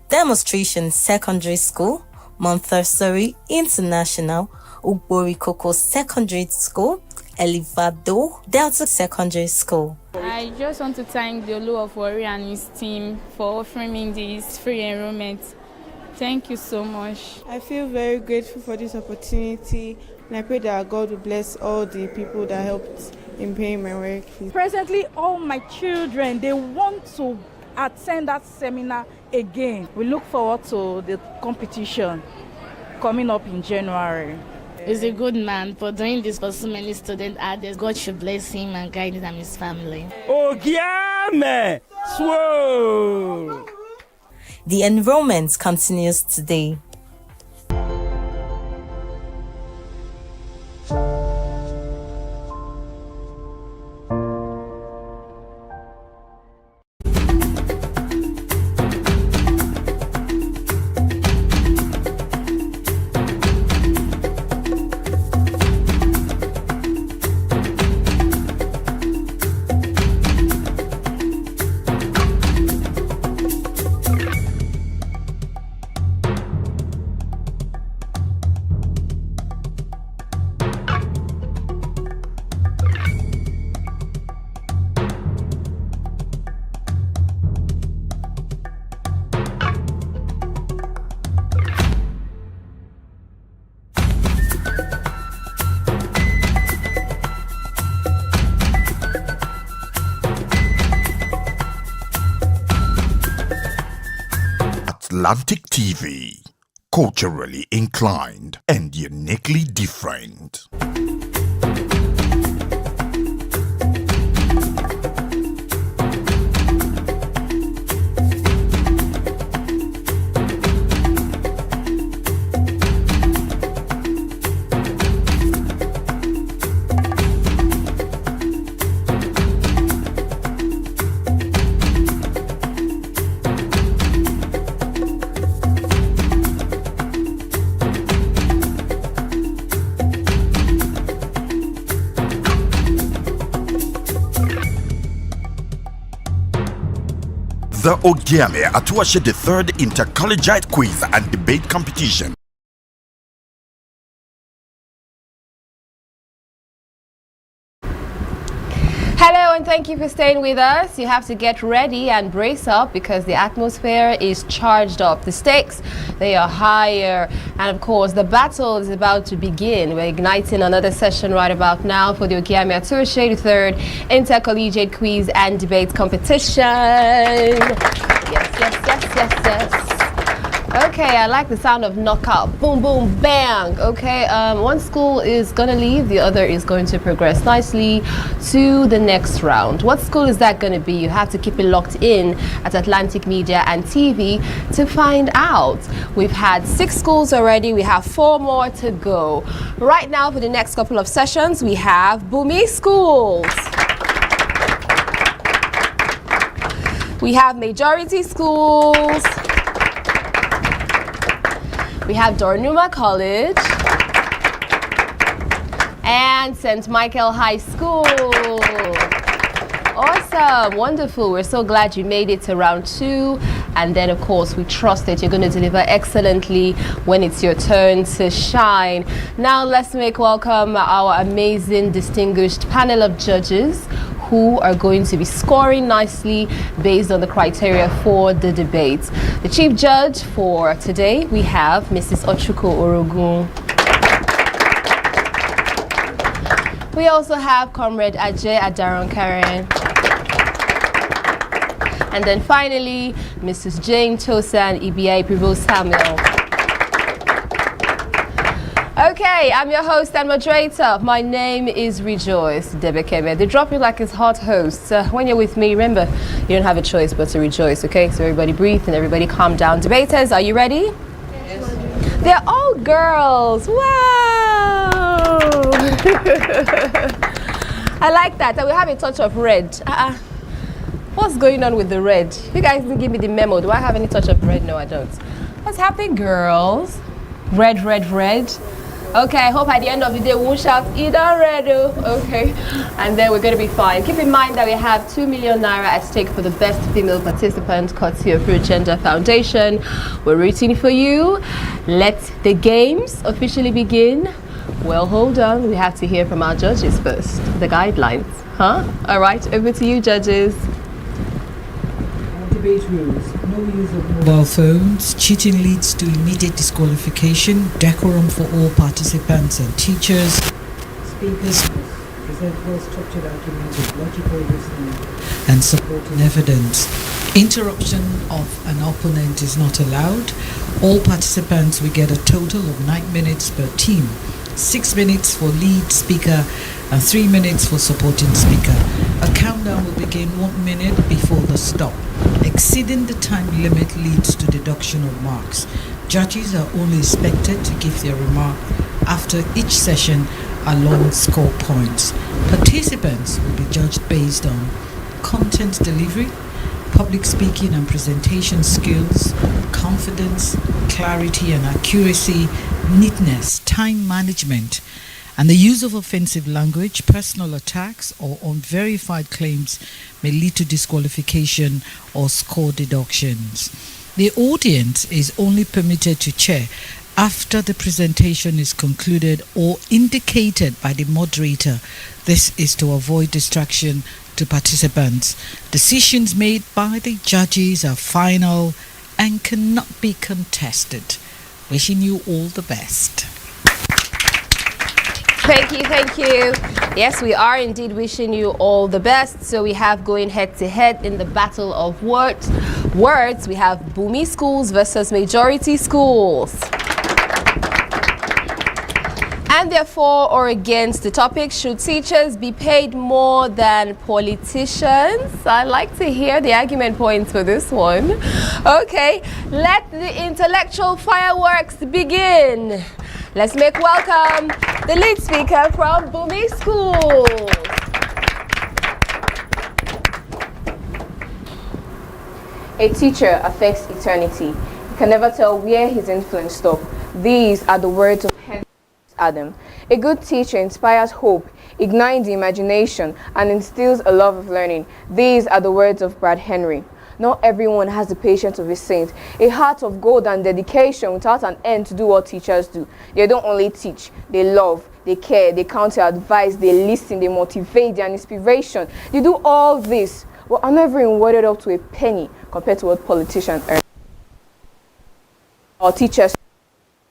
Demonstration Secondary School, Montessori International, Ugborikoko Secondary School, Elivado Delta Secondary School. I just want to thank the Olu of Warri and his team for offering me this free enrollment. Thank you so much. I feel very grateful for this opportunity, and I pray that God will bless all the people that helped in paying my work fees. Presently, all my children, they want to attend that seminar again. We look forward to the competition coming up in January. He's a good man for doing this for so many students out there. God should bless him and guide him and his family. Ogiame Atuwatse III. The enrollment continues today. Atlantic TV, culturally inclined and uniquely different. The Ogiame Atuwatse III inter-collegiate quiz and debate competition. Hello and thank you for staying with us. You have to get ready and brace up because the atmosphere is charged up. The stakes, they are higher. And of course, the battle is about to begin. We're igniting another session right about now for the Ogiame Atuwatse III inter-collegiate quiz and debate competition. Yes. Okay, I like the sound of knockout. Boom, boom, bang. Okay, one school is gonna leave, the other is going to progress nicely to the next round. What school is that gonna be? You have to keep it locked in at Atlantic Media and TV to find out. We've had 6 schools already, we have 4 more to go. Right now, for the next couple of sessions, we have Bumi schools. We have majority schools. We have Dornuma College and St. Michael High School. Awesome, wonderful. We're so glad you made it to round 2. And then, of course, we trust that you're going to deliver excellently when it's your turn to shine. Now, let's make welcome our amazing, distinguished panel of judges who are going to be scoring nicely based on the criteria for the debate. The chief judge for today, we have Mrs. Ochuko Orogun. We also have Comrade Ajay Adaron Karen. And then finally, Mrs. Jane Tosan EBI Privo Samuel. Okay, I'm your host and moderator. My name is Rejoice Debekeme. They drop you like it's hot hosts. When you're with me, remember, you don't have a choice but to rejoice, okay? So everybody breathe and everybody calm down. Debaters, are you ready? Yes. They're all girls. Wow! I like that. And we have a touch of red. What's going on with the red? You guys didn't give me the memo. Do I have any touch of red? No, I don't. What's happening, girls? Red, red, red. Okay, I hope at the end of the day we won't shout, either red, okay? And then we're going to be fine. Keep in mind that we have 2 million naira at stake for the best female participant, courtesy of Pro Gender Foundation. We're rooting for you. Let the games officially begin. Well, hold on. We have to hear from our judges first. The guidelines, huh? All right, over to you, judges. Debate rules. No use of mobile phones. Cheating leads to immediate disqualification. Decorum for all participants and teachers. Speakers present well-structured arguments with logical reasoning and supporting evidence. Interruption of an opponent is not allowed. All participants will get a total of 9 minutes per team. 6 minutes for lead speaker and 3 minutes for supporting speaker. A countdown will begin 1 minute before the stop. Exceeding the time limit leads to deduction of marks. Judges are only expected to give their remark after each session along score points. Participants will be judged based on content delivery, public speaking and presentation skills, confidence, clarity and accuracy, neatness, time management, and the use of offensive language. Personal attacks or unverified claims may lead to disqualification or score deductions. The audience is only permitted to chair after the presentation is concluded or indicated by the moderator. This is to avoid distraction to participants. Decisions made by the judges are final and cannot be contested. Wishing you all the best. Thank you, thank you. Yes, we are indeed wishing you all the best. So we have going head to head in the battle of words. We have Bumi schools versus majority schools. And therefore, or against the topic, should teachers be paid more than politicians? I'd like to hear the argument points for this one. Okay, let the intellectual fireworks begin. Let's make welcome the lead speaker from Bumi School. A teacher affects eternity. You can never tell where his influence stops. These are the words of Adam. A good teacher inspires hope, ignites the imagination, and instills a love of learning. These are the words of Brad Henry. Not everyone has the patience of a saint, a heart of gold and dedication without an end to do what teachers do. They don't only teach, they love, they care, they counter advise, they listen, they motivate, they are an inspiration. They do all this, but are never rewarded up to a penny compared to what politicians earn. Our teachers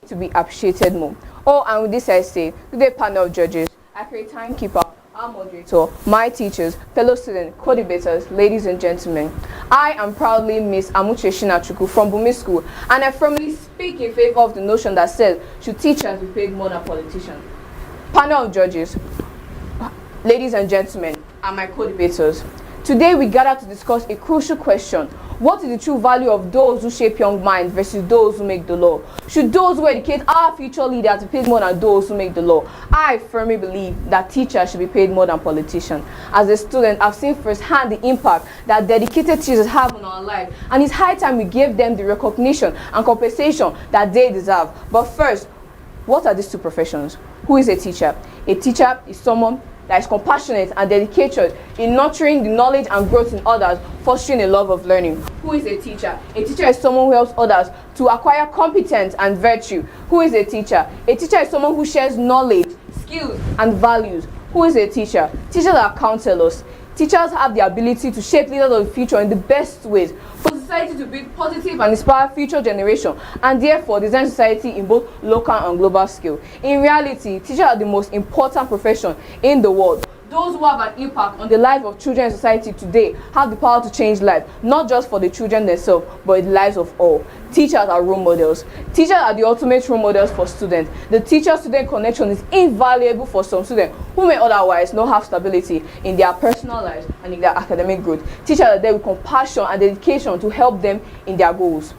to be appreciated more. Oh, and with this I say, to the panel of judges, accurate timekeeper, our moderator, my teachers, fellow students, co-debaters, ladies and gentlemen. I am proudly Miss Amuche Shinachuku from Bumi School, and I firmly speak in favor of the notion that says, should teachers be paid more than politicians? Panel of judges, ladies and gentlemen, and my co-debaters, today we gather to discuss a crucial question. What is the true value of those who shape young minds versus those who make the law? Should those who educate our future leaders be paid more than those who make the law? I firmly believe that teachers should be paid more than politicians. As a student, I've seen firsthand the impact that dedicated teachers have on our life, and it's high time we give them the recognition and compensation that they deserve. But first, what are these two professions? Who is a teacher? A teacher is someone that is compassionate and dedicated in nurturing the knowledge and growth in others, fostering a love of learning. Who is a teacher? A teacher is someone who helps others to acquire competence and virtue. Who is a teacher? A teacher is someone who shares knowledge, skills, and values. Who is a teacher? Teachers are counselors. Teachers have the ability to shape leaders of the future in the best ways for society to build positive and inspire future generation, and therefore design society in both local and global scale. In reality, teachers are the most important profession in the world. Those who have an impact on the life of children in society today have the power to change lives, not just for the children themselves, but in the lives of all. Teachers are role models. Teachers are the ultimate role models for students. The teacher-student connection is invaluable for some students who may otherwise not have stability in their personal lives and in their academic growth. Teachers are there with compassion and dedication to help them in their goals.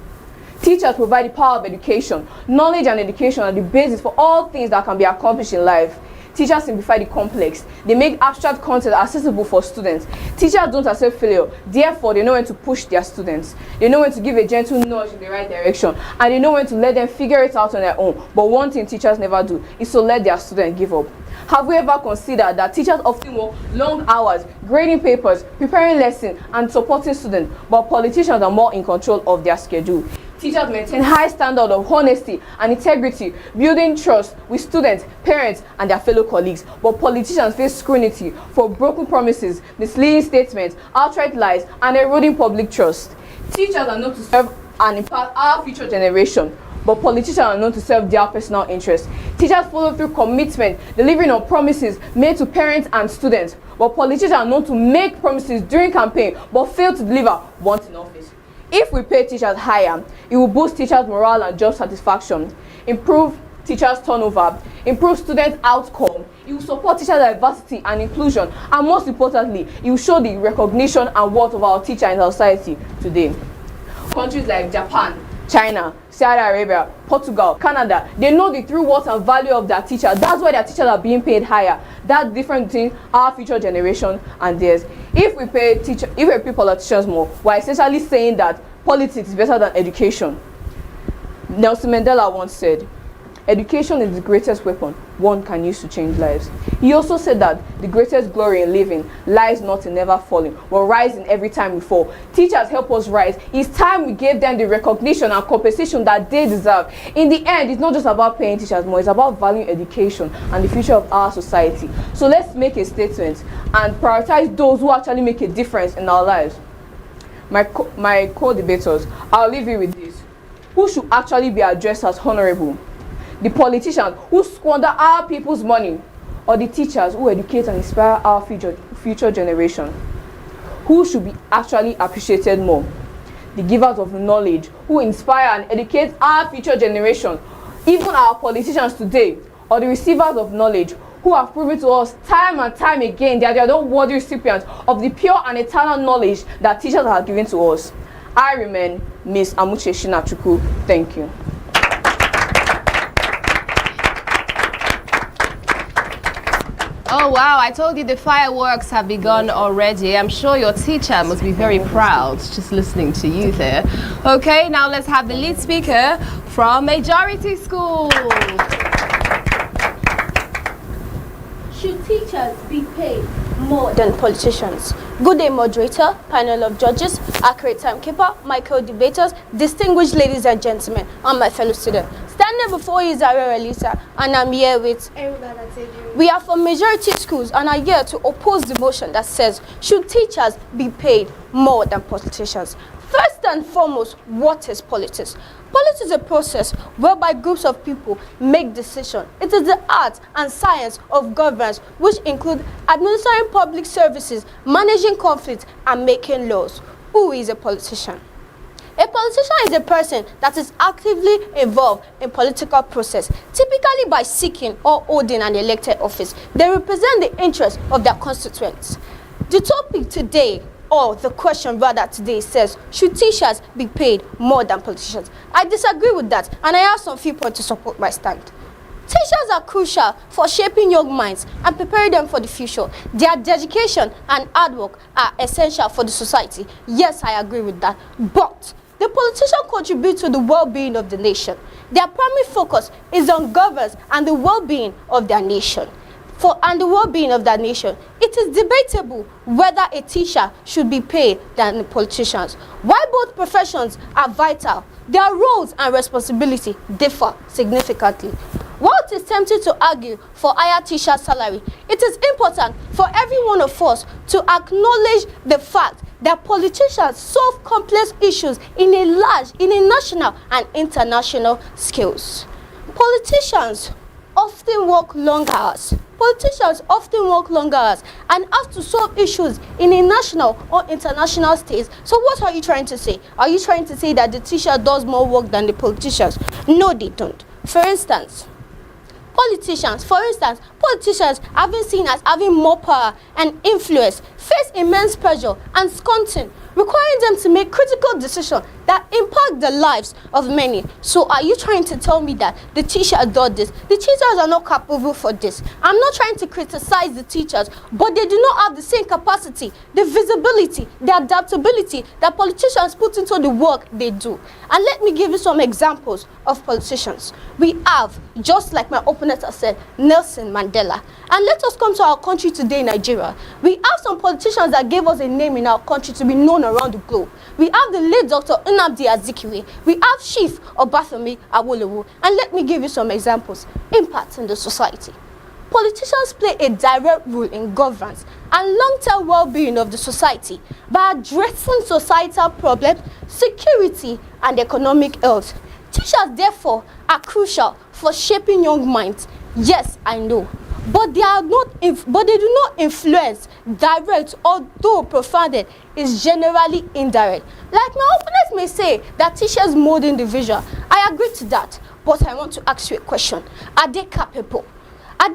Teachers provide the power of education. Knowledge and education are the basis for all things that can be accomplished in life. Teachers simplify the complex. They make abstract content accessible for students. Teachers don't accept failure. Therefore, they know when to push their students. They know when to give a gentle nudge in the right direction. And they know when to let them figure it out on their own. But one thing teachers never do is to let their students give up. Have we ever considered that teachers often work long hours, grading papers, preparing lessons, and supporting students, but politicians are more in control of their schedule? Teachers maintain high standard of honesty and integrity, building trust with students, parents, and their fellow colleagues. But politicians face scrutiny for broken promises, misleading statements, outright lies, and eroding public trust. Teachers are known to serve and impact our future generation, but politicians are known to serve their personal interests. Teachers follow through commitment, delivering on promises made to parents and students, but politicians are known to make promises during campaign, but fail to deliver once in office. If we pay teachers higher, it will boost teachers' morale and job satisfaction, improve teachers' turnover, improve student outcome, it will support teacher diversity and inclusion, and most importantly, it will show the recognition and worth of our teacher in our society today. Countries like Japan, China, Saudi Arabia, Portugal, Canada, they know the true worth and value of their teachers. That's why their teachers are being paid higher. That's different between our future generation and theirs. If we pay politicians more, we're essentially saying that politics is better than education. Nelson Mandela once said, "Education is the greatest weapon one can use to change lives." He also said that the greatest glory in living lies not in never falling, but rising every time we fall. Teachers help us rise. It's time we gave them the recognition and compensation that they deserve. In the end, it's not just about paying teachers more, it's about valuing education and the future of our society. So let's make a statement and prioritize those who actually make a difference in our lives. My co-debaters, I'll leave you with this. Who should actually be addressed as honorable? The politicians who squander our people's money, or the teachers who educate and inspire our future generation? Who should be actually appreciated more? The givers of knowledge who inspire and educate our future generation, even our politicians today, or the receivers of knowledge who have proven to us time and time again that they are not worthy recipients of the pure and eternal knowledge that teachers have given to us? I remain Miss Amuche Shinachuku. Thank you. Oh wow, I told you the fireworks have begun already. I'm sure your teacher must be very proud just listening to you there. Okay, now let's have the lead speaker from Majority School. Should teachers be paid more than politicians? Good day, moderator, panel of judges, accurate timekeeper, my co-debaters, distinguished ladies and gentlemen, and my fellow students. Standing before you is Ariel Elisa, and I'm here with we are from Majority Schools and are here to oppose the motion that says, should teachers be paid more than politicians? First and foremost, what is politics? Politics is a process whereby groups of people make decisions. It is the art and science of governance, which include administering public services, managing conflicts, and making laws. Who is a politician? A politician is a person that is actively involved in political process, typically by seeking or holding an elected office. They represent the interests of their constituents. The topic today, or the question rather today, says, should teachers be paid more than politicians? I disagree with that, and I have some few points to support my stand. Teachers are crucial for shaping young minds and preparing them for the future. Their dedication and hard work are essential for the society. Yes, I agree with that. But the politicians contribute to the well-being of the nation. Their primary focus is on governance and the well-being of their nation. And the well-being of that nation, it is debatable whether a teacher should be paid than the politicians. While both professions are vital, their roles and responsibility differ significantly. While it is tempting to argue for higher teacher salary, it is important for every one of us to acknowledge the fact that politicians solve complex issues in a national and international scales. Politicians often work long hours. And have to solve issues in a national or international stage. So what are you trying to say? Are you trying to say that the teacher does more work than the politicians? No, they don't. For instance, politicians have been seen as having more power and influence, face immense pressure and stunting, requiring them to make critical decisions that impact the lives of many. So are you trying to tell me that the teacher does this? The teachers are not capable for this. I'm not trying to criticize the teachers, but they do not have the same capacity, the visibility, the adaptability that politicians put into the work they do. And let me give you some examples of politicians. We have, just like my opponent has said, Nelson Mandela. And let us come to our country today, Nigeria. We have some politicians that gave us a name in our country to be known around the globe. We have the late Dr. Nnamdi Azikiwe. We have Chief Obafemi Awolowo. And let me give you some examples. Impact in the society. Politicians play a direct role in governance and long-term well-being of the society by addressing societal problems, security, and economic health. Teachers, therefore, are crucial for shaping young minds. Yes, I know. But they do not influence direct, although profound is generally indirect. Like my opponents may say that teachers mold individuals. I agree to that, but I want to ask you a question. Are they capable? Are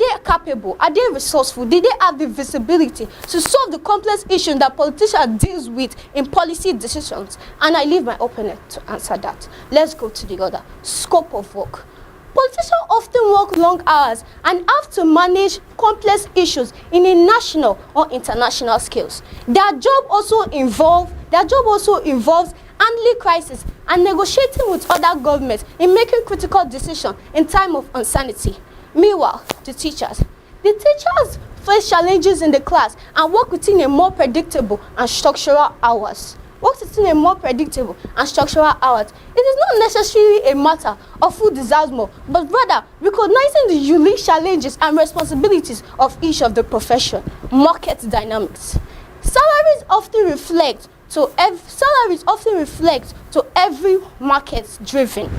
they resourceful? Did they have the visibility to solve the complex issues that politicians deal with in policy decisions? And I leave my opponent to answer that. Let's go to the other. Scope of work. Politicians often work long hours and have to manage complex issues in a national or international scales. Their job also involves handling crisis and negotiating with other governments in making critical decisions in time of uncertainty. Meanwhile, the teachers face challenges in the class and work within a more predictable and structural hours. It is not necessarily a matter of who deserves more, but rather recognizing the unique challenges and responsibilities of each of the profession. Market dynamics. Salaries often reflect to every market driven.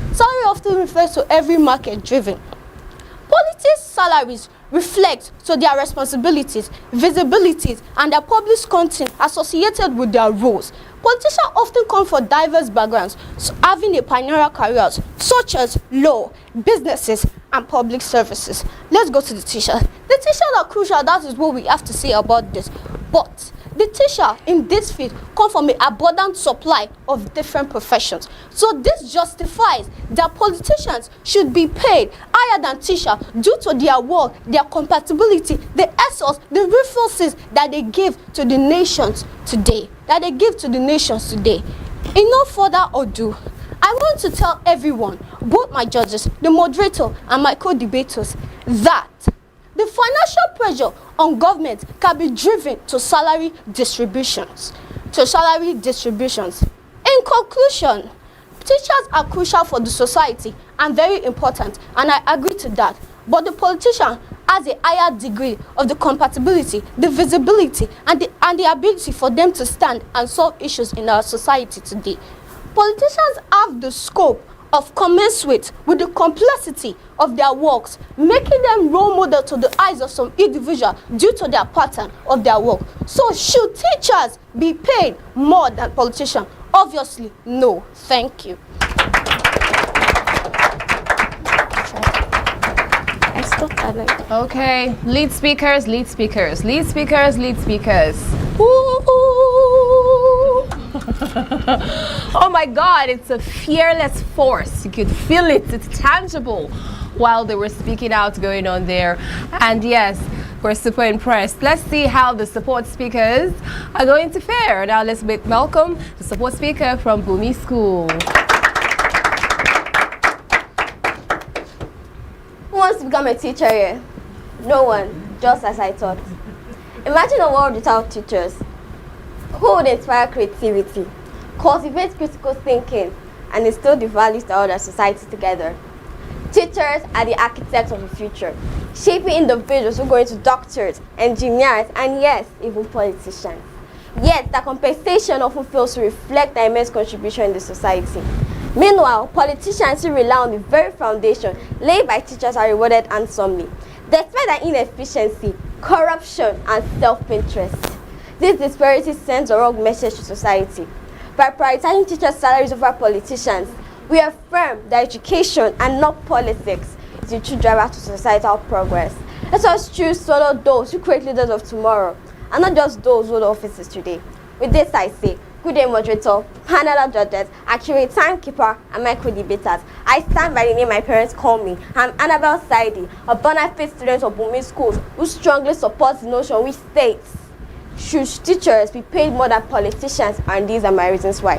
Politics salaries reflect to their responsibilities, visibilities, and their public content associated with their roles. Politicians often come from diverse backgrounds, having a pioneering careers such as law, businesses, and public services. Let's go to the teachers. The teachers are crucial. That is what we have to say about this. But the teacher in this field come from an abundant supply of different professions. So this justifies that politicians should be paid higher than teachers due to their work, their compatibility, the essence, the resources that they give to the nations today. In no further ado, I want to tell everyone, both my judges, the moderator, and my co-debaters, that the financial pressure on government can be driven to salary distributions. In conclusion, teachers are crucial for the society and very important, and I agree to that. But the politicians has a higher degree of the compatibility, the visibility, and the ability for them to stand and solve issues in our society today. Politicians have the scope of commensurate with the complexity of their works, making them role model to the eyes of some individual due to their pattern of their work. So should teachers be paid more than politicians? Obviously, no. Thank you. Okay, lead speakers. Ooh. Oh my God, it's a fearless force. You could feel it, it's tangible while they were speaking out going on there. And yes, we're super impressed. Let's see how the support speakers are going to fare. Now let's welcome the support speaker from Bumi School. Who wants to become a teacher here? No one, just as I thought. Imagine a world without teachers. Who would inspire creativity, cultivate critical thinking, and instill the values that hold our society together? Teachers are the architects of the future, shaping individuals who go into doctors, engineers, and yes, even politicians. Yet, the compensation often fails to reflect their immense contribution in the society. Meanwhile, politicians who rely on the very foundation laid by teachers are rewarded handsomely, despite their inefficiency, corruption, and self-interest. This disparity sends a wrong message to society. By prioritizing teachers' salaries over politicians, we affirm that education and not politics is the true driver to societal progress. Let us choose to follow those who create leaders of tomorrow, and not just those who hold offices today. With this I say, good day moderator, panel of judges, accurate timekeeper, and micro debaters. I stand by the name my parents call me. I'm Annabelle Saidi, a bona fide student of Bumi Schools who strongly supports the notion which states, should teachers be paid more than politicians? And these are my reasons why.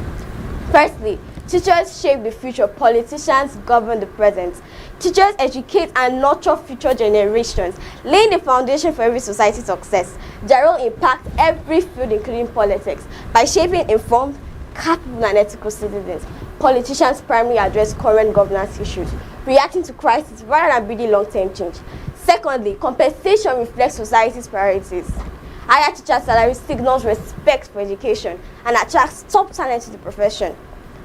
Firstly, teachers shape the future, politicians govern the present. Teachers educate and nurture future generations, laying the foundation for every society's success. Their role impacts every field, including politics, by shaping informed, capable, and ethical citizens. Politicians primarily address current governance issues, reacting to crises rather than building long-term change. Secondly, compensation reflects society's priorities. Higher teacher salaries signals respect for education and attracts top talent to the profession.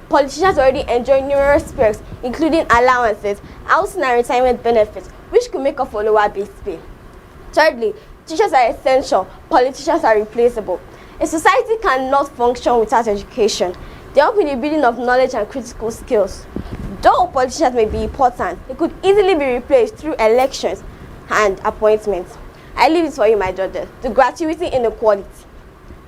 Politicians already enjoy numerous perks, including allowances, housing and retirement benefits, which could make up for lower base pay. Thirdly, teachers are essential, politicians are replaceable. A society cannot function without education. They help in the building of knowledge and critical skills. Though politicians may be important, they could easily be replaced through elections and appointments. I leave this for you, my judges. The gratuity inequality.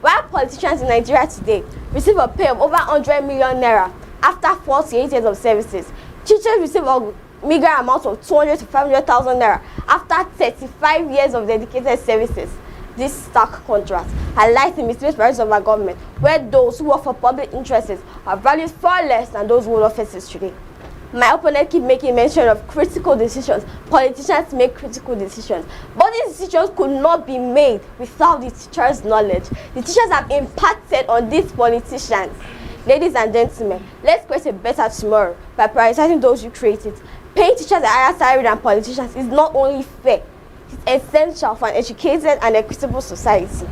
While politicians in Nigeria today receive a pay of over 100 million naira after 48 years of services, teachers receive a meager amount of 200 to 500,000 naira after 35 years of dedicated services. This stark contrast highlights the misplaced priorities of our government, where those who work for public interests are valued far less than those who hold offices today. My opponent keep making mention of critical decisions. Politicians make critical decisions. But these decisions could not be made without the teachers' knowledge. The teachers have impacted on these politicians. Ladies and gentlemen, let's create a better tomorrow by prioritizing those who create it. Paying teachers a higher salary than politicians is not only fair, it's essential for an educated and equitable society.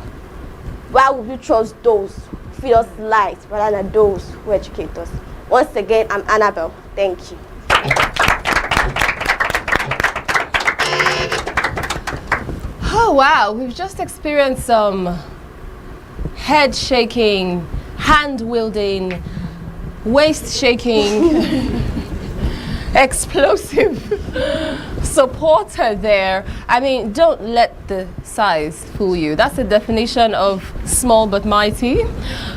Why would we trust those who feed us lies rather than those who educate us? Once again, I'm Annabelle. Thank you. Oh wow, we've just experienced some head shaking, hand wielding, waist shaking, explosive supporter there. I mean, don't let the size fool you. That's the definition of small but mighty.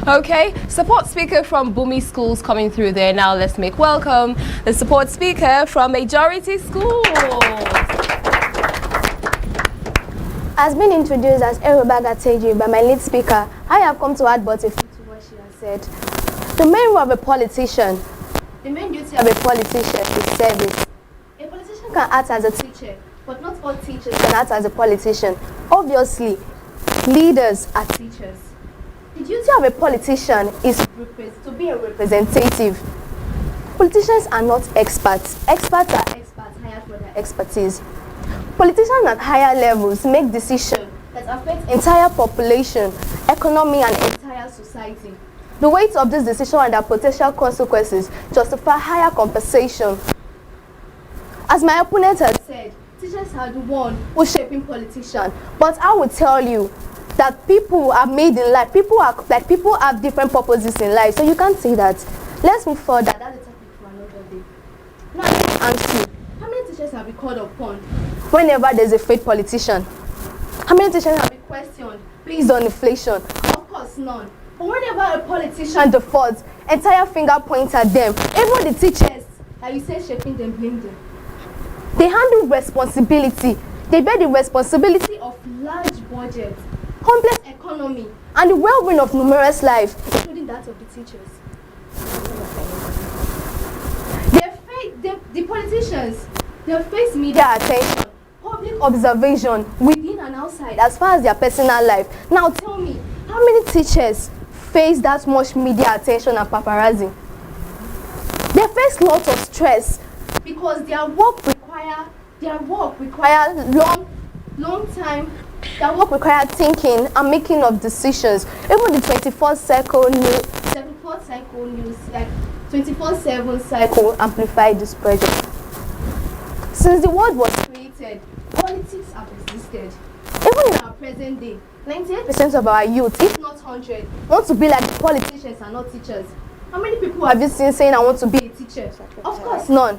Okay, support speaker from Bumi Schools coming through there. Now let's make welcome the support speaker from Majority Schools. Has been introduced as Erobaga Teji by my lead speaker, I have come to add but a few to what she has said. The main role of a politician, the main duty of a politician is service. A politician can act as a teacher, but not all teachers can act as a politician. Obviously, leaders are teachers. The duty of a politician is to be a representative. Politicians are not experts. Experts are experts hired for their expertise. Politicians at higher levels make decisions that affect entire population, economy, and entire society. The weight of this decision and their potential consequences justify higher compensation. As my opponent had said, teachers are the one who's shaping politicians. But I will tell you that people are made in life. People have different purposes in life. So you can't say that. Let's move further. That's a topic for another day. Now let me ask you, how many teachers have been called upon whenever there's a failed politician? How many teachers have been questioned based on inflation? Of course, none. But whenever a politician defaults, entire finger points at them. Even the teachers that you say shaping them, blame them. They handle responsibility. They bear the responsibility of large budgets, complex economy, and the well-being of numerous lives, including that of the teachers. The politicians, they face media attention, public observation, within and outside, as far as their personal life. Now tell me, how many teachers face that much media attention and paparazzi? They face lots of stress because their work require long time. Their work require thinking and making of decisions. Even the 24/7 cycle amplify this pressure. Since the world was created, politics have existed. Even in our present day, 98% of our youth, if not 100, want to be like the politicians and not teachers. How many people have you seen saying I want to be a teacher? Of course, none.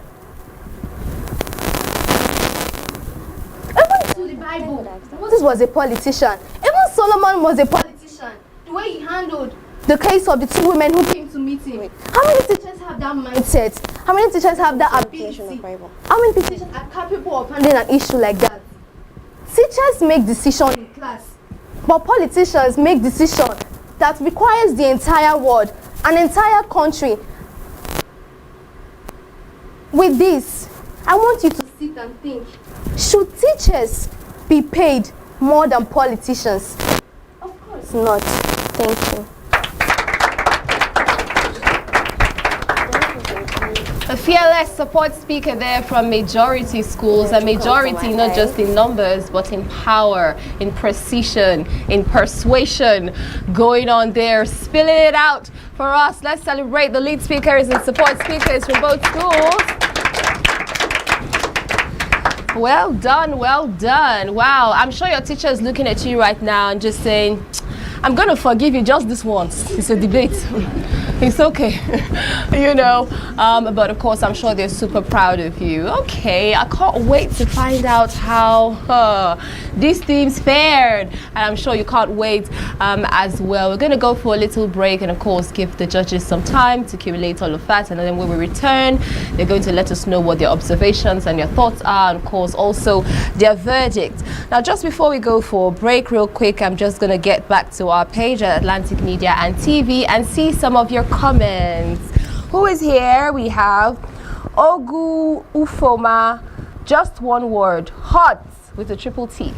Even to the Bible, Moses was a politician. Even Solomon was a politician. The way he handled the case of the two women who came to meet him. How many teachers have that mindset? How many teachers have that ability? How many teachers are capable of handling an issue like that? Teachers make decisions in class, but politicians make decisions that requires the entire world, an entire country. With this, I want you to sit and think. Should teachers be paid more than politicians? Of course not. Thank you. A fearless support speaker there from Majority Schools, and Majority not just in numbers but in power, in precision, in persuasion, going on there, spilling it out for us. Let's celebrate the lead speakers and support speakers from both schools. Well done, well done. Wow, I'm sure your teacher is looking at you right now and just saying, I'm going to forgive you just this once. It's a debate. It's okay, you know, but of course I'm sure they're super proud of you. Okay, I can't wait to find out how these teams fared, and I'm sure you can't wait as well. We're going to go for a little break and of course give the judges some time to accumulate all of that, and then when we return they're going to let us know what their observations and their thoughts are, and of course also their verdict. Now just before we go for a break real quick, I'm just going to get back to our page at Atlantic Media and TV and see some of your comments. Who is here? We have Ogu Ufoma, just one word, hot with a triple T.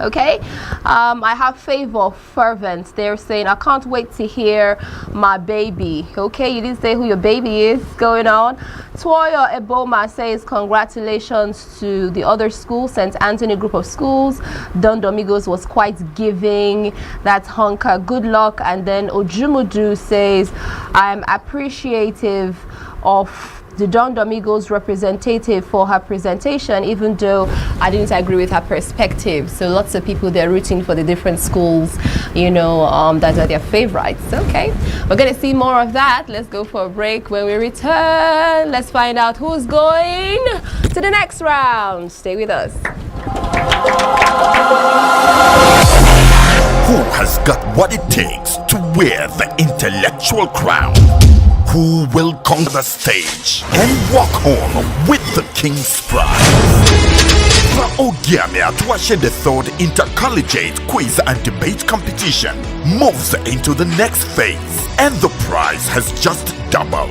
Okay, I have Favor Fervent. They're saying, I can't wait to hear my baby. Okay, you didn't say who your baby is going on. Toyo Eboma says, congratulations to the other school, St. Anthony Group of Schools. Don Domingos was quite giving. That's Honka, good luck. And then Ojumudu says, I'm appreciative of the Don Domingos representative for her presentation, even though I didn't agree with her perspective. So lots of people, they're rooting for the different schools, you know, that are their favorites. Okay, we're going to see more of that. Let's go for a break. When we return, let's find out who's going to the next round. Stay with us. Who has got what it takes to wear the intellectual crown? Who will conquer the stage and walk home with the King's Prize? The Ogiame Atuwatse III inter-collegiate quiz and debate competition moves into the next phase, and the prize has just doubled.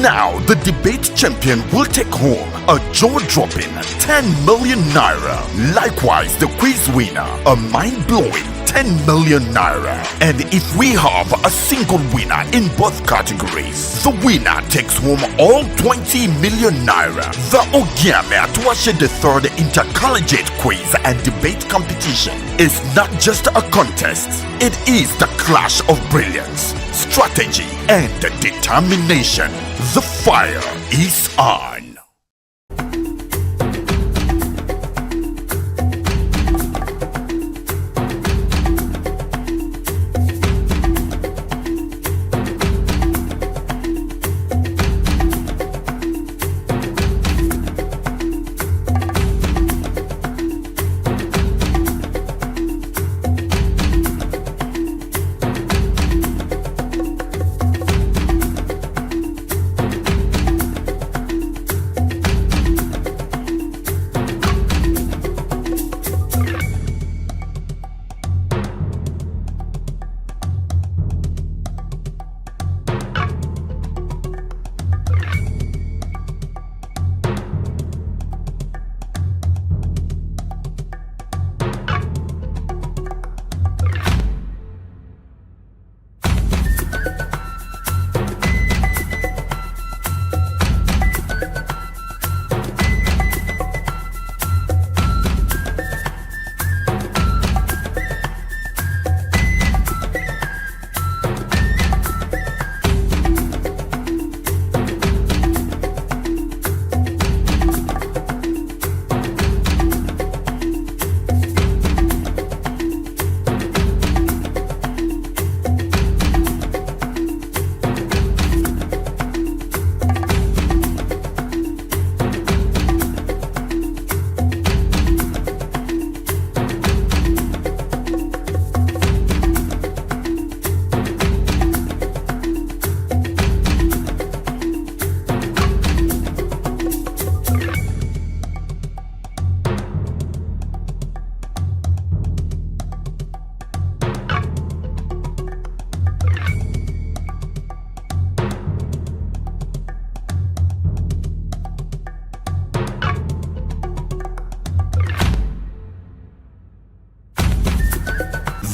Now the debate champion will take home a jaw-dropping 10 million naira. Likewise, the quiz winner, a mind-blowing 10 million naira. And if we have a single winner in both categories, the winner takes home all 20 million naira. The Ogiame Atuwatse III inter-collegiate quiz and debate competition is not just a contest, it is the clash of brilliance, strategy, and determination. The fire is on.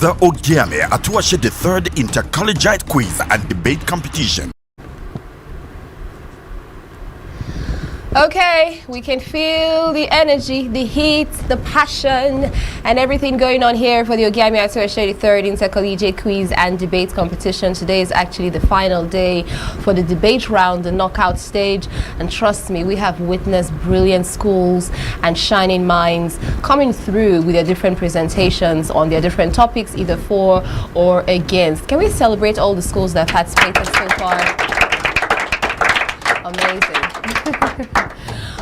The Ogiame Atuwatse III inter-collegiate quiz and debate competition. Okay, we can feel the energy, the heat, the passion, and everything going on here for the Ogiame Atuwatse III intercollegiate quiz and debate competition. Today is actually the final day for the debate round, the knockout stage, and trust me, we have witnessed brilliant schools and shining minds coming through with their different presentations on their different topics, either for or against. Can we celebrate all the schools that have participated so far? Amazing.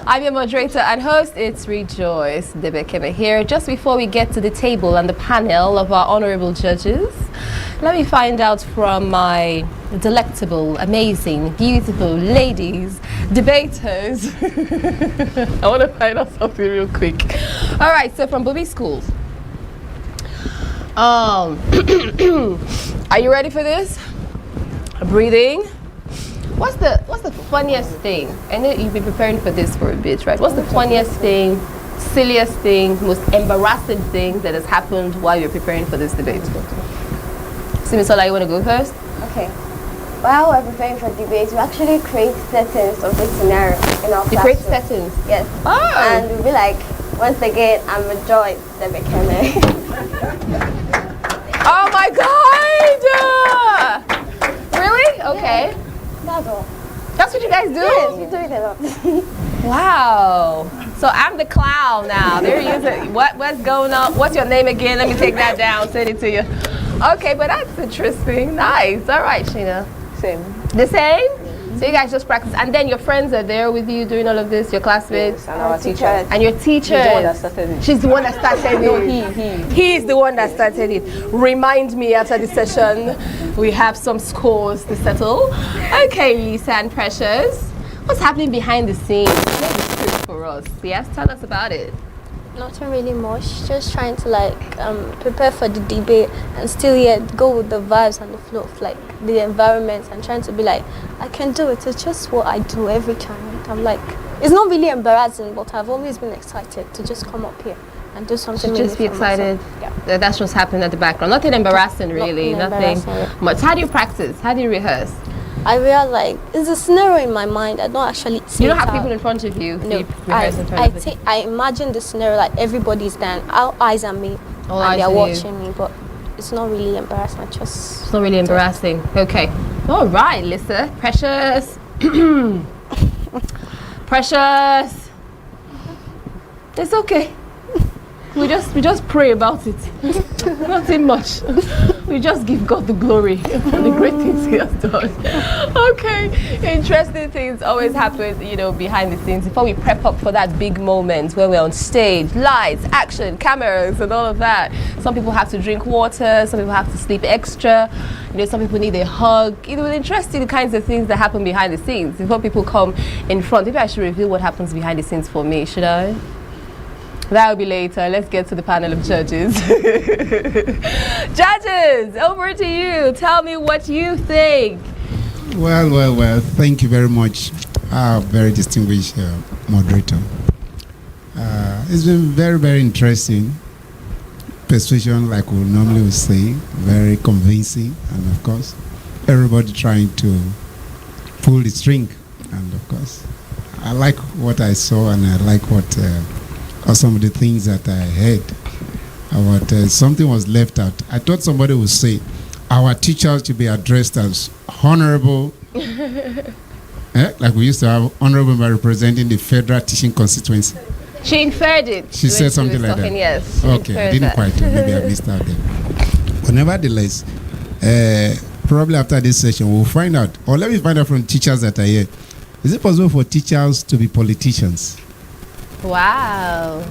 I'm your moderator and host, it's Rejoice Debekeme here. Just before we get to the table and the panel of our honorable judges, let me find out from my delectable, amazing, beautiful ladies, debaters. I want to find out something real quick. All right, so from Bobby Schools. Are you ready for this? Breathing. What's the funniest thing? I know you've been preparing for this for a bit, right? What's the funniest thing, silliest thing, most embarrassing thing that has happened while you're preparing for this debate? Simisola, you want to go first? Okay. While we're preparing for debate, we actually create settings of this scenario in our classroom. You create settings? Yes. Oh. And we'll be like, once again, I'm a joy, Debekeme. Oh my God! Really? Okay. Yeah. That's all. That's what you guys do? Yes, we do it a lot. Wow. So I'm the clown now. There you go. What's going on? What's your name again? Let me take that down. Send it to you. Okay, but that's interesting. Nice. All right, Sheena. Same. The same? So you guys just practice. And then your friends are there with you doing all of this, your classmates? Yes, and our teacher. And your teacher? She's the one that started it. She's the one that started No, it. He's the one that started it. Remind me after the session, we have some scores to settle. Okay, Lisa and Precious, what's happening behind the scenes? Play the script for us. Yes, tell us about it. Nothing really much, just trying to prepare for the debate and still yet go with the vibes and the flow of the environment and trying to be like, I can do it. It's just what I do every time. I'm like, it's not really embarrassing, but I've always been excited to just come up here and do something. Just be excited. Yeah. That's what's happening at the background. Nothing embarrassing, really. Nothing much. How do you practice? How do you rehearse? I realize like it's a scenario in my mind. I don't actually. You don't have people in front of you. No, you rehearse in front of you. I imagine the scenario like everybody's there, all eyes on me, all and eyes they're on watching me. But it's not really embarrassing. It's not really embarrassing. Okay. All right, Lisa. Precious. Precious. It's okay. We just pray about it. Nothing much. We just give God the glory for the great things He has done. Okay. Interesting things always happen, you know, behind the scenes before we prep up for that big moment where we're on stage, lights, action, cameras, and all of that. Some people have to drink water. Some people have to sleep extra. You know, some people need a hug. You know, interesting kinds of things that happen behind the scenes before people come in front. Maybe I should reveal what happens behind the scenes for me. Should I? That will be later. Let's get to the panel of judges. Judges, over to you. Tell me what you think. Well. Thank you very much, very distinguished moderator. It's been very, very interesting. Persuasion, like we normally would say, very convincing, and of course, everybody trying to pull the string. And of course, I like what I saw, and I like what. Or some of the things that I heard about something was left out. I thought somebody would say our teachers should be addressed as honorable, like we used to have honorable by representing the federal teaching constituency. She inferred it. She said something like that. Yes. Okay, I didn't quite. Maybe I missed out there. But nevertheless, probably after this session, we'll find out, or let me find out from teachers that are here. Is it possible for teachers to be politicians? Wow.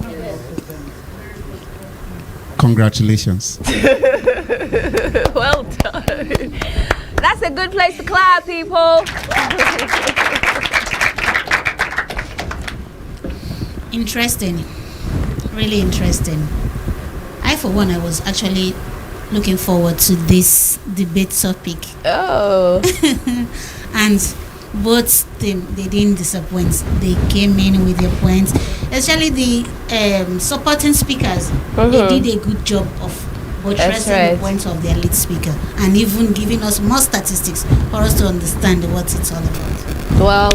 Congratulations. Well done. That's a good place to clap, people. Interesting. Really interesting. I, for one, I was actually looking forward to this debate topic. Oh. And both them, they didn't disappoint. They came in with their points, especially the supporting speakers. They did a good job of buttressing the points of their lead speaker and even giving us more statistics for us to understand what it's all about. Well,